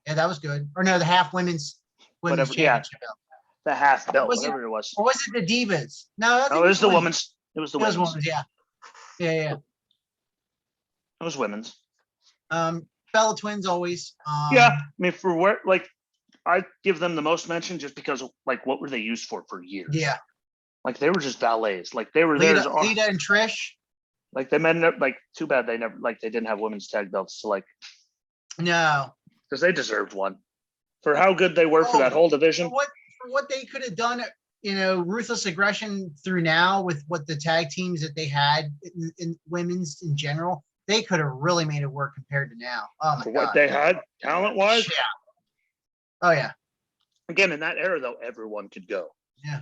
Speaker 2: Yeah, that was good. Or no, the half women's championship belt.
Speaker 1: The half belt, whatever it was.
Speaker 2: Or was it the Divas? No,
Speaker 1: it was the women's. It was the women's.
Speaker 2: Yeah. It
Speaker 1: was women's.
Speaker 2: Bella Twins always.
Speaker 1: Yeah, I mean, for where, like, I give them the most mention just because, like, what were they used for years?
Speaker 2: Yeah.
Speaker 1: Like, they were just valets. Like, they were there.
Speaker 2: Lita and Trish.
Speaker 1: Like, they met, like, too bad they never, like, they didn't have women's tag belts. So, like,
Speaker 2: no.
Speaker 1: Because they deserved one. For how good they were for that whole division.
Speaker 2: For what they could have done, ruthless aggression through now with what the tag teams that they had in women's in general, they could have really made it work compared to now. Oh my God.
Speaker 1: What they had, talent-wise?
Speaker 2: Yeah. Oh, yeah.
Speaker 1: Again, in that era, though, everyone could go.
Speaker 2: Yeah.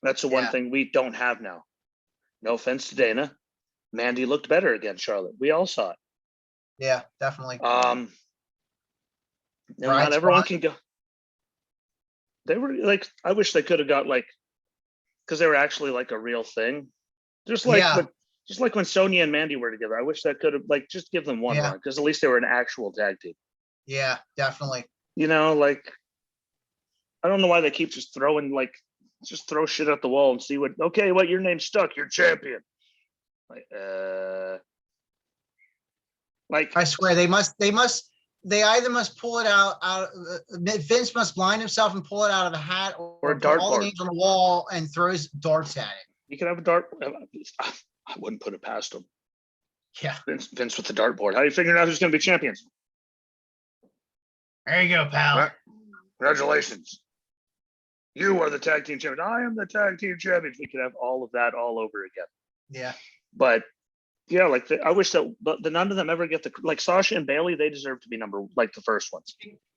Speaker 1: That's the one thing we don't have now. No offense to Dana. Mandy looked better against Charlotte. We all saw it.
Speaker 2: Yeah, definitely.
Speaker 1: Not everyone can go. They were like, I wish they could have got like, because they were actually like a real thing. Just like when Sonya and Mandy were together. I wish that could have like just give them one run because at least they were an actual tag team.
Speaker 2: Yeah, definitely.
Speaker 1: Like I don't know why they keep just throwing just throw shit at the wall and see what your name's stuck, you're champion.
Speaker 2: I swear they either must pull it out Vince must blind himself and pull it out of a hat or
Speaker 1: a dart
Speaker 2: all
Speaker 1: board.
Speaker 2: the names on the wall and throws darts at it.
Speaker 1: You could have a dart. I wouldn't put it past him.
Speaker 2: Yeah.
Speaker 1: Vince with the dartboard. How are you figuring out who's going to be champions?
Speaker 2: There you go, pal.
Speaker 1: Congratulations. You are the tag team champion. I am the tag team champion. We could have all of that all over again.
Speaker 2: Yeah.
Speaker 1: But yeah, I wish that, but none of them ever get Sasha and Bailey. They deserve to be the first ones.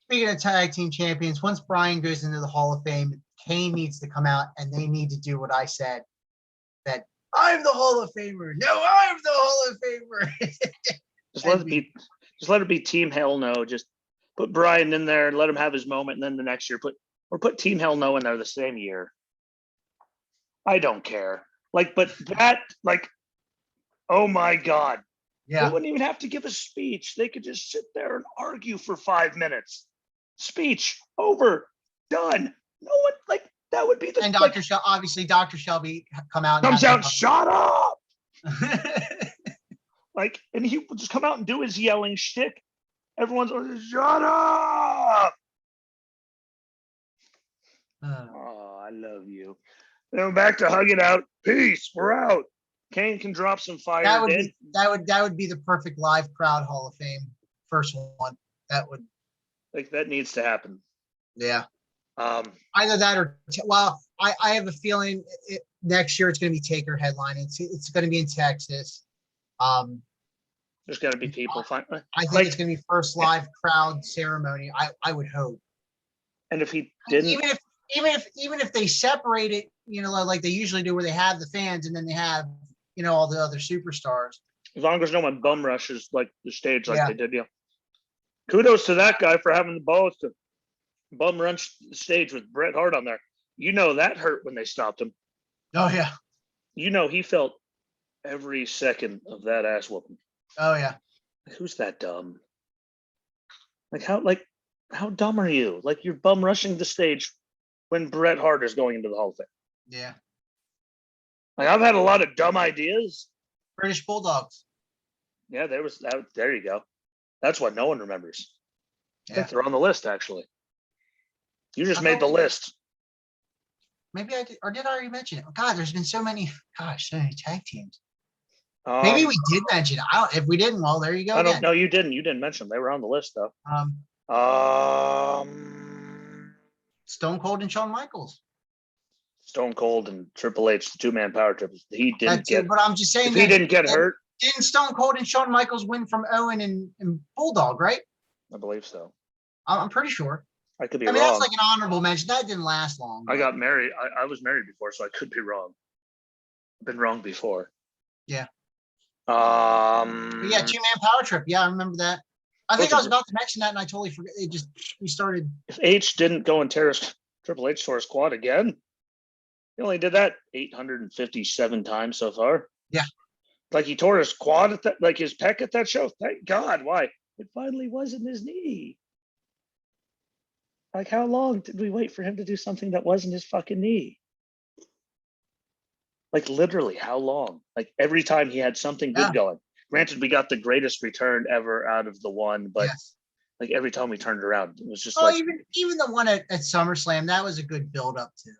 Speaker 2: Speaking of tag team champions, once Bryan goes into the Hall of Fame, Kane needs to come out and they need to do what I said, that I'm the Hall of Famer. No, I'm the Hall of Famer.
Speaker 1: Just let it be Team Hell No. Just put Bryan in there and let him have his moment, and then the next year put Team Hell No in there the same year. I don't care. Oh my God.
Speaker 2: Yeah.
Speaker 1: They wouldn't even have to give a speech. They could just sit there and argue for 5 minutes. Speech over, done. No one that would be the.
Speaker 2: And obviously Dr. Shelby come out.
Speaker 1: Comes out, shut up. And he would just come out and do his yelling shtick. Everyone's like, shut up. Oh, I love you. Then back to hug it out. Peace. We're out. Kane can drop some fire.
Speaker 2: That would be the perfect live crowd Hall of Fame first one. That would
Speaker 1: that needs to happen.
Speaker 2: Yeah. Either that or I have a feeling next year it's going to be Taker headline. It's going to be in Texas.
Speaker 1: There's got to be people.
Speaker 2: I think it's going to be first live crowd ceremony. I would hope.
Speaker 1: And if he didn't,
Speaker 2: even if they separate it, like they usually do, where they have the fans and then they have all the other superstars.
Speaker 1: As long as no one bum rushes the stage they did, yeah. Kudos to that guy for having the balls to bum rush the stage with Bret Hart on there. That hurt when they stopped him.
Speaker 2: Oh yeah.
Speaker 1: He felt every second of that ass whooping.
Speaker 2: Oh yeah.
Speaker 1: Who's that dumb? How dumb are you? You're bum rushing the stage when Bret Hart is going into the Hall of Fame.
Speaker 2: Yeah.
Speaker 1: I've had a lot of dumb ideas.
Speaker 2: British Bulldogs.
Speaker 1: Yeah, there you go. That's what no one remembers.
Speaker 2: Yeah.
Speaker 1: I think they're on the list, actually. You just made the list.
Speaker 2: Maybe I did, or did I already mention it? Oh, God, there's been so many tag teams. Maybe we did mention it. If we didn't, well, there you go.
Speaker 1: I don't know. You didn't. You didn't mention them. They were on the list, though.
Speaker 2: Stone Cold and Shawn Michaels.
Speaker 1: Stone Cold and Triple H, the two-man power trip. He didn't
Speaker 2: but I'm just saying,
Speaker 1: if he didn't get hurt.
Speaker 2: Didn't Stone Cold and Shawn Michaels win from Owen and Bulldog, right?
Speaker 1: I believe so.
Speaker 2: I'm pretty sure.
Speaker 1: I could be wrong.
Speaker 2: That's like an honorable mention. That didn't last long.
Speaker 1: I got married. I was married before, so I could be wrong. I've been wrong before.
Speaker 2: Yeah.
Speaker 1: Two-man
Speaker 2: power trip. Yeah, I remember that. I think I was about to mention that, and I totally forgot. We started.
Speaker 1: If H didn't go and tear Triple H tore his quad again. He only did that 857 times so far.
Speaker 2: Yeah.
Speaker 1: Like he tore his quad at that, like his pec at that show. Thank God. Why? It finally wasn't his knee. Like, how long did we wait for him to do something that wasn't his fucking knee? Like, literally, how long? Like, every time he had something good going. Granted, we got the greatest return ever out of the one, but like every time we turned around, it was just like
Speaker 2: even the one at SummerSlam, that was a good build up too.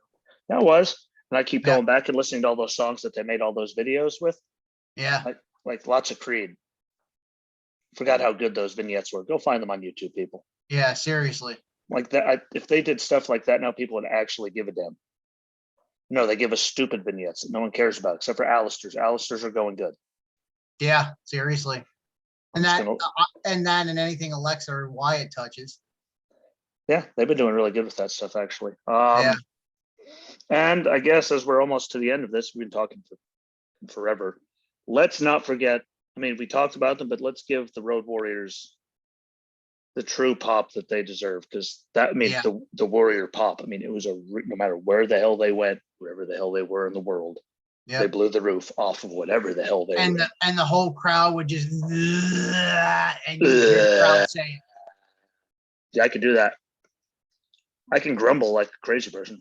Speaker 1: That was. And I keep going back and listening to all those songs that they made all those videos with.
Speaker 2: Yeah.
Speaker 1: Like lots of Creed. Forgot how good those vignettes were. Go find them on YouTube, people.
Speaker 2: Yeah, seriously.
Speaker 1: Like that, if they did stuff like that now, people would actually give a damn. No, they give us stupid vignettes that no one cares about, except for Alistair's. Alistair's are going good.
Speaker 2: Yeah, seriously. And and anything Alexa or Wyatt touches.
Speaker 1: Yeah, they've been doing really good with that stuff, actually.
Speaker 2: And
Speaker 1: I guess as we're almost to the end of this, we've been talking for forever. Let's not forget, I mean, we talked about them, but let's give the Road Warriors the true pop that they deserve, because that, I mean, the Warrior pop, I mean, it was no matter where the hell they went, wherever the hell they were in the world, they blew the roof off of whatever the hell they were.
Speaker 2: And the whole crowd would just, and you hear the crowd saying,
Speaker 1: yeah, I could do that. I can grumble like a crazy person.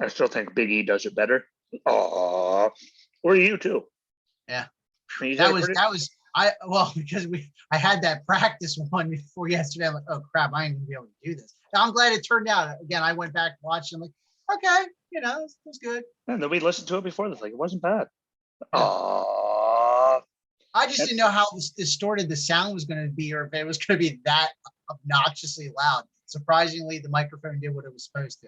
Speaker 1: I still think Big E does it better. Or you too.
Speaker 2: Yeah.
Speaker 1: I mean,
Speaker 2: because I had that practice one before yesterday. I'm like, oh crap, I ain't gonna be able to do this. Now I'm glad it turned out. Again, I went back watching, like, okay, it was good.
Speaker 1: And then we listened to it before this, like it wasn't bad.
Speaker 2: I just didn't know how distorted the sound was going to be, or if it was going to be that obnoxiously loud. Surprisingly, the microphone did what it was supposed to.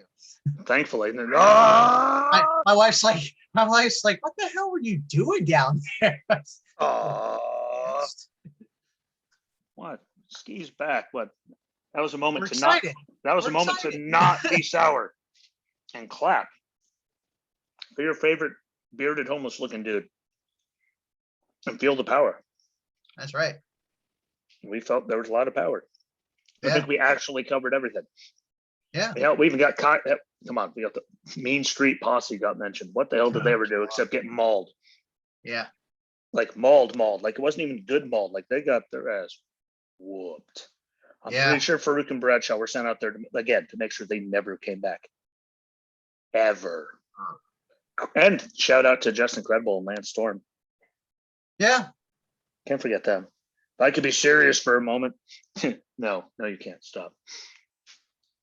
Speaker 1: Thankfully.
Speaker 2: My wife's like, what the hell were you doing down there?
Speaker 1: What? Ski's back. What? That was a moment to not be sour and clap for your favorite bearded homeless looking dude and feel the power.
Speaker 2: That's right.
Speaker 1: We felt there was a lot of power. I think we actually covered everything.
Speaker 2: Yeah.
Speaker 1: We even got caught. Come on, we got the Mean Street Posse got mentioned. What the hell did they ever do except get mauled?
Speaker 2: Yeah.
Speaker 1: Like mauled. Like it wasn't even good mauled. Like they got their ass whooped. I'm pretty sure Farouk and Bradshaw were sent out there to make sure they never came back. Ever. And shout out to Justin Credible and Lance Storm.
Speaker 2: Yeah.
Speaker 1: Can't forget them. If I could be serious for a moment. No, you can't. Stop.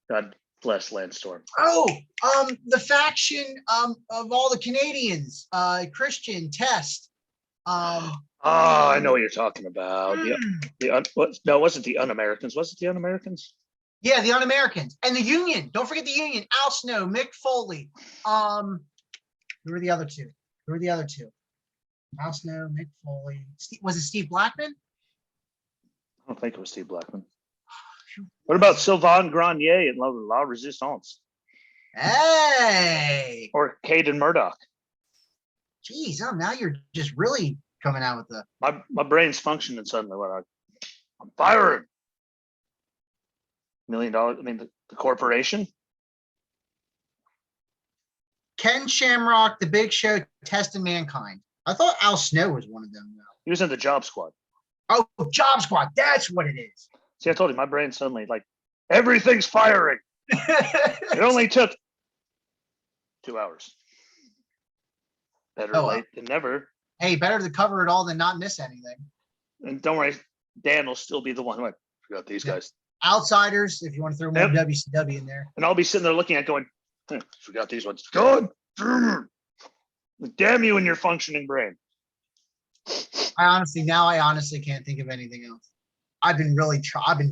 Speaker 1: God bless Lance Storm.
Speaker 2: The faction of all the Canadians, Christian, Test.
Speaker 1: I know what you're talking about. Wasn't the Un-Americans? Was it the Un-Americans?
Speaker 2: Yeah, the Un-Americans and the Union. Don't forget the Union. Al Snow, Mick Foley. Who were the other two? Al Snow, Mick Foley. Was it Steve Blackman?
Speaker 1: I don't think it was Steve Blackman. What about Sylvain Grenier and La Resistance?
Speaker 2: Hey!
Speaker 1: Or Caden Murdoch?
Speaker 2: Jeez, now you're just really coming out with the...
Speaker 1: My brain's functioning suddenly. I'm firing. $1 million, I mean, the corporation?
Speaker 2: Ken Shamrock, The Big Show, Test and Mankind. I thought Al Snow was one of them, though.
Speaker 1: He was in the Job Squad.
Speaker 2: Oh, Job Squad. That's what it is.
Speaker 1: See, I told you, my brain suddenly, like, everything's firing. It only took 2 hours. Better late than never.
Speaker 2: Hey, better to cover it all than not miss anything.
Speaker 1: And don't worry, Dan will still be the one who forgot these guys.
Speaker 2: Outsiders, if you want to throw more WCW in there.
Speaker 1: And I'll be sitting there looking at going, forgot these ones. God damn you and your functioning brain.
Speaker 2: I honestly can't think of anything else. I've been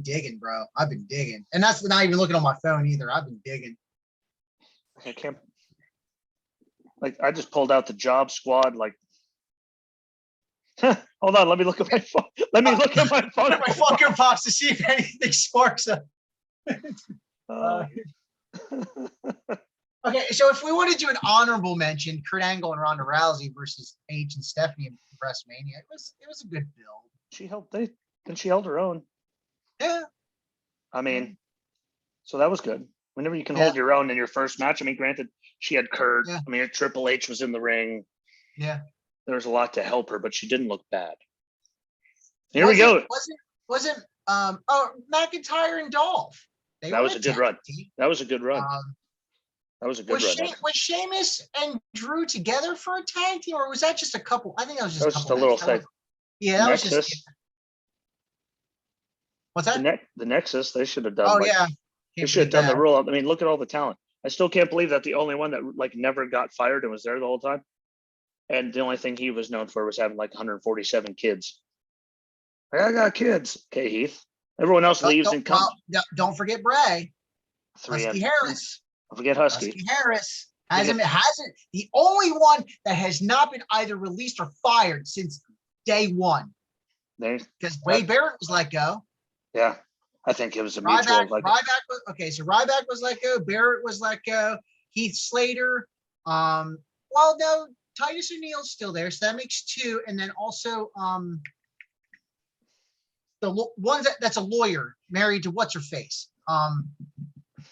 Speaker 2: digging, bro. I've been digging. And that's not even looking on my phone either. I've been digging.
Speaker 1: I can't. Like, I just pulled out the Job Squad, like, hold on, let me look at my phone. Let me look at my phone.
Speaker 2: My fucking pops to see if anything sparks up. Okay, so if we want to do an honorable mention, Kurt Angle and Ronda Rousey versus Paige and Stephanie in WrestleMania, it was a good build.
Speaker 1: She held her own.
Speaker 2: Yeah.
Speaker 1: I mean, so that was good. Whenever you can hold your own in your first match. I mean, granted, she had Kurt.
Speaker 2: Yeah.
Speaker 1: I mean, Triple H was in the ring.
Speaker 2: Yeah.
Speaker 1: There was a lot to help her, but she didn't look bad. Here we go.
Speaker 2: Wasn't McIntyre and Dolph?
Speaker 1: That was a good run. That was a good run. That was a good run.
Speaker 2: Was Sheamus and Drew together for a tag team, or was that just a couple? I think that was just
Speaker 1: a little thing.
Speaker 2: Yeah, that was just. What's that?
Speaker 1: The Nexus, they should have done.
Speaker 2: Oh, yeah.
Speaker 1: They should have done the rule. I mean, look at all the talent. I still can't believe that the only one that like never got fired and was there the whole time. And the only thing he was known for was having like 147 kids. I got kids. Okay, Heath. Everyone else leaves and comes.
Speaker 2: Don't forget Bray. Husky Harris.
Speaker 1: Don't forget Husky.
Speaker 2: Husky Harris hasn't the only one that has not been either released or fired since day one. Because Wade Barrett was let go.
Speaker 1: Yeah, I think it was a mutual.
Speaker 2: Ryback was let go. Barrett was let go. Heath Slater. No, Titus O'Neil's still there, so that makes two. And then also the one that's a lawyer married to what's her face. Not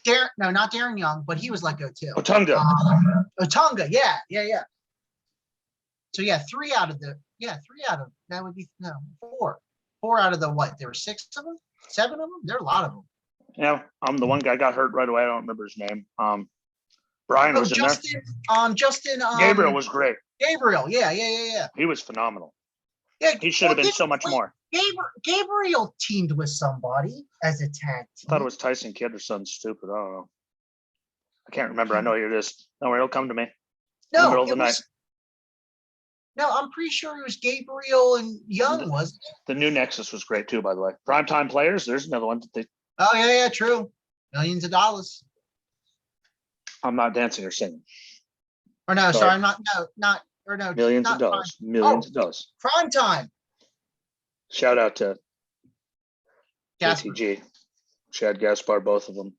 Speaker 2: Darren Young, but he was let go too.
Speaker 1: Otunga.
Speaker 2: Otunga, yeah. So three out of that would be four. Four out of the what? There were 6 of them, 7 of them. There are a lot of them.
Speaker 1: Yeah, the one guy got hurt right away. I don't remember his name. Brian was in there.
Speaker 2: Justin.
Speaker 1: Gabriel was great.
Speaker 2: Gabriel, yeah.
Speaker 1: He was phenomenal.
Speaker 2: Yeah,
Speaker 1: he should have been so much more.
Speaker 2: Gabriel teamed with somebody as a tag team.
Speaker 1: I thought it was Tyson Kidd or something stupid. I don't know. I can't remember. I know it is. Don't worry, it'll come to me.
Speaker 2: No,
Speaker 1: in the middle of the night.
Speaker 2: No, I'm pretty sure it was Gabriel and Young, wasn't it?
Speaker 1: The new Nexus was great too, by the way. Primetime Players, there's another one that they.
Speaker 2: Oh yeah, true. Millions of dollars.
Speaker 1: I'm not dancing or singing.
Speaker 2: Or no, sorry, I'm not.
Speaker 1: Millions of dollars. Millions of dollars.
Speaker 2: Prime time.
Speaker 1: Shout out to
Speaker 2: Gaspar.
Speaker 1: ATG, Chad Gaspar, both of them.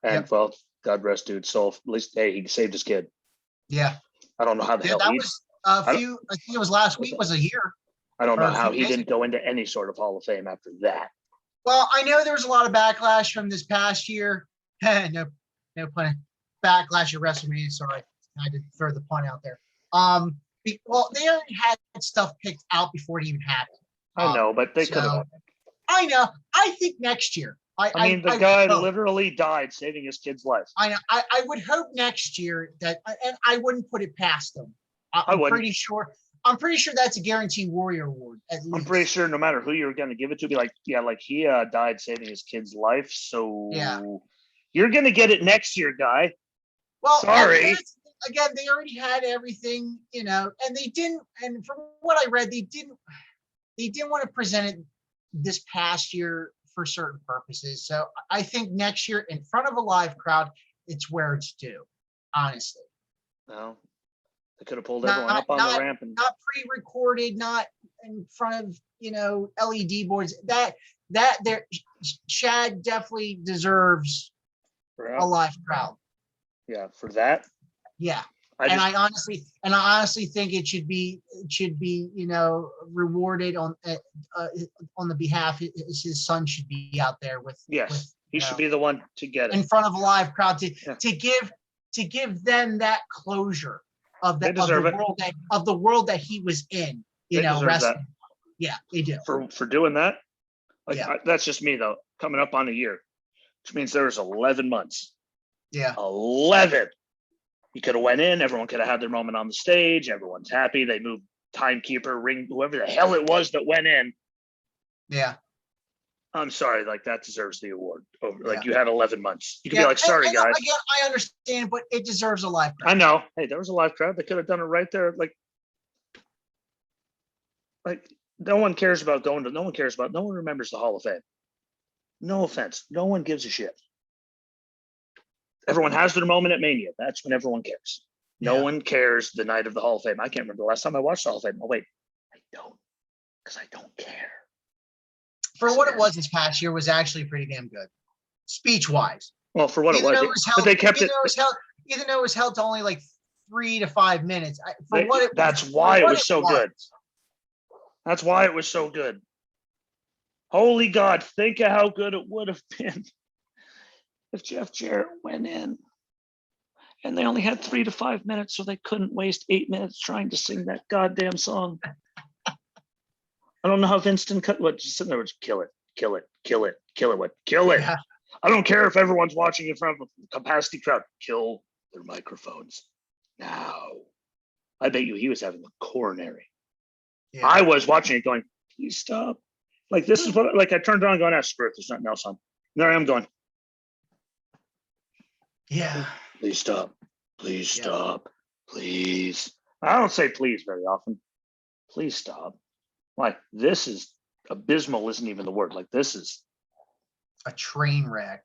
Speaker 1: And well, God rest dude's soul. At least, hey, he saved his kid.
Speaker 2: Yeah.
Speaker 1: I don't know how the hell
Speaker 2: that was I think it was last week was a year.
Speaker 1: I don't know how he didn't go into any sort of Hall of Fame after that.
Speaker 2: Well, I know there was a lot of backlash from this past year. no pun. Backlash at WrestleMania. Sorry, I had to throw the pun out there. Well, they already had stuff picked out before it even happened.
Speaker 1: I know, but they could have.
Speaker 2: I know. I think next year.
Speaker 1: I mean, the guy literally died saving his kid's life.
Speaker 2: I know. I would hope next year that, and I wouldn't put it past them. I'm pretty sure that's a guaranteed Warrior Award. At least.
Speaker 1: I'm pretty sure no matter who you're going to give it to, be like, he died saving his kid's life. So you're going to get it next year, guy.
Speaker 2: Well,
Speaker 1: sorry.
Speaker 2: Again, they already had everything, and they didn't. And from what I read, they didn't want to present it this past year for certain purposes. So I think next year, in front of a live crowd, it's where it's due. Honestly.
Speaker 1: No. They could have pulled everyone up on the ramp and
Speaker 2: not pre-recorded, not in front of LED boards. That there, Chad definitely deserves a live crowd.
Speaker 1: Yeah, for that.
Speaker 2: Yeah, I honestly think it should be rewarded on the behalf. His son should be out there with.
Speaker 1: Yes, he should be the one to get it
Speaker 2: in front of a live crowd to give them that closure. Of the world that he was in, wrestling. That. Yeah, they do.
Speaker 1: For doing that, that's just me though. Coming up on a year, which means there was 11 months.
Speaker 2: Yeah,
Speaker 1: 11. You could have went in. Everyone could have had their moment on the stage. Everyone's happy. They moved timekeeper, ring, whoever the hell it was that went in.
Speaker 2: Yeah.
Speaker 1: I'm sorry, that deserves the award. You had 11 months. You could be like, sorry, guys.
Speaker 2: Again, I understand, but it deserves a live crowd.
Speaker 1: I know. Hey, there was a live crowd. They could have done it right there. No one cares about no one remembers the Hall of Fame. No offense. No one gives a shit. Everyone has their moment at Mania. That's when everyone cares. No one cares the night of the Hall of Fame. I can't remember the last time I watched the Hall of Fame. Oh, wait. I don't. Because I don't care.
Speaker 2: For what it was this past year was actually pretty damn good, speech-wise.
Speaker 1: Well, for what it was, but they kept it.
Speaker 2: Even though it was held to only 3 to 5 minutes.
Speaker 1: That's why it was so good. That's why it was so good. Holy God, think of how good it would have been if Jeff Jarrett went in and they only had 3 to 5 minutes, so they couldn't waste 8 minutes trying to sing that goddamn song. I don't know how Vincent cut what just sitting there was kill it. Yeah. I don't care if everyone's watching in front of a capacity crowd. Kill their microphones now. I bet you he was having a coronary. Yeah. I was watching it going, please stop. Like this is what like I turned around going, screw it, there's nothing else on. And there I am going.
Speaker 2: Yeah.
Speaker 1: Please stop. Please stop. Please. I don't say please very often. Please stop. Like this is abysmal isn't even the word. Like this is
Speaker 2: a train wreck.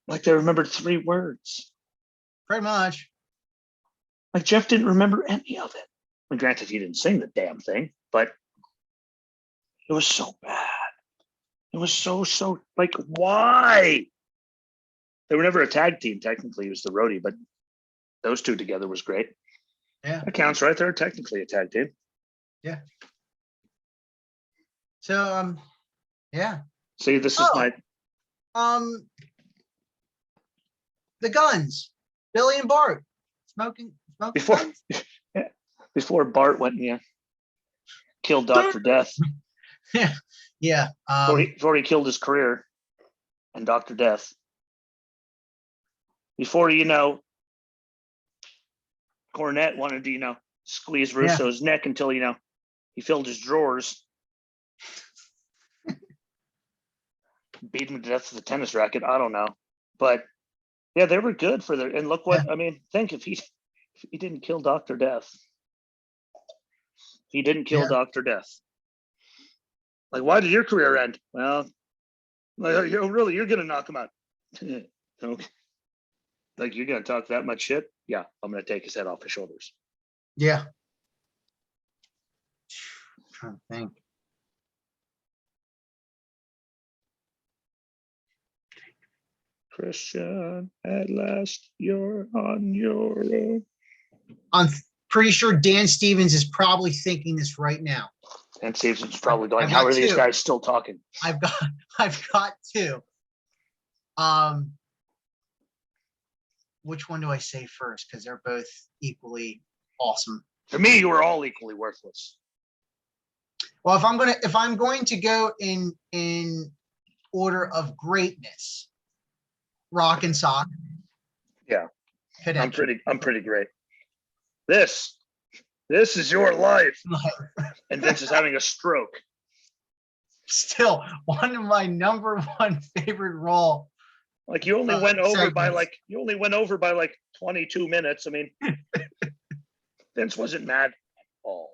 Speaker 1: Like they remembered 3 words.
Speaker 2: Pretty much.
Speaker 1: Like Jeff didn't remember any of it. And granted, he didn't sing the damn thing, but it was so bad. It was so like why? They were never a tag team. Technically, it was the roadie, but those two together was great.
Speaker 2: Yeah,
Speaker 1: that counts, right? They're technically a tag team.
Speaker 2: Yeah. So, yeah.
Speaker 1: See, this is my.
Speaker 2: The guns, Billy and Bart, smoking
Speaker 1: before Bart went killed Dr. Death.
Speaker 2: Yeah.
Speaker 1: Before he killed his career and Dr. Death. Before Cornette wanted to squeeze Russo's neck until he filled his drawers. Beat him to death with a tennis racket. I don't know, but yeah, they were good for their. And look what I mean. Think if he didn't kill Dr. Death, he didn't kill Dr. Death. Like, why did your career end? Well, like, you're gonna knock him out. Okay. Like you're gonna talk that much shit? Yeah, I'm gonna take his head off his shoulders.
Speaker 2: Yeah. I'm trying to think.
Speaker 1: Christian, at last you're on your own.
Speaker 2: I'm pretty sure Dan Stevens is probably thinking this right now.
Speaker 1: Dan Stevens is probably going, how are these guys still talking?
Speaker 2: I've got 2. Which one do I say first? Because they're both equally awesome.
Speaker 1: To me, you were all equally worthless.
Speaker 2: Well, if I'm going to go in order of greatness, Rock and Sock.
Speaker 1: Yeah. I'm pretty great. This is your life. And Vince is having a stroke.
Speaker 2: Still one of my number 1 favorite role.
Speaker 1: Like you only went over by like 22 minutes. I mean, Vince wasn't mad at all.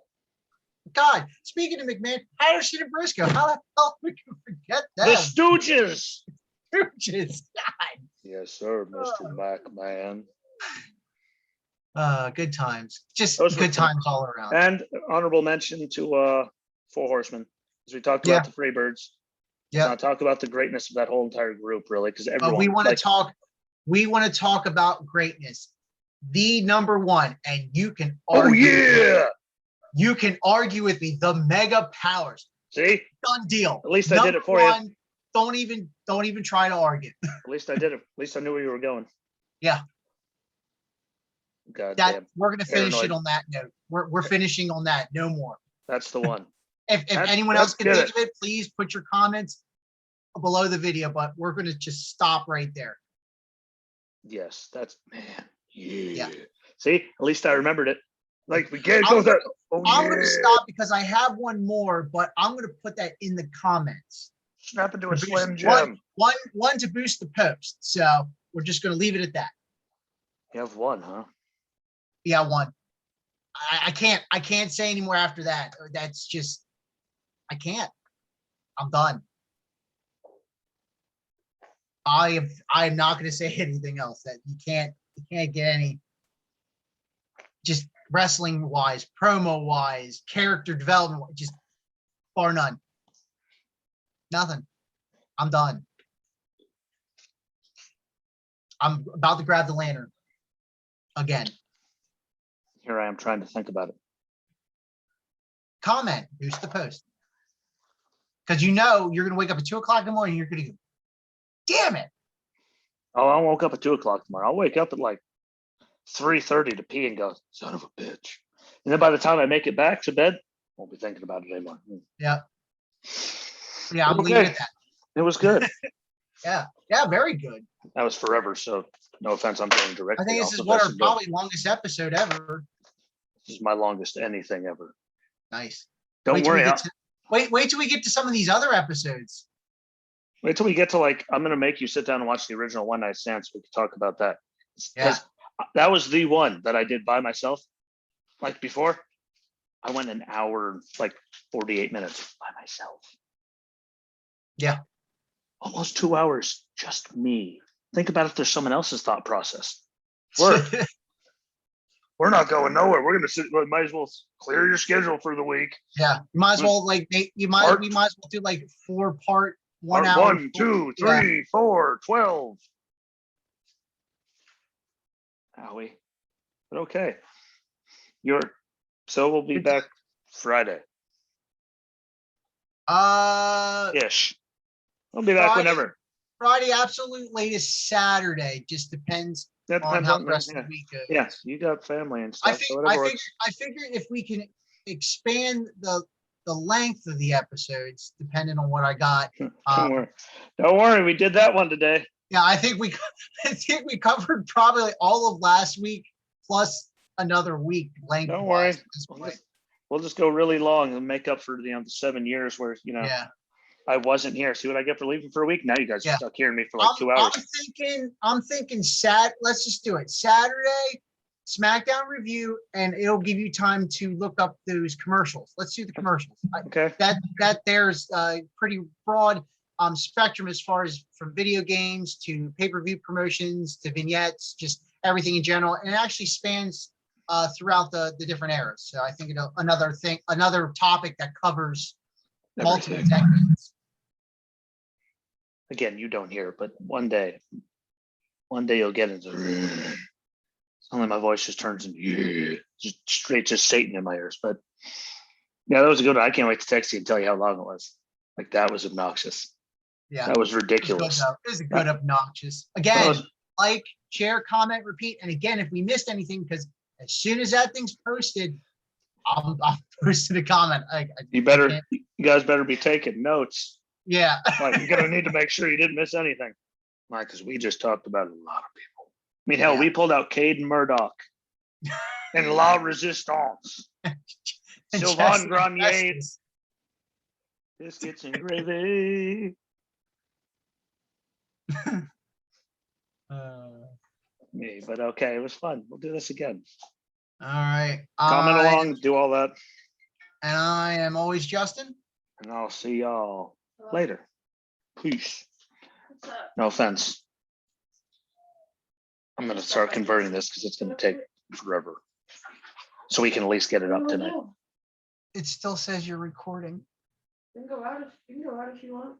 Speaker 2: God, speaking of McMahon, Patterson and Briscoe, how the hell we can forget that?
Speaker 1: The Stooges.
Speaker 2: Stooges. God.
Speaker 1: Yes, sir, Mr. McMahon.
Speaker 2: Good times. Just good times all around.
Speaker 1: And honorable mention to 4 Horsemen, as we talked about the Freebirds. Yeah. Not talk about the greatness of that whole entire group, really, because everyone.
Speaker 2: We want to talk. We want to talk about greatness. The number 1, and you can argue. Oh yeah. You can argue with me. The Mega Powers.
Speaker 1: See,
Speaker 2: done deal.
Speaker 1: At least I did it for you.
Speaker 2: Don't even try to argue.
Speaker 1: At least I did it. At least I knew where you were going.
Speaker 2: Yeah.
Speaker 1: God
Speaker 2: damn. We're gonna finish it on that note. We're finishing on that. No more.
Speaker 1: That's the one.
Speaker 2: If anyone else can think of it, please put your comments below the video. But we're gonna just stop right there.
Speaker 1: Yes, that's man. Yeah. See, at least I remembered it. Like we can't go there.
Speaker 2: I'm gonna stop because I have one more, but I'm gonna put that in the comments.
Speaker 1: Snap into a Slim Jim.
Speaker 2: One to boost the post. So we're just gonna leave it at that.
Speaker 1: You have 1, huh?
Speaker 2: Yeah, 1. I can't say anymore after that. That's just I can't. I'm done. I am not going to say anything else. That you can't get any. Just wrestling wise, promo wise, character development, just bar none. Nothing. I'm done. I'm about to grab the lantern again.
Speaker 1: Here I am trying to think about it.
Speaker 2: Comment, boost the post. Because you're going to wake up at 2 o'clock in the morning and you're going to go, damn it.
Speaker 1: Oh, I woke up at 2:00 tomorrow. I'll wake up at like 3:30 to pee and go, son of a bitch. And then by the time I make it back to bed, I won't be thinking about it anymore.
Speaker 2: Yeah. Yeah, I'm leaving it at that.
Speaker 1: It was good.
Speaker 2: Yeah, very good.
Speaker 1: That was forever. So no offense, I'm going directly.
Speaker 2: I think this is one of our probably longest episode ever.
Speaker 1: This is my longest anything ever.
Speaker 2: Nice.
Speaker 1: Don't worry.
Speaker 2: Wait till we get to some of these other episodes.
Speaker 1: Wait till we get to I'm going to make you sit down and watch the original One Night Stand so we can talk about that.
Speaker 2: Yeah.
Speaker 1: That was the one that I did by myself. Like before, I went an hour, 48 minutes by myself.
Speaker 2: Yeah.
Speaker 1: Almost 2 hours, just me. Think about if there's someone else's thought process. We're not going nowhere. We're going to sit. We might as well clear your schedule for the week.
Speaker 2: Yeah, you might as well we might as well do 4-part 1 hour.
Speaker 1: 1, 2, 3, 4, 12. Howie, but okay. So we'll be back Friday. Ish. We'll be back whenever.
Speaker 2: Friday, absolute latest Saturday. Just depends.
Speaker 1: That depends
Speaker 2: on
Speaker 1: how
Speaker 2: the rest of the week goes.
Speaker 1: Yes, you got family and stuff.
Speaker 2: I figure if we can expand the length of the episodes, depending on what I got.
Speaker 1: Don't worry, we did that one today.
Speaker 2: Yeah, I think we covered probably all of last week plus another week length.
Speaker 1: Don't worry, we'll just go really long and make up for the 7 years where I wasn't here. See what I get for leaving for a week? Now you guys are stuck hearing me for 2 hours.
Speaker 2: I'm thinking let's just do it. Saturday, SmackDown review, and it'll give you time to look up those commercials. Let's do the commercials.
Speaker 1: Okay.
Speaker 2: That there's a pretty broad spectrum as far as from video games to pay-per-view promotions to vignettes, just everything in general. And it actually spans throughout the different eras. So I think another topic that covers multiple decades.
Speaker 1: Again, you don't hear it, but one day you'll get into suddenly my voice just turns into just Satan in my ears. But yeah, that was a good one. I can't wait to text you and tell you how long it was. That was obnoxious.
Speaker 2: Yeah,
Speaker 1: that was ridiculous.
Speaker 2: It was a good obnoxious. Again, share, comment, repeat. And again, if we missed anything, because as soon as that thing's posted, I'll post a comment.
Speaker 1: You guys better be taking notes.
Speaker 2: Yeah.
Speaker 1: You're gonna need to make sure you didn't miss anything. Because we just talked about a lot of people. I mean, hell, we pulled out Caden Murdoch and La Resistance. Sylvain Grenier. Biscuits and gravy. Me, but okay, it was fun. We'll do this again.
Speaker 2: All right.
Speaker 1: Comment along, do all that.
Speaker 2: And I am always Justin.
Speaker 1: And I'll see y'all later. Peace. No offense. I'm going to start converting this because it's going to take forever. So we can at least get it up tonight.
Speaker 2: It still says you're recording.
Speaker 3: You can go out if you want.